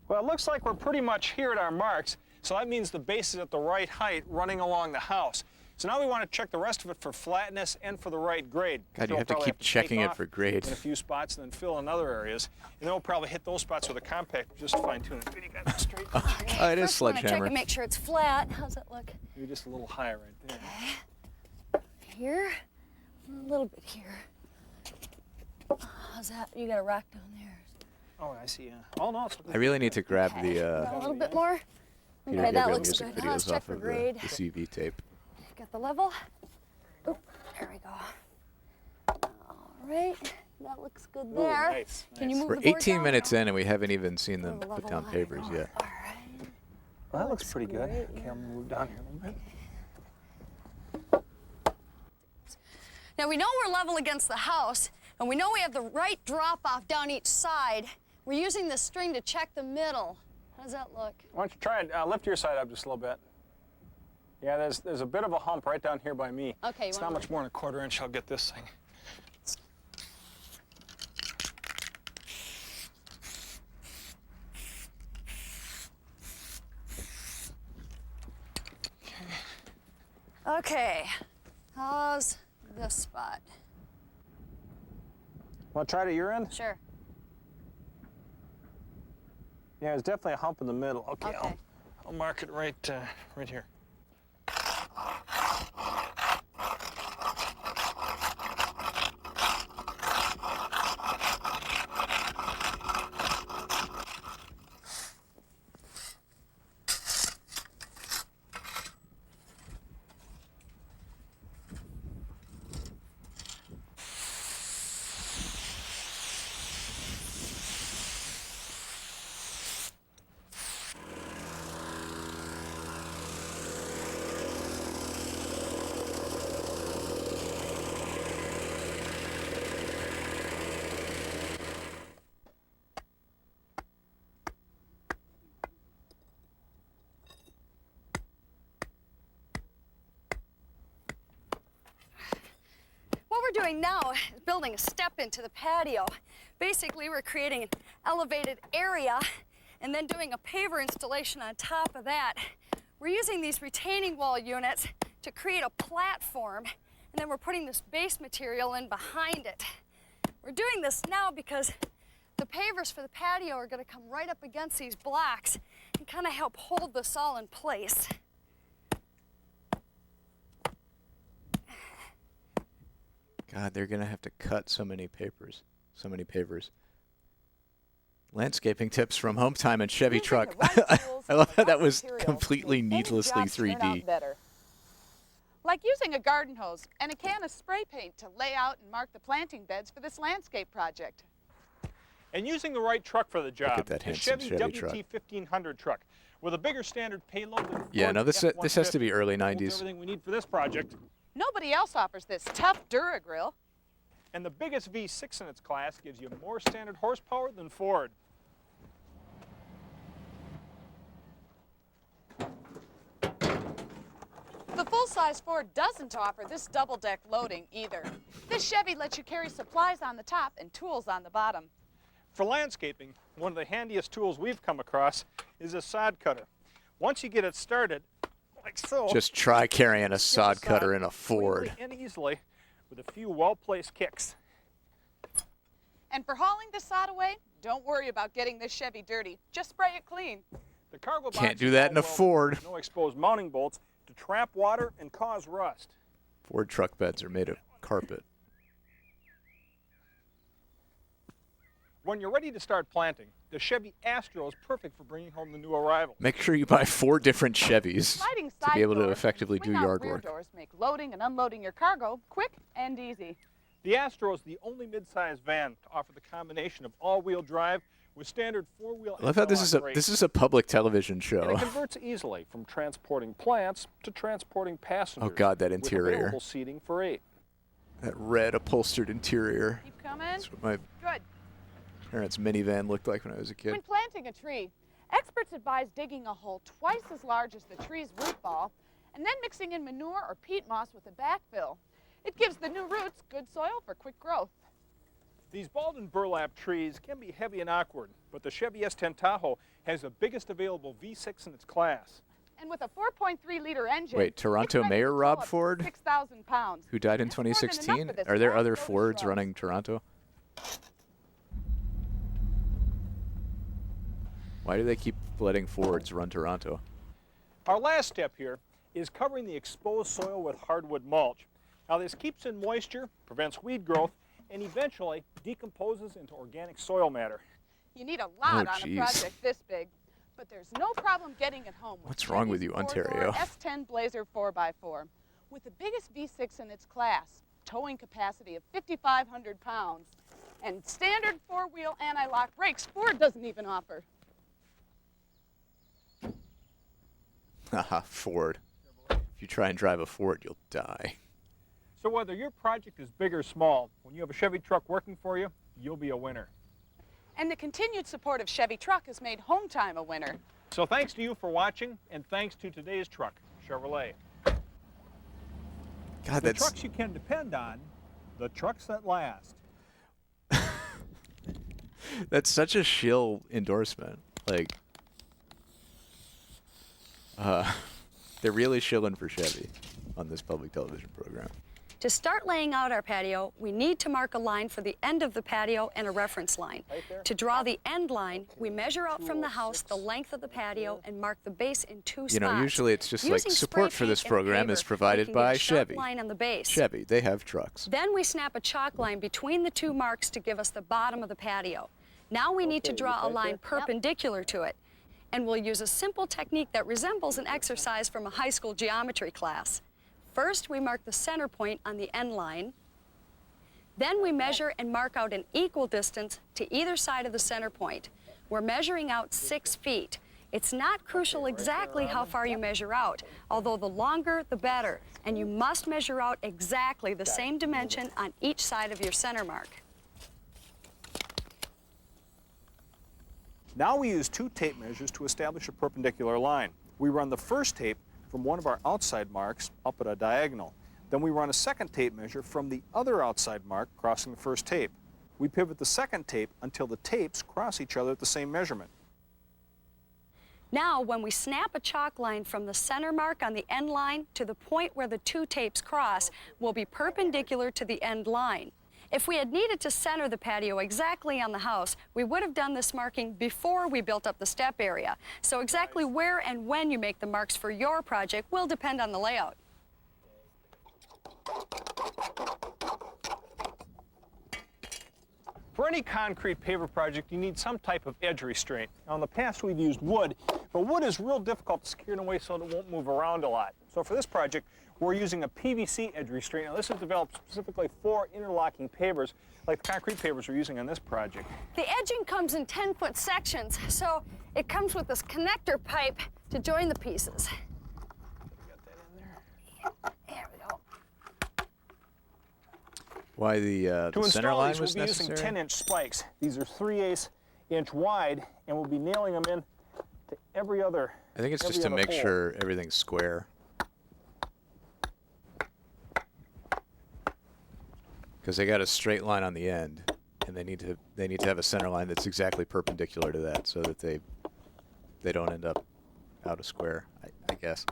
Well, it looks like we're pretty much here at our marks, so that means the base is at the right height running along the house. So now we want to check the rest of it for flatness and for the right grade. God, you have to keep checking it for grade. In a few spots and then fill in other areas. And then we'll probably hit those spots with a compact just to fine tune it. You got it straight. Okay, oh, it is first I want to check sledgehammer. and make sure it's flat. How's that look? Maybe just a little higher right there. Okay. Here, a little bit here. How's that? You got a rock down there. Oh, I see. Oh, no. It's I really need to grab Got the a little bit more. Peter Okay, that Gabriel looks music good. Now let's videos check off for of grade. the CV tape. Got the level. Oop, there we go. All right, that looks good Ooh, there. nice, Can you move We're the board 18 down? minutes in and we haven't even seen them Little put level down line. pavers yet. All right. Well, that looks pretty good. Okay, I'm going to move down here a little bit. Now we know we're level against the house, and we know we have the right drop-off down each side. We're using this string to check the middle. How does that look? Why don't you try it? Lift your side up just a little bit. Yeah, there's a bit of a hump right down here by me. Okay, it's not much more than a 1/4 inch. I'll get this thing. Okay, how's this spot? Want to try to your end? Sure. Yeah, there's definitely a hump in the middle. Okay, I'll mark it right here. What we're doing now is building a step into the patio. Basically, we're creating an elevated area and then doing a paver installation on top of that. We're using these retaining wall units to create a platform, and then we're putting this base material in behind it. We're doing this now because the pavers for the patio are going to come right up against these blocks and kind of help hold this all in place. God, they're going to have to cut so many pavers. Landscaping tips from Home Time and Chevy Truck. I love how that was completely needlessly 3D. Like using a garden hose and a can of spray paint to lay out and mark the planting beds for this landscape project. And using the right truck for the job. at that The handsome Chevy Chevy truck. WT-1500 truck with a bigger standard payload than Yeah, Ford's no, this has to be F-150. early Holds 90s. Everything we need for this project. Nobody else offers this tough Duragrill. And the biggest V6 in its class gives you more standard horsepower than Ford. The full-size Ford doesn't offer this double-deck loading either. This Chevy lets you carry supplies on the top and tools on the bottom. For landscaping, one of the handiest tools we've come across is a sod cutter. Once you get it started, like so. Just try carrying a sod cutter in a Ford. Quickly and easily with a few well-placed kicks. And for hauling the sod away, don't worry about getting this Chevy dirty. Just spray it clean. The cargo box Can't do is that in a all welded Ford. with no exposed mounting bolts to trap water and cause rust. Ford truck beds are made of carpet. When you're ready to start planting, the Chevy Astro is perfect for bringing home the new arrival. Make sure you buy 4 different Chevys Sliding to be able to side doors effectively and do swing-out yard rear work. doors make loading and unloading your cargo quick and easy. The Astro is the only midsize van to offer the combination of all-wheel drive with standard 4-wheel. I love how this is a public television And show. it converts easily from transporting plants to transporting passengers. Oh God, that with interior. available seating for 8. That red upholstered interior. Keep coming. That's what my Good. parents' minivan looked like when I was a kid. When planting a tree, experts advise digging a hole twice as large as the tree's root ball and then mixing in manure or peat moss with a backfill. It gives the new roots good soil for quick growth. These bald and burlap trees can be heavy and awkward, but the Chevy S10 Tahoe has the biggest available V6 in its class. And with a 4.3-liter engine, Wait, Toronto Mayor Rob Ford, 6,000 pounds. who died in That's more than enough 2016? for this Are there other fast-growing Fords shrub. running Toronto? Why do they keep letting Fords run Toronto? Our last step here is covering the exposed soil with hardwood mulch. Now this keeps in moisture, prevents weed growth, and eventually decomposes into organic soil matter. You need a lot Oh, on a geez. project this big, but there's no problem getting it home. with What's wrong with Chevy's you, Ontario? four-door S10 Blazer 4x4 with the biggest V6 in its class, towing capacity of 5,500 pounds, and standard four-wheel anti-lock brakes Ford doesn't even offer. Haha, Ford. If you try and drive a Ford, you'll die. So whether your project is big or small, when you have a Chevy truck working for you, you'll be a winner. And the continued support of Chevy Truck has made Home Time a winner. So thanks to you for watching, and thanks to today's truck, Chevrolet. God, the that's trucks you can depend on, the trucks that last. that's such a shill endorsement. Like, they're really shilling for Chevy on this public television program. To start laying out our patio, we need to mark a line for the end of the patio and a reference line. To draw the end line, we measure out from the house the length of the patio and mark the base in 2 spots. You know, usually it's just like support for this program is provided by Chevy. Line on the base. Chevy, they have trucks. Then we snap a chalk line between the 2 marks to give us the bottom of the patio. Now we need to draw a line perpendicular to it. And we'll use a simple technique that resembles an exercise from a high school geometry class. First, we mark the center point on the end line. Then we measure and mark out an equal distance to either side of the center point. We're measuring out 6 feet. It's not crucial exactly how far you measure out, although the longer, the better. And you must measure out exactly the same dimension on each side of your center mark. Now we use 2 tape measures to establish a perpendicular line. We run the first tape from one of our outside marks up at a diagonal. Then we run a second tape measure from the other outside mark crossing the first tape. We pivot the second tape until the tapes cross each other at the same measurement. Now, when we snap a chalk line from the center mark on the end line to the point where the 2 tapes cross, we'll be perpendicular to the end line. If we had needed to center the patio exactly on the house, we would have done this marking before we built up the step area. So exactly where and when you make the marks for your project will depend on the layout. For any concrete paver project, you need some type of edge restraint. Now, in the past, we've used wood, but wood is real difficult to secure in a way so that it won't move around a lot. So for this project, we're using a PVC edge restraint. Now, this is developed specifically for interlocking pavers, like the concrete pavers we're using on this project. The edging comes in 10-foot sections, so it comes with this connector pipe to join the pieces. There we go. Why the center line was we'll be necessary? using 10-inch spikes. These are 3/8 inch wide, and we'll be nailing them in to every other. I think it's just to make sure everything's square. Because they got a straight line on the end, and they need to have a center line that's exactly perpendicular to that, so that they don't end up out of square. I guess.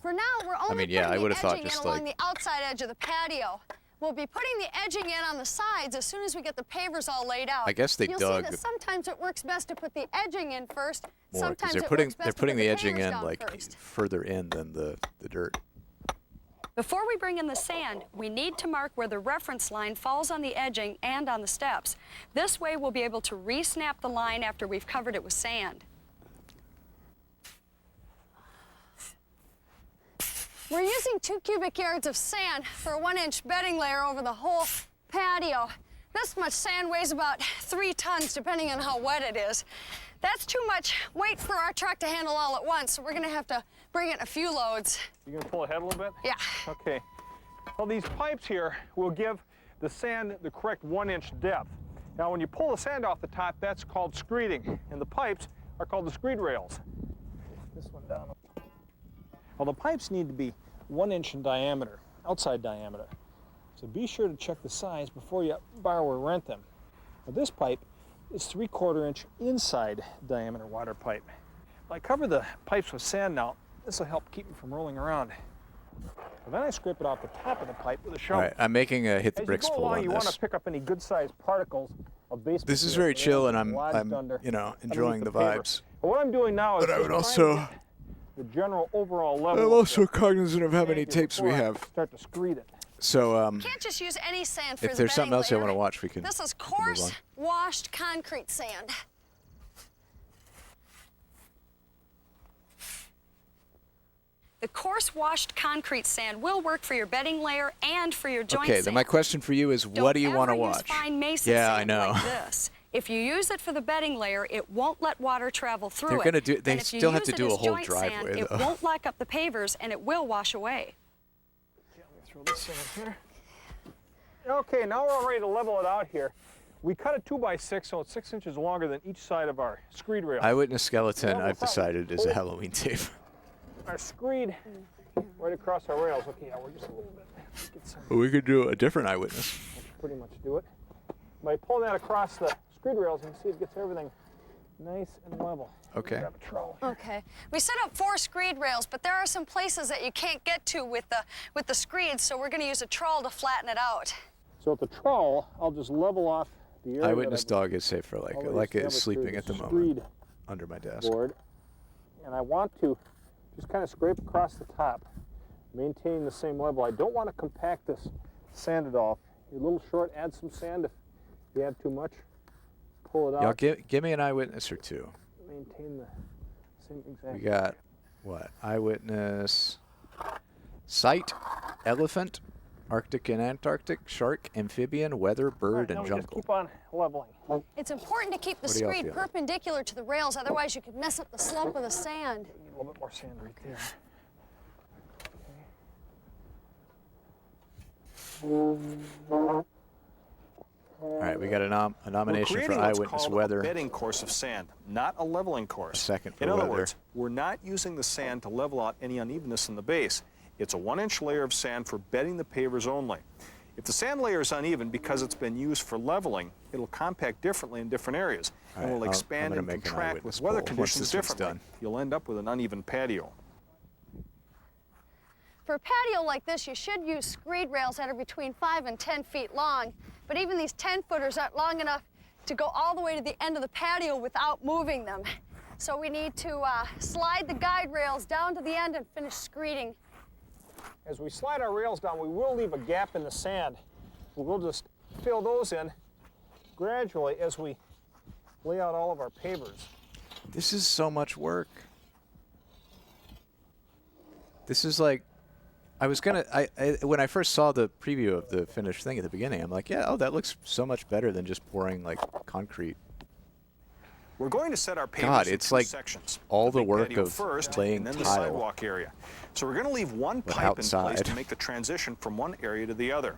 For now, we're only yeah, I putting would the have thought edging in just along like the outside edge of the patio. We'll be putting the edging in on the sides as soon as we get the pavers all laid out. I guess they You'll dug see that sometimes it works best to put the edging in first. more, Sometimes because it they're works best to putting put the edging pavers in down like first. further in than the dirt. Before we bring in the sand, we need to mark where the reference line falls on the edging and on the steps. This way we'll be able to re-snap the line after we've covered it with sand. We're using 2 cubic yards of sand for a 1-inch bedding layer over the whole patio. This much sand weighs about 3 tons, depending on how wet it is. That's too much weight for our truck to handle all at once, so we're gonna have to bring it in a few loads. You gonna pull ahead a little bit? Yeah. Okay. Well, these pipes here will give the sand the correct 1-inch depth. Now, when you pull the sand off the top, that's called screeding, and the pipes are called the screed rails. This one down. Well, the pipes need to be 1 inch in diameter, outside diameter. So be sure to check the size before you borrow or rent them. Now, this pipe is 3/4 inch inside diameter water pipe. If I cover the pipes with sand now, this will help keep them from rolling around. And then I scrape it off the top of the pipe with a shovel. All right, I'm making a hit the As bricks you go pull along, on you want this. to pick up any good-sized particles of basement. This is material very that chill, and are I'm lodged under- enjoying underneath the paver. vibes. But what I'm doing now is But I would just trying to also- get the general overall level. I'm of also the cognizant of how many sand tapes we before I have. Start to screed it. So, You can't just use any sand for if the there's something bedding else you layer. want to watch, we can. This is we can move coarse, on. washed concrete sand. The coarse washed concrete sand will work for your bedding layer and for your joint Okay, sand. then my question for you is, what do you want to Don't ever watch? use fine mason Yeah, sand I know. like this. If you use it for the bedding layer, it won't let water travel through They're it. gonna do- they And if you still have use to it do a as whole joint driveway, sand, though. It won't lock up the pavers, and it will wash away. Throw this sand here. Okay, now we're all ready to level it out here. We cut it 2x6, so it's 6 inches longer than each side of our screed rail. Eyewitness skeleton, Well, I've without- decided, is a Halloween tape. Our screed right across our rails. Okay, yeah, we're just a little bit. Get some, We could do a different eyewitness. pretty much do it. By pulling that across the screed rails, you can see it gets everything nice and level. Okay. Grab a trowel. Okay. We set up 4 screed rails, but there are some places that you can't get to with the screeds, so we're going to use a trowel to flatten it out. So with the trowel, I'll just level off the area. Eyewitness dog is safe for like it is sleeping at the moment under my desk. Board. And I want to just kind of scrape across the top, maintaining the same level. I don't want to compact this sand at all. You're a little short, add some sand. If you have too much, pull it out. Y'all give me an eyewitness or two. Maintain the same exact. We got what? Eyewitness, sight, elephant, Arctic and Antarctic, shark, amphibian, weather, bird, and jungle. Just keep on leveling. It's important to keep the What do y'all screed feel? perpendicular to the rails, otherwise you could mess up the slope of the sand. A little bit more sand right there. All right, we got a nomination for We're creating what's eyewitness called weather. a bedding course of sand, not a leveling course. Second for In other weather. words, we're not using the sand to level out any unevenness in the base. It's a 1-inch layer of sand for bedding the pavers only. If the sand layer is uneven because it's been used for leveling, it'll compact differently in different areas and will expand and contract with weather conditions differently. You'll end up with an uneven patio. For a patio like this, you should use screed rails that are between 5 and 10 feet long, but even these 10-footers aren't long enough to go all the way to the end of the patio without moving them. So we need to slide the guide rails down to the end and finish screeding. As we slide our rails down, we will leave a gap in the sand. We'll just fill those in gradually as we lay out all of our pavers. This is so much work. This is like, I was gonna, when I first saw the preview of the finished thing at the beginning, I'm like, yeah, oh, that looks so much better than just pouring like concrete. We're going to set our pavers God, in it's 2 like sections. all the big work patio of first, laying and then the tile. sidewalk area. So we're going to leave one But pipe in place outside. to make the transition from one area to the other.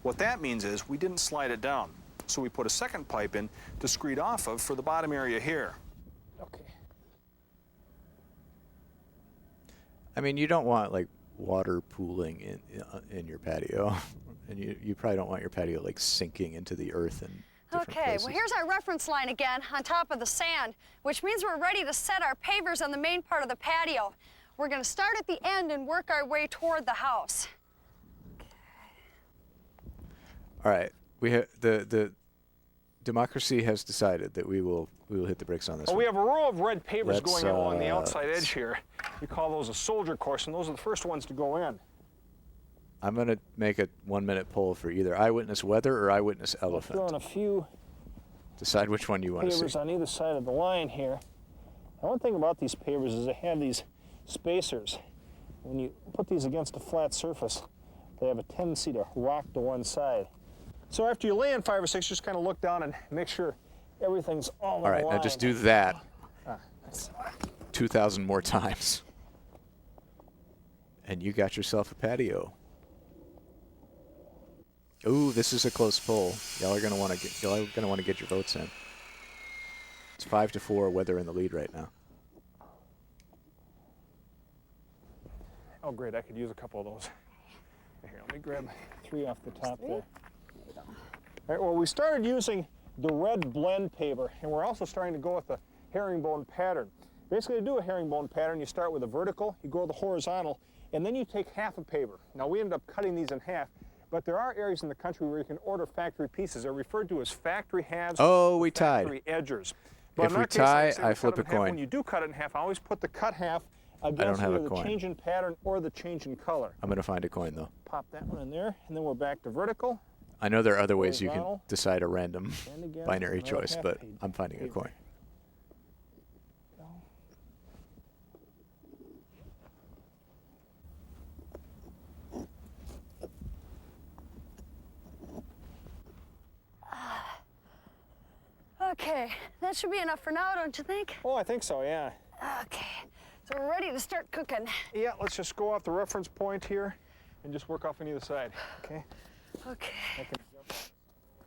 What that means is we didn't slide it down. So we put a second pipe in to screed off of for the bottom area here. Okay. I mean, you don't want like water pooling in your patio, and you probably don't want your patio like sinking into the earth and. Okay, well here's our reference line again on top of the sand, which means we're ready to set our pavers on the main part of the patio. We're going to start at the end and work our way toward the house. All right, we have the democracy has decided that we will hit the brakes on this. Well, we have a row of red pavers Let's, going in along the outside edge here. We call those a soldier course, and those are the first ones to go in. I'm going to make a 1-minute poll for either eyewitness weather or eyewitness elephant. I'll throw in a few Decide which one you want to pavers see. on either side of the line here. Now, one thing about these pavers is they have these spacers. When you put these against a flat surface, they have a tendency to rock to one side. So after you lay in 5 or 6, just kind of look down and make sure everything's all All right, in now line. just do that 2,000 more times. And you got yourself a patio. Ooh, this is a close poll. Y'all are gonna want to get your votes in. It's 5-4. Weather in the lead right now. Oh, great, I could use a couple of those. Here, let me grab 3 off the top there. All right, well, we started using the red blend paver, and we're also starting to go with the herringbone pattern. Basically, to do a herringbone pattern, you start with a vertical, you go to the horizontal, and then you take half a paver. Now, we ended up cutting these in half, but there are areas in the country where you can order factory pieces. They're referred to as factory halves. Oh, we tied. Factory edgers. But If in we our case, tie, like say, I we flip cut it a in half. coin. When you do cut it in half, I always put the cut half don't against have a either the coin. change in pattern or the change in color. I'm gonna find a coin though. Pop that one in there, and then we're back to vertical. I know there are other ways you can Horizontal. decide a random And again, binary another choice, half but page. I'm finding a coin. Okay, that should be enough for now, don't you think? Oh, I think so, yeah. Okay, so we're ready to start cooking. Yeah, let's just go off the reference point here and just work off on either side, okay? Okay.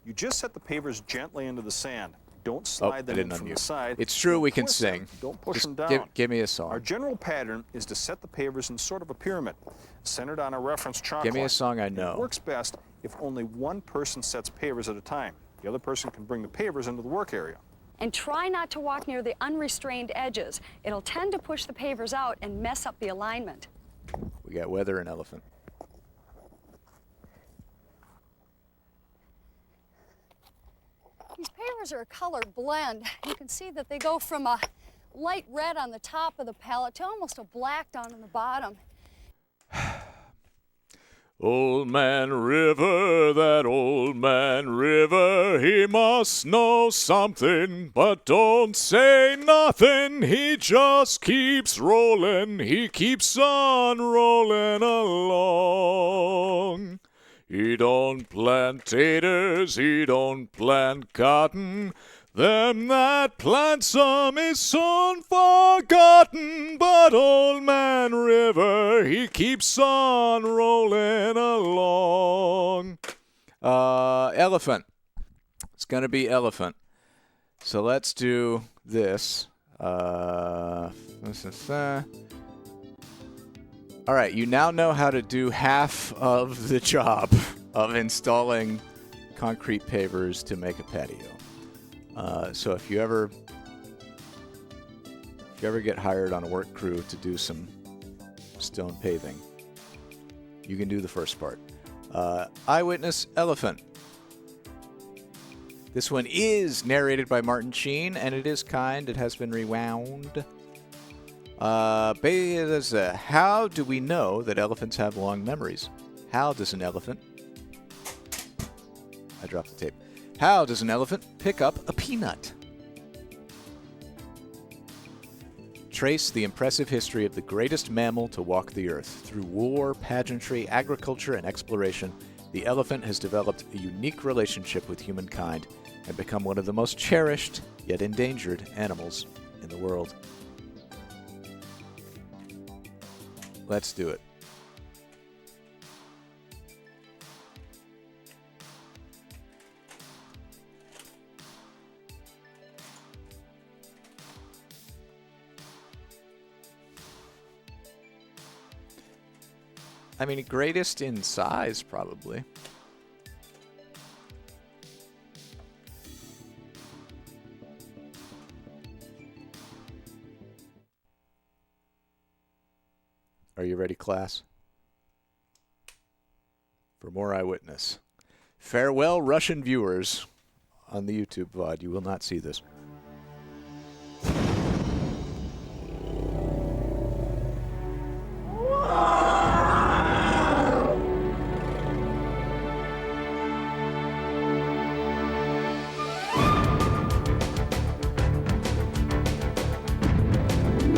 You just set the pavers gently into the sand. Don't Oh, slide I them in didn't from unmute. the side. It's true, Don't we can twist sing. them. Don't push Just them down. give me a song. Our general pattern is to set the pavers in sort of a pyramid, centered on a reference chalk Give me a line. song I know. It works best if only one person sets pavers at a time. The other person can bring the pavers into the work area. And try not to walk near the unrestrained edges. It'll tend to push the pavers out and mess up the alignment. We got weather and elephant. These pavers are a color blend. You can see that they go from a light red on the top of the palette to almost a black down on the bottom. Old Man River, that old man River, he must know something, but don't say nothing. He just keeps rolling, he keeps on rolling along. He don't plant taters, he don't plant cotton. Them that plant some is soon forgotten, but old man River, he keeps on rolling along. Elephant. It's going to be elephant. So let's do this. All right, you now know how to do half of the job of installing concrete pavers to make a patio. So if you ever get hired on a work crew to do some stone paving, you can do the first part. Eyewitness Elephant. This one is narrated by Martin Sheen, and it is kind. It has been rewound. How do we know that elephants have long memories? How does an elephant... I dropped the tape. How does an elephant pick up a peanut? Trace the impressive history of the greatest mammal to walk the earth. Through war, pageantry, agriculture, and exploration, the elephant has developed a unique relationship with humankind and become one of the most cherished, yet endangered, animals in the world. Let's do it. I mean, greatest in size, probably. Are you ready, class? For more Eyewitness. Farewell, Russian viewers on the YouTube VOD. You will not see this.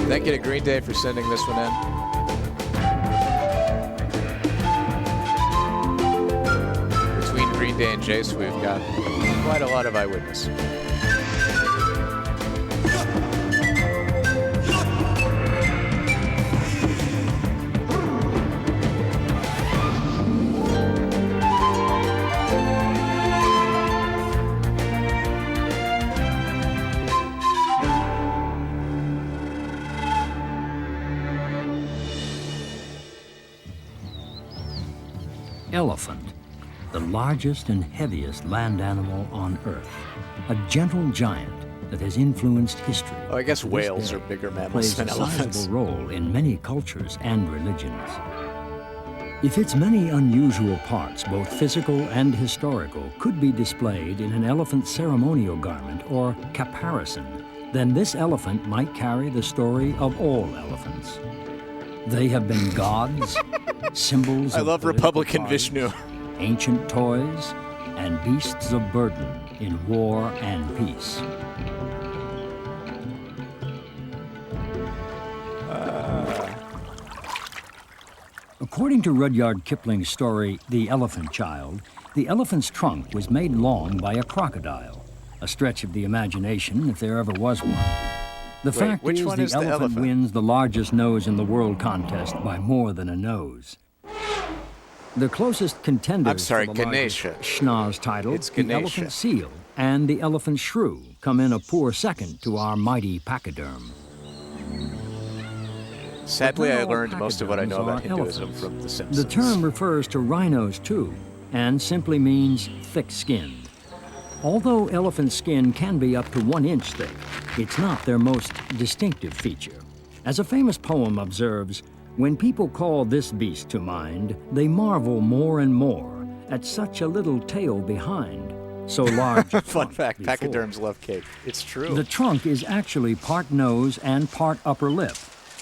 Thank you to Green Day for sending this one in. Between Green Day and Jace, we've got quite a lot of Eyewitness. Elephant, the largest and heaviest land animal on Earth. A gentle giant that has influenced history. Oh, I guess whales are bigger mammals than elephants. Plays a sizable role in many cultures and religions. If its many unusual parts, both physical and historical, could be displayed in an elephant ceremonial garment or caparison, then this elephant might carry the story of all elephants. They have been gods, symbols I of love Republican parties, Vishnu. ancient toys, and beasts of burden in war and peace. According to Rudyard Kipling's story, The Elephant Child, the elephant's trunk was made long by a crocodile, a stretch of the imagination if there ever was one. The fact is the elephant wins the largest nose in the world contest by more than a nose. The closest contenders for the Ganesha. schnoz title, It's the Ganesha. elephant seal and the elephant shrew, come in a poor second to our mighty pachyderm. Sadly, I But not all learned most of what I know about pachyderms are Hinduism elephants. from The Simpsons. The term refers to rhinos too, and simply means thick-skinned. Although elephant skin can be up to 1 inch thick, it's not their most distinctive feature. As a famous poem observes, when people call this beast to mind, they marvel more and more at such a little tail behind, so large a Fun trunk fact, before. pachyderms love cake. It's true. The trunk is actually part nose and part upper lip,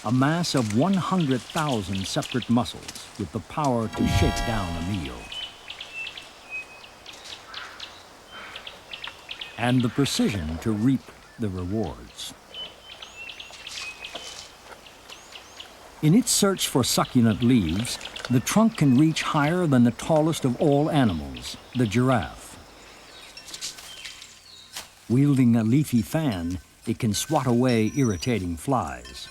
a mass of 100,000 separate muscles with the power to shake down a meal. And the precision to reap the rewards. In its search for succulent leaves, the trunk can reach higher than the tallest of all animals, the giraffe. Wielding a leafy fan, it can swat away irritating flies.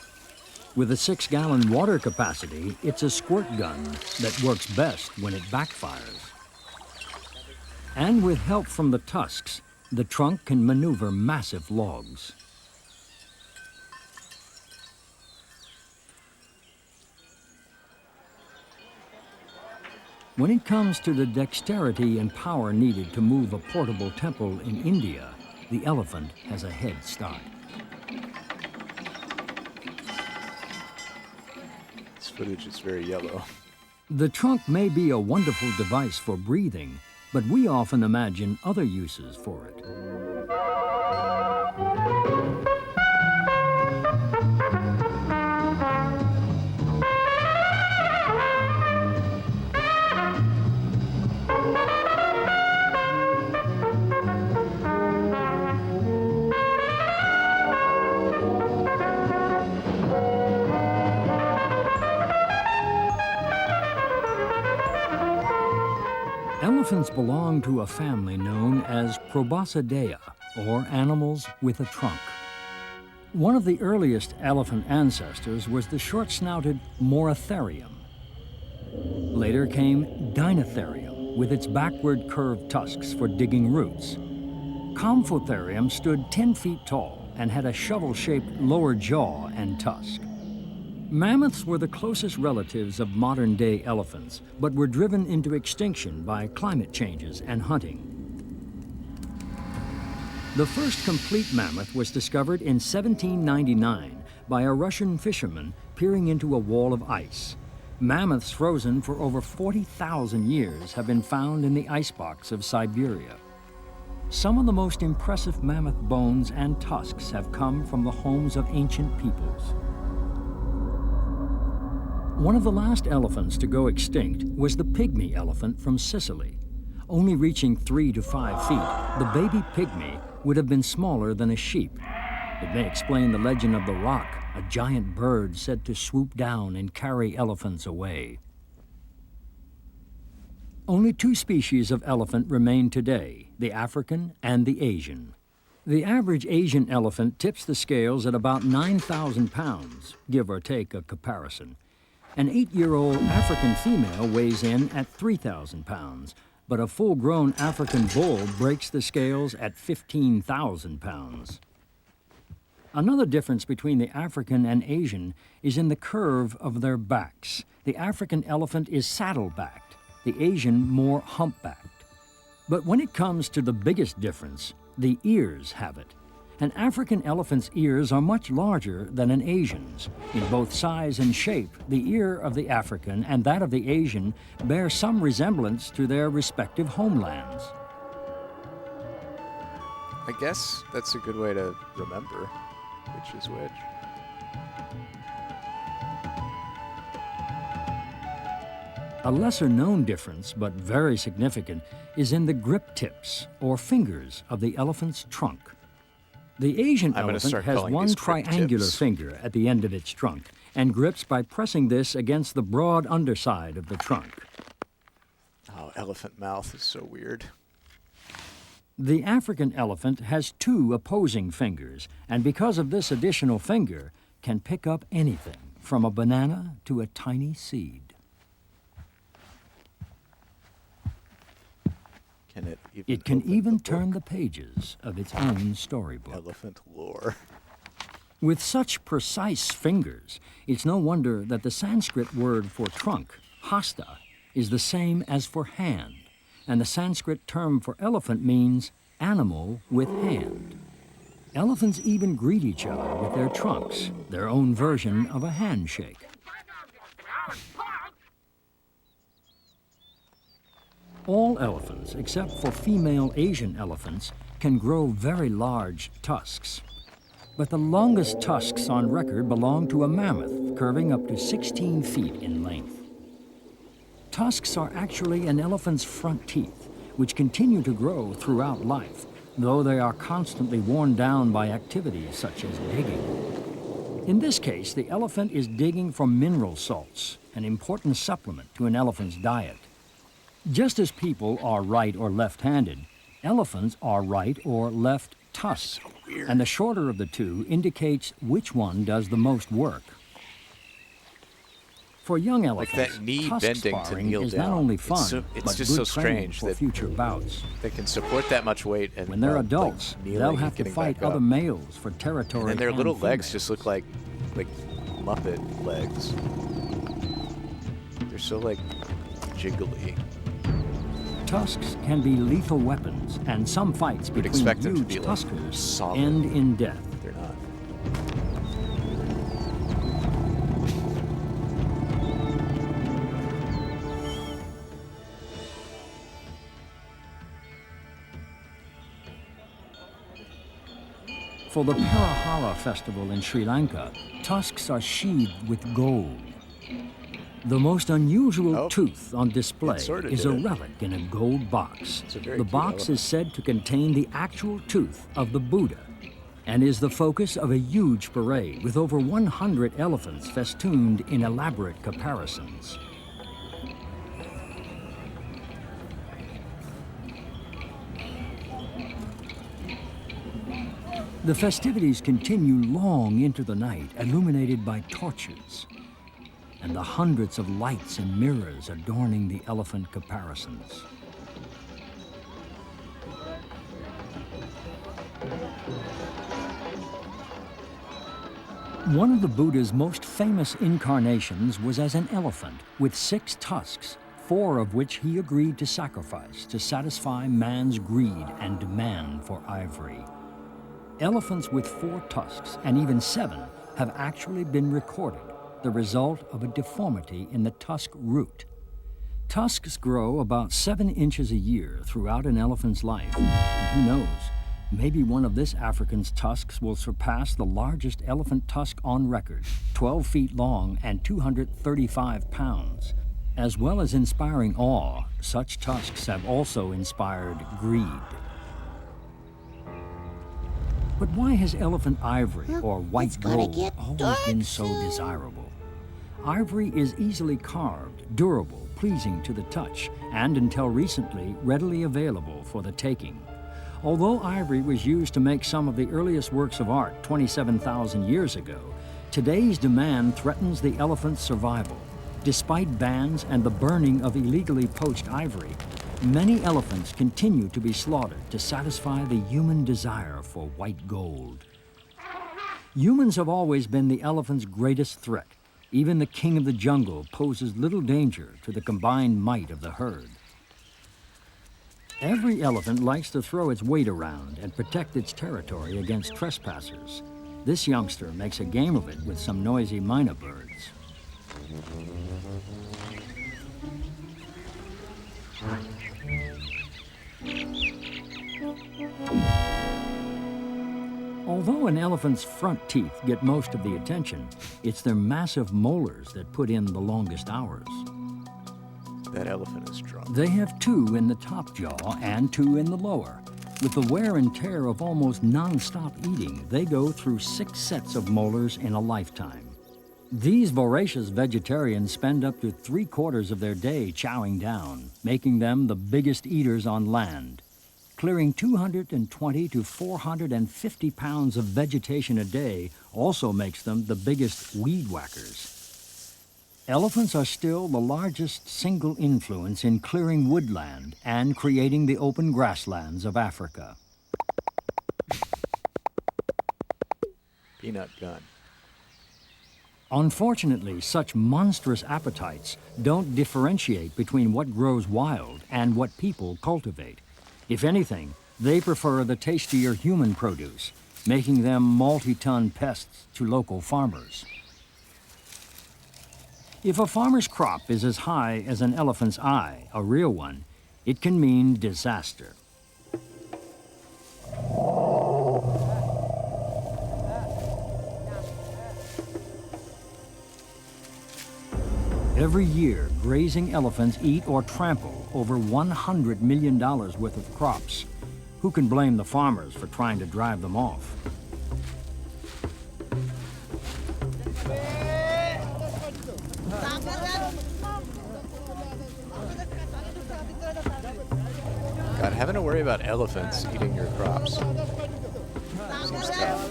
With a 6-gallon water capacity, it's a squirt gun that works best when it backfires. And with help from the tusks, the trunk can maneuver massive logs. When it comes to the dexterity and power needed to move a portable temple in India, the elephant has a head start. This footage is very yellow. The trunk may be a wonderful device for breathing, but we often imagine other uses for it. Elephants belong to a family known as Proboscidea, or animals with a trunk. One of the earliest elephant ancestors was the short-snouted Moratherium. Later came Dinotherium, with its backward curved tusks for digging roots. Comphotherium stood 10 feet tall and had a shovel-shaped lower jaw and tusk. Mammoths were the closest relatives of modern-day elephants, but were driven into extinction by climate changes and hunting. The first complete mammoth was discovered in 1799 by a Russian fisherman peering into a wall of ice. Mammoths frozen for over 40,000 years have been found in the icebox of Siberia. Some of the most impressive mammoth bones and tusks have come from the homes of ancient peoples. One of the last elephants to go extinct was the pygmy elephant from Sicily. Only reaching 3 to 5 feet, the baby pygmy would have been smaller than a sheep. It may explain the legend of the roc, a giant bird said to swoop down and carry elephants away. Only 2 species of elephant remain today, the African and the Asian. The average Asian elephant tips the scales at about 9,000 pounds, give or take a comparison. An 8-year-old African female weighs in at 3,000 pounds, but a full-grown African bull breaks the scales at 15,000 pounds. Another difference between the African and Asian is in the curve of their backs. The African elephant is saddle-backed, the Asian more hump-backed. But when it comes to the biggest difference, the ears have it. An African elephant's ears are much larger than an Asian's. In both size and shape, the ear of the African and that of the Asian bear some resemblance to their respective homelands. I guess that's a good way to remember which is which. A lesser-known difference, but very significant, is in the grip tips, or fingers, of the elephant's trunk. The Asian elephant has one triangular finger at the end of its trunk and grips by pressing this against the broad underside of the trunk. Oh, elephant mouth is so weird. The African elephant has 2 opposing fingers, and because of this additional finger, can pick up anything, from a banana to a tiny seed. It can even turn the pages of its own storybook. Elephant lore. With such precise fingers, it's no wonder that the Sanskrit word for trunk, hasta, is the same as for hand, and the Sanskrit term for elephant means animal with hand. Elephants even greet each other with their trunks, their own version of a handshake. All elephants, except for female Asian elephants, can grow very large tusks. But the longest tusks on record belong to a mammoth, curving up to 16 feet in length. Tusks are actually an elephant's front teeth, which continue to grow throughout life, though they are constantly worn down by activities such as digging. In this case, the elephant is digging for mineral salts, an important supplement to an elephant's diet. Just as people are right or left-handed, elephants are right or left tusked, and the shorter of the two indicates which one does the most work. For young elephants, like that knee tusk bending to sparring kneel is down. not only fun, It's but just good so training strange for that future bouts. they can support that much weight, and When they're like adults, kneeling they'll and have to getting fight back up. other males for territory. And their and little legs females. just look like Muppet legs. They're so like jiggly. Tusks can be lethal weapons, and some fights You'd between expect them to huge be, like, tuskers solid. end in death. They're not. For the Parahara festival in Sri Lanka, tusks are sheathed with gold. The most unusual tooth on display sorta is a did it. relic in a gold box. It's a very The cute box elephant. is said to contain the actual tooth of the Buddha and is the focus of a huge parade with over 100 elephants festooned in elaborate caparisons. The festivities continue long into the night, illuminated by torches, and the hundreds of lights and mirrors adorning the elephant caparisons. One of the Buddha's most famous incarnations was as an elephant with 6 tusks, 4 of which he agreed to sacrifice to satisfy man's greed and demand for ivory. Elephants with 4 tusks, and even 7, have actually been recorded, the result of a deformity in the tusk root. Tusks grow about 7 inches a year throughout an elephant's life, and who knows, maybe one of this African's tusks will surpass the largest elephant tusk on record, 12 feet long and 235 pounds. As well as inspiring awe, such tusks have also inspired greed. But why has elephant ivory, or white gold, always been so desirable? Ivory is easily carved, durable, pleasing to the touch, and until recently, readily available for the taking. Although ivory was used to make some of the earliest works of art 27,000 years ago, today's demand threatens the elephant's survival. Despite bans and the burning of illegally poached ivory, many elephants continue to be slaughtered to satisfy the human desire for white gold. Humans have always been the elephant's greatest threat. Even the king of the jungle poses little danger to the combined might of the herd. Every elephant likes to throw its weight around and protect its territory against trespassers. This youngster makes a game of it with some noisy mynah birds. Although an elephant's front teeth get most of the attention, it's their massive molars that put in the longest hours. That elephant is drunk. They have 2 in the top jaw and 2 in the lower. With the wear and tear of almost non-stop eating, they go through 6 sets of molars in a lifetime. These voracious vegetarians spend up to 3/4 of their day chowing down, making them the biggest eaters on land. Clearing 220 to 450 pounds of vegetation a day also makes them the biggest weed whackers. Elephants are still the largest single influence in clearing woodland and creating the open grasslands of Africa. Peanut gun. Unfortunately, such monstrous appetites don't differentiate between what grows wild and what people cultivate. If anything, They prefer the tastier human produce, making them multi-ton pests to local farmers. If a farmer's crop is as high as an elephant's eye, a real one, it can mean disaster. Every year, grazing elephants eat or trample over $100 million worth of crops. Who can blame the farmers for trying to drive them off? God, having to worry about elephants eating your crops. Seems tough.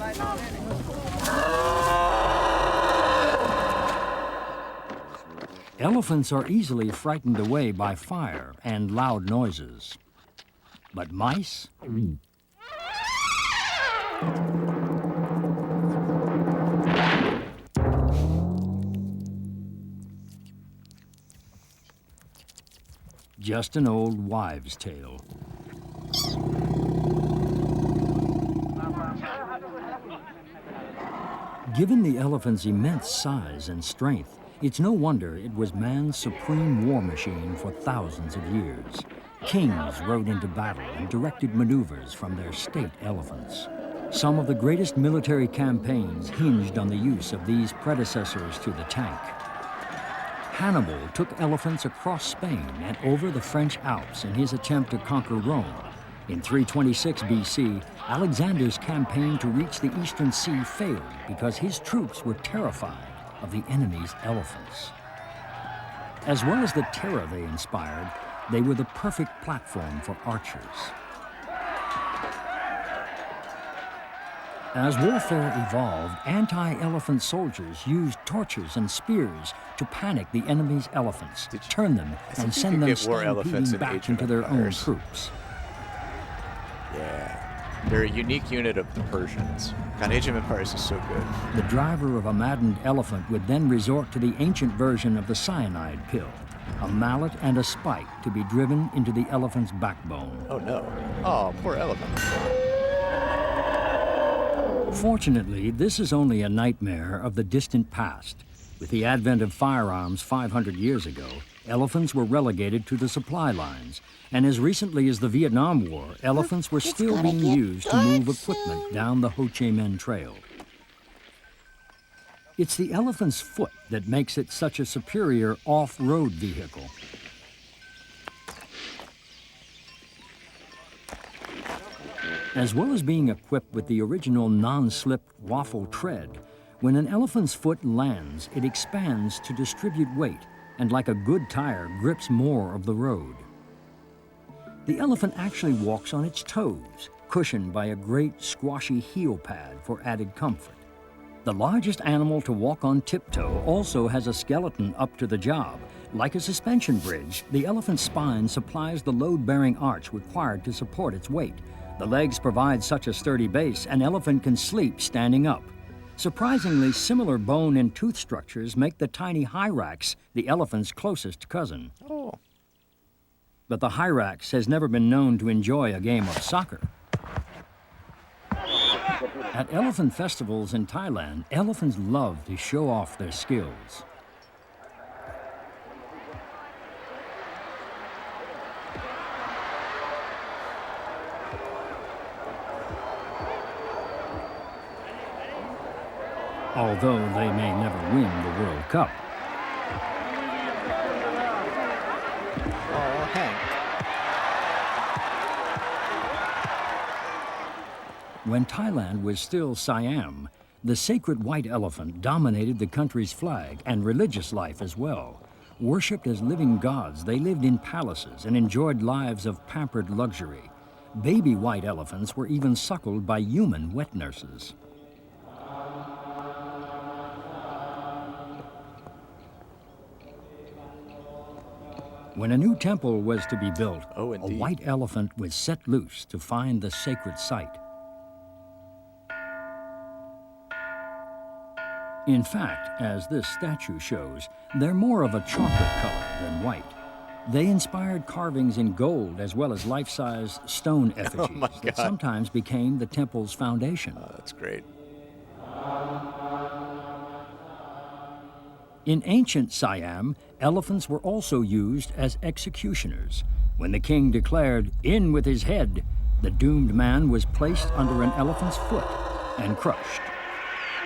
Elephants are easily frightened away by fire and loud noises. But mice? Just an old wives' tale. Given the elephant's immense size and strength, it's no wonder it was man's supreme war machine for thousands of years. Kings rode into battle and directed maneuvers from their state elephants. Some of the greatest military campaigns hinged on the use of these predecessors to the tank. Hannibal took elephants across Spain and over the French Alps in his attempt to conquer Rome. In 326 BC, Alexander's campaign to reach the Eastern Sea failed because his troops were terrified of the enemy's elephants. As well as the terror they inspired, they were the perfect platform for archers. As warfare evolved, anti-elephant soldiers used torches and spears to panic the enemy's elephants, turn them, and send them stampeding back into their own troops. Yeah. They're a unique unit of the Persians. God, Age of Empires is so good. The driver of a maddened elephant would then resort to the ancient version of the cyanide pill, a mallet and a spike to be driven into the elephant's backbone. Oh no. Oh, poor elephant. Fortunately, this is only a nightmare of the distant past. With the advent of firearms 500 years ago, elephants were relegated to the supply lines, and as recently as the Vietnam War, elephants were still being used to move equipment down the Ho Chi Minh Trail. It's the elephant's foot that makes it such a superior off-road vehicle. As well as being equipped with the original non-slip waffle tread, when an elephant's foot lands, it expands to distribute weight, and like a good tire, grips more of the road. The elephant actually walks on its toes, cushioned by a great squashy heel pad for added comfort. The largest animal to walk on tiptoe also has a skeleton up to the job. Like a suspension bridge, the elephant's spine supplies the load-bearing arch required to support its weight. The legs provide such a sturdy base, an elephant can sleep standing up. Surprisingly, similar bone and tooth structures make the tiny hyrax the elephant's closest cousin. Oh. But the hyrax has never been known to enjoy a game of soccer. At elephant festivals in Thailand, elephants love to show off their skills. Although they may never win the World Cup. Oh, Hank. When Thailand was still Siam, the sacred white elephant dominated the country's flag and religious life as well. Worshipped as living gods, they lived in palaces and enjoyed lives of pampered luxury. Baby white elephants were even suckled by human wet nurses. When a new temple was to be built, a white elephant was set loose to find the sacred site. In fact, as this statue shows, they're more of a chocolate color than white. They inspired carvings in gold as well as life-size stone effigies that sometimes became the temple's foundation. Oh, that's great. In ancient Siam, elephants were also used as executioners. When the king declared, "In with his head," the doomed man was placed under an elephant's foot and crushed.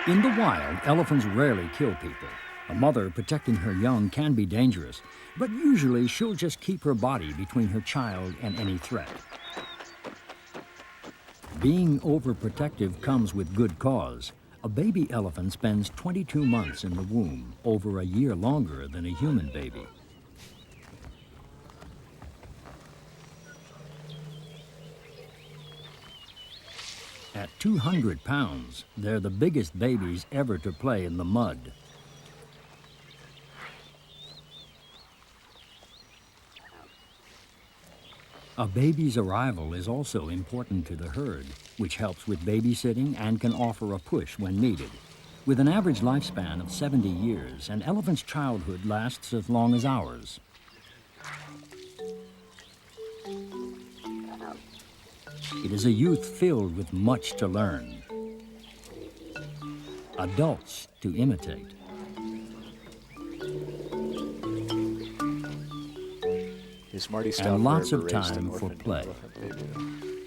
In the wild, elephants rarely kill people. A mother protecting her young can be dangerous, but usually she'll just keep her body between her child and any threat. Being overprotective comes with good cause. A baby elephant spends 22 months in the womb, over a year longer than a human baby. At 200 pounds, they're the biggest babies ever to play in the mud. A baby's arrival is also important to the herd, which helps with babysitting and can offer a push when needed. With an average lifespan of 70 years, an elephant's childhood lasts as long as ours. It is a youth filled with much to learn, adults to imitate. Is Marty Stouffer and lots ever of raised time an for orphan play. elephant baby,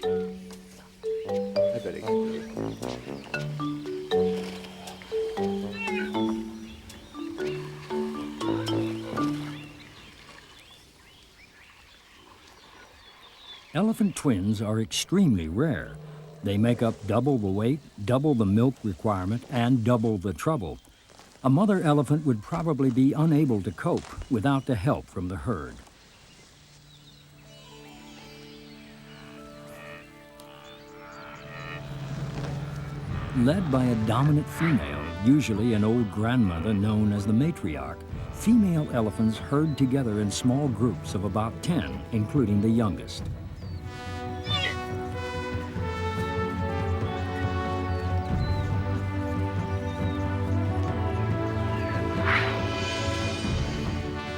though? I bet he can do it. Elephant twins are extremely rare. They make up double the weight, double the milk requirement, and double the trouble. A mother elephant would probably be unable to cope without the help from the herd. Led by a dominant female, usually an old grandmother known as the matriarch, female elephants herd together in small groups of about 10, including the youngest.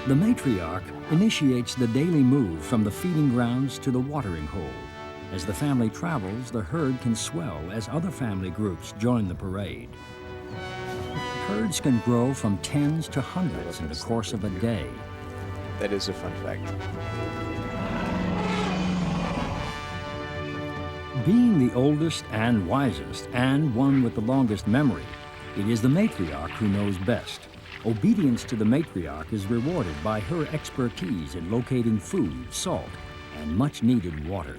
The matriarch initiates the daily move from the feeding grounds to the watering hole. As the family travels, the herd can swell as other family groups join the parade. Herds can grow from tens to hundreds in the course of a day. That is a fun fact. Being the oldest and wisest, and one with the longest memory, it is the matriarch who knows best. Obedience to the matriarch is rewarded by her expertise in locating food, salt, and much-needed water.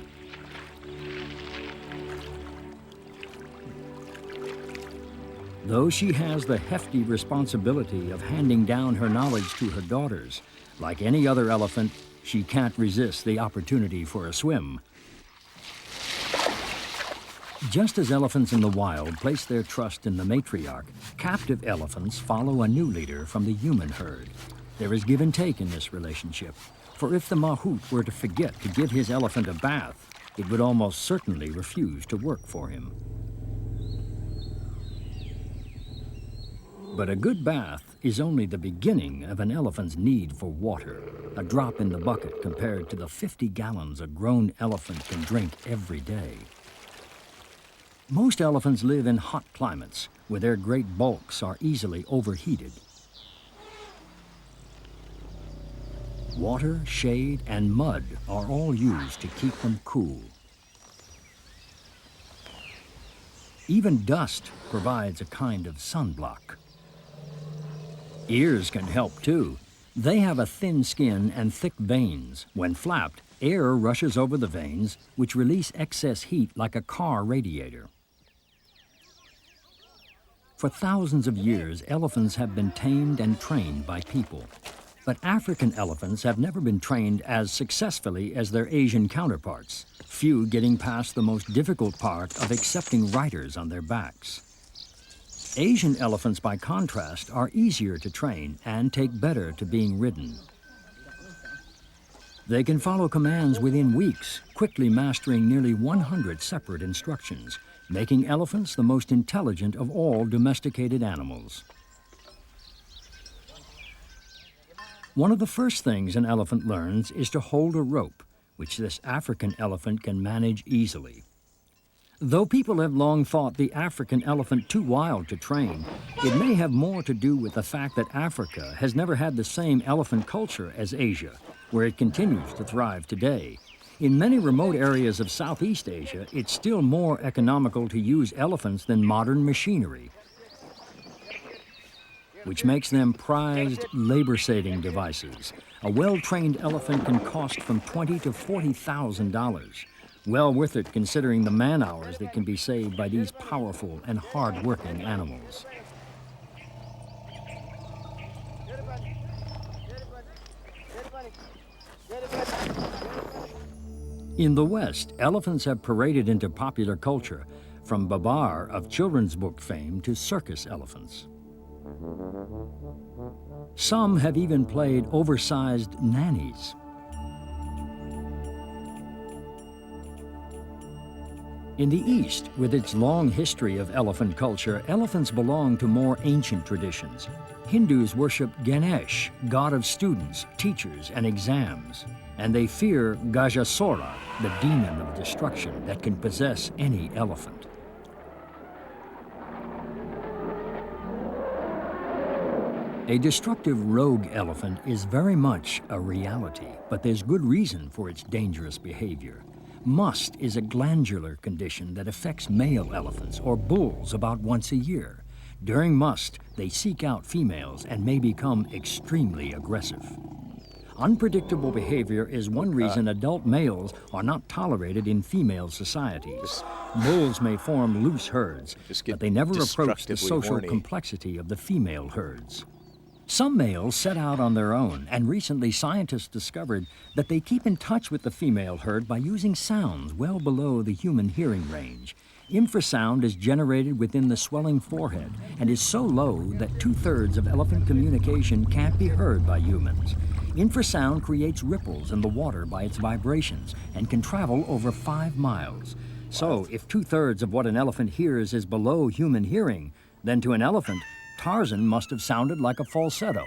Though she has the hefty responsibility of handing down her knowledge to her daughters, like any other elephant, she can't resist the opportunity for a swim. Just as elephants in the wild place their trust in the matriarch, captive elephants follow a new leader from the human herd. There is give and take in this relationship, for if the mahout were to forget to give his elephant a bath, it would almost certainly refuse to work for him. But a good bath is only the beginning of an elephant's need for water, a drop in the bucket compared to the 50 gallons a grown elephant can drink every day. Most elephants live in hot climates, where their great bulks are easily overheated. Water, shade, and mud are all used to keep them cool. Even dust provides a kind of sunblock. Ears can help too. They have a thin skin and thick veins. When flapped, air rushes over the veins, which release excess heat like a car radiator. For thousands of years, elephants have been tamed and trained by people. But African elephants have never been trained as successfully as their Asian counterparts, few getting past the most difficult part of accepting riders on their backs. Asian elephants, by contrast, are easier to train and take better to being ridden. They can follow commands within weeks, quickly mastering nearly 100 separate instructions, making elephants the most intelligent of all domesticated animals. One of the first things an elephant learns is to hold a rope, which this African elephant can manage easily. Though people have long thought the African elephant too wild to train, it may have more to do with the fact that Africa has never had the same elephant culture as Asia, where it continues to thrive today. In many remote areas of Southeast Asia, it's still more economical to use elephants than modern machinery, which makes them prized labor-saving devices. A well-trained elephant can cost from $20,000 to $40,000. Well worth it considering the man-hours that can be saved by these powerful and hard-working animals. In the West, elephants have paraded into popular culture, from Babar of children's book fame to circus elephants. Some have even played oversized nannies. In the East, with its long history of elephant culture, elephants belong to more ancient traditions. Hindus worship Ganesh, god of students, teachers, and exams. And they fear Gajasura, the demon of destruction that can possess any elephant. A destructive rogue elephant is very much a reality, but there's good reason for its dangerous behavior. Must is a glandular condition that affects male elephants or bulls about once a year. During must, they seek out females and may become extremely aggressive. Unpredictable behavior is one reason adult males are not tolerated in female societies. Bulls may form loose herds, but they never approach the social complexity of the female herds. Some males set out on their own, and recently scientists discovered that they keep in touch with the female herd by using sounds well below the human hearing range. Infrasound is generated within the swelling forehead and is so low that 2/3 of elephant communication can't be heard by humans. Infrasound creates ripples in the water by its vibrations and can travel over 5 miles. So if 2/3 of what an elephant hears is below human hearing, then to an elephant, Tarzan must have sounded like a falsetto.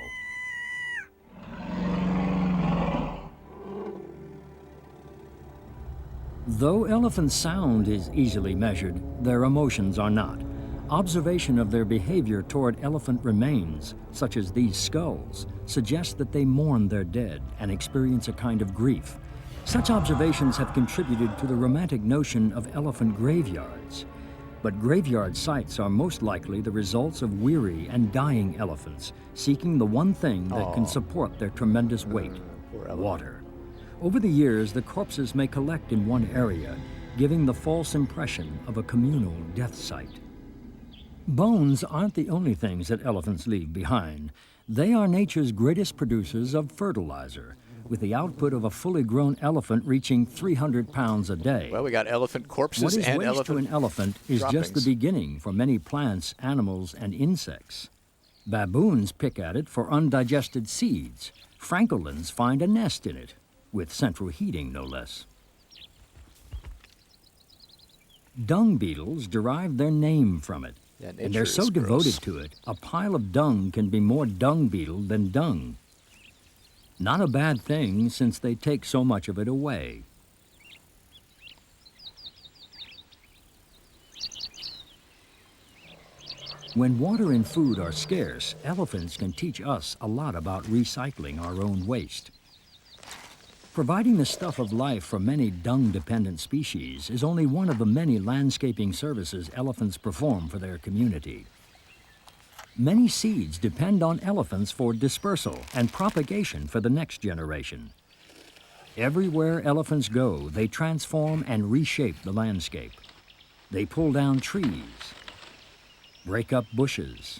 Though elephant sound is easily measured, their emotions are not. Observation of their behavior toward elephant remains, such as these skulls, suggests that they mourn their dead and experience a kind of grief. Such observations have contributed to the romantic notion of elephant graveyards. But graveyard sites are most likely the results of weary and dying elephants, seeking the one thing that can support their tremendous weight, water. Over the years, the corpses may collect in one area, giving the false impression of a communal death site. Bones aren't the only things that elephants leave behind. They are nature's greatest producers of fertilizer, with the output of a fully grown elephant reaching 300 pounds a day. Well, we got elephant corpses and elephant What is waste to an elephant is droppings. just the beginning for many plants, animals, and insects. Baboons pick at it for undigested seeds. Francolins find a nest in it, with central heating no less. Dung beetles derive their name from it, and they're so devoted to it, a pile of dung can be more dung beetle than dung. Not a bad thing, since they take so much of it away. When water and food are scarce, elephants can teach us a lot about recycling our own waste. Providing the stuff of life for many dung-dependent species is only one of the many landscaping services elephants perform for their community. Many seeds depend on elephants for dispersal and propagation for the next generation. Everywhere elephants go, they transform and reshape the landscape. They pull down trees, break up bushes,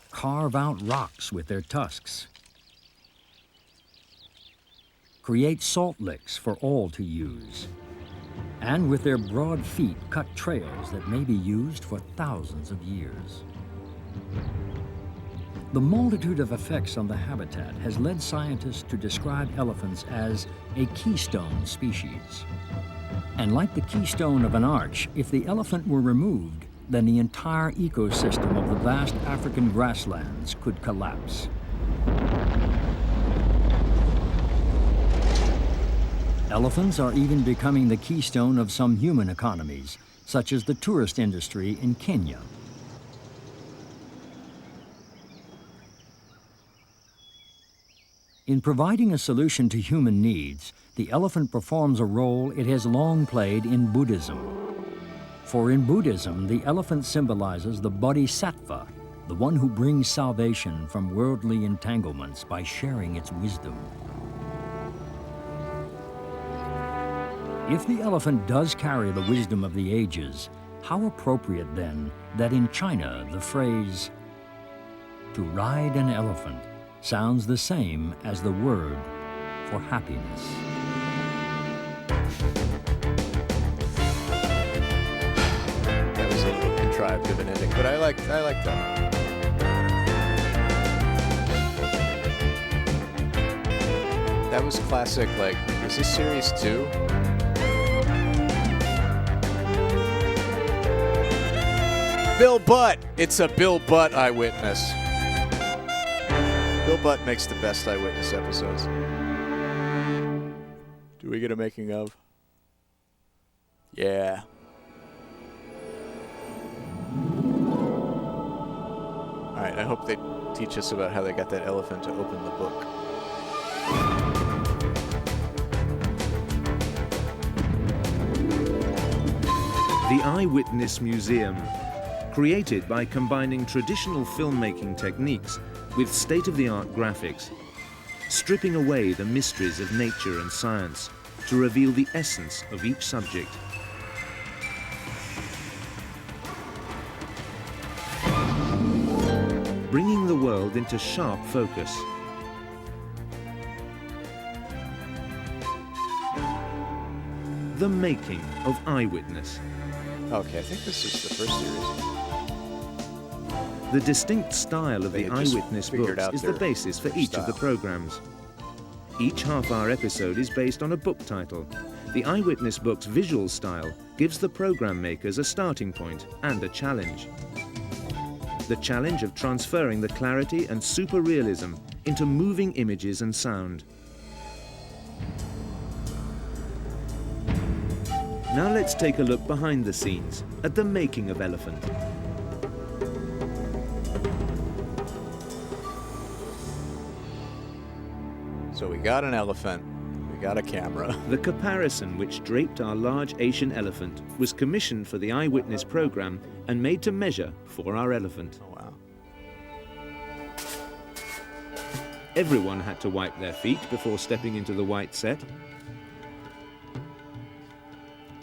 carve out rocks with their tusks, create salt licks for all to use, and with their broad feet cut trails that may be used for thousands of years. The multitude of effects on the habitat has led scientists to describe elephants as a keystone species. And like the keystone of an arch, if the elephant were removed, then the entire ecosystem of the vast African grasslands could collapse. Elephants are even becoming the keystone of some human economies, such as the tourist industry in Kenya. In providing a solution to human needs, the elephant performs a role it has long played in Buddhism. For in Buddhism, the elephant symbolizes the bodhisattva, the one who brings salvation from worldly entanglements by sharing its wisdom. If the elephant does carry the wisdom of the ages, how appropriate then that in China the phrase, "to ride an elephant," sounds the same as the word for happiness. That was a little contrived of an ending, but I like that. That was classic, like, is this series 2? Bill Butt! It's a Bill Butt Eyewitness. Bill Butt makes the best Eyewitness episodes. Do we get a making of? Yeah. Alright, I hope they teach us about how they got that elephant to open the book. The Eyewitness Museum, created by combining traditional filmmaking techniques with state-of-the-art graphics, stripping away the mysteries of nature and science to reveal the essence of each subject. Bringing the world into sharp focus. The making of Eyewitness. Okay, I think this is the first series. The distinct style of the Eyewitness books is the basis for each of the style. programs. Each half-hour episode is based on a book title. The Eyewitness book's visual style gives the program makers a starting point and a challenge. The challenge of transferring the clarity and super-realism into moving images and sound. Now let's take a look behind the scenes at the making of Elephant. So we got an elephant, we got a camera. The caparison which draped our large Asian elephant was commissioned for the Eyewitness program and made to measure for our elephant. Oh, wow. Everyone had to wipe their feet before stepping into the white set.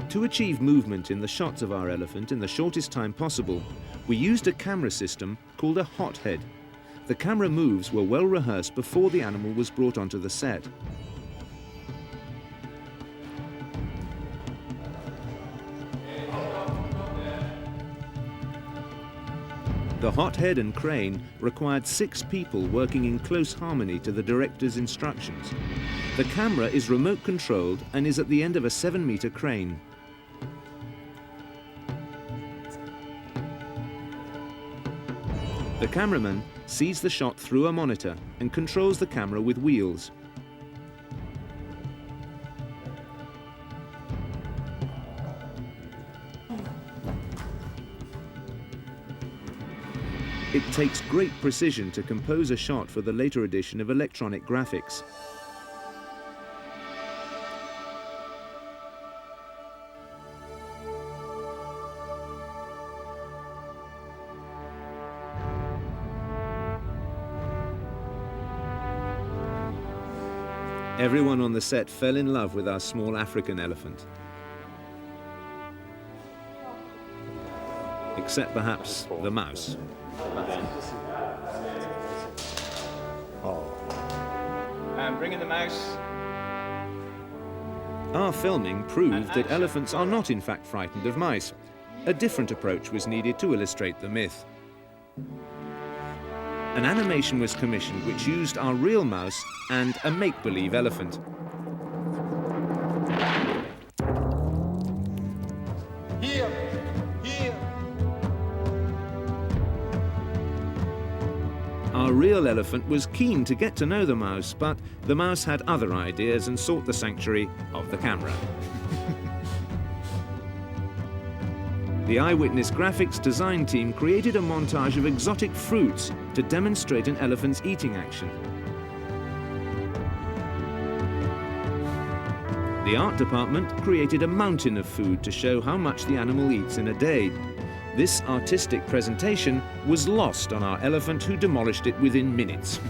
To achieve movement in the shots of our elephant in the shortest time possible, we used a camera system called a hothead. The camera moves were well rehearsed before the animal was brought onto the set. The hothead and crane required 6 people working in close harmony to the director's instructions. The camera is remote controlled and is at the end of a 7-meter crane. The cameraman sees the shot through a monitor and controls the camera with wheels. It takes great precision to compose a shot for the later edition of electronic graphics. Everyone on the set fell in love with our small African elephant. Except perhaps the mouse. I'm bringing the mouse. Our filming proved that elephants are not in fact frightened of mice. A different approach was needed to illustrate the myth. An animation was commissioned which used our real mouse and a make-believe elephant. Here, here. Our real elephant was keen to get to know the mouse, but the mouse had other ideas and sought the sanctuary of the camera. The Eyewitness graphics design team created a montage of exotic fruits to demonstrate an elephant's eating action. The art department created a mountain of food to show how much the animal eats in a day. This artistic presentation was lost on our elephant, who demolished it within minutes.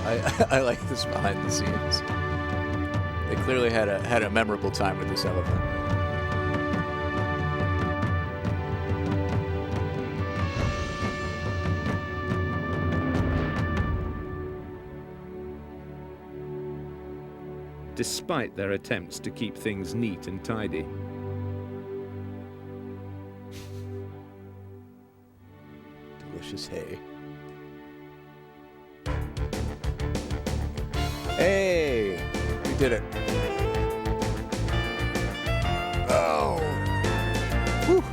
I like this behind the scenes. They clearly had a memorable time with this elephant. Despite their attempts to keep things neat and tidy. Delicious hay. Hey! We did it. Oh! Whew.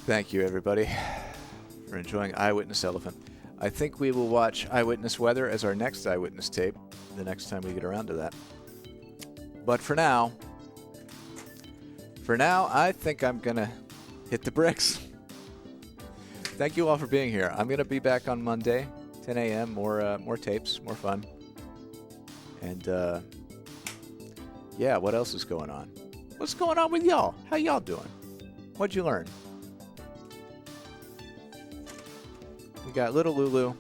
Thank you, everybody, for enjoying Eyewitness Elephant. I think we will watch Eyewitness Weather as our next Eyewitness tape the next time we get around to that. But for now, I think I'm going to hit the bricks. Thank you all for being here. I'm going to be back on Monday, 10 a.m., more tapes, more fun. And, yeah, what else is going on? What's going on with y'all? How y'all doing? What'd you learn? We got Little Lulu.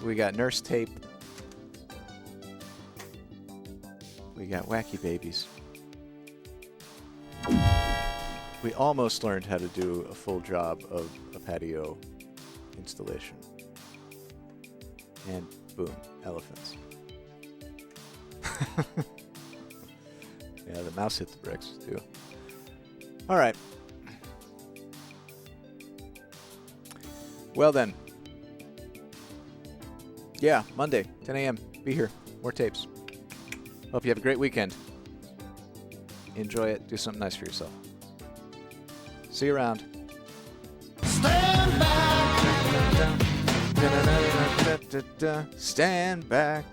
We got Nurse Tape. We got Wacky Babies. We almost learned how to do a full job of a patio installation. And boom, elephants. Yeah, the mouse hit the bricks too. All right. Well then. Yeah, Monday, 10 a.m. Be here. More tapes. Hope you have a great weekend. Enjoy it. Do something nice for yourself. See you around. Stand back. Stand back.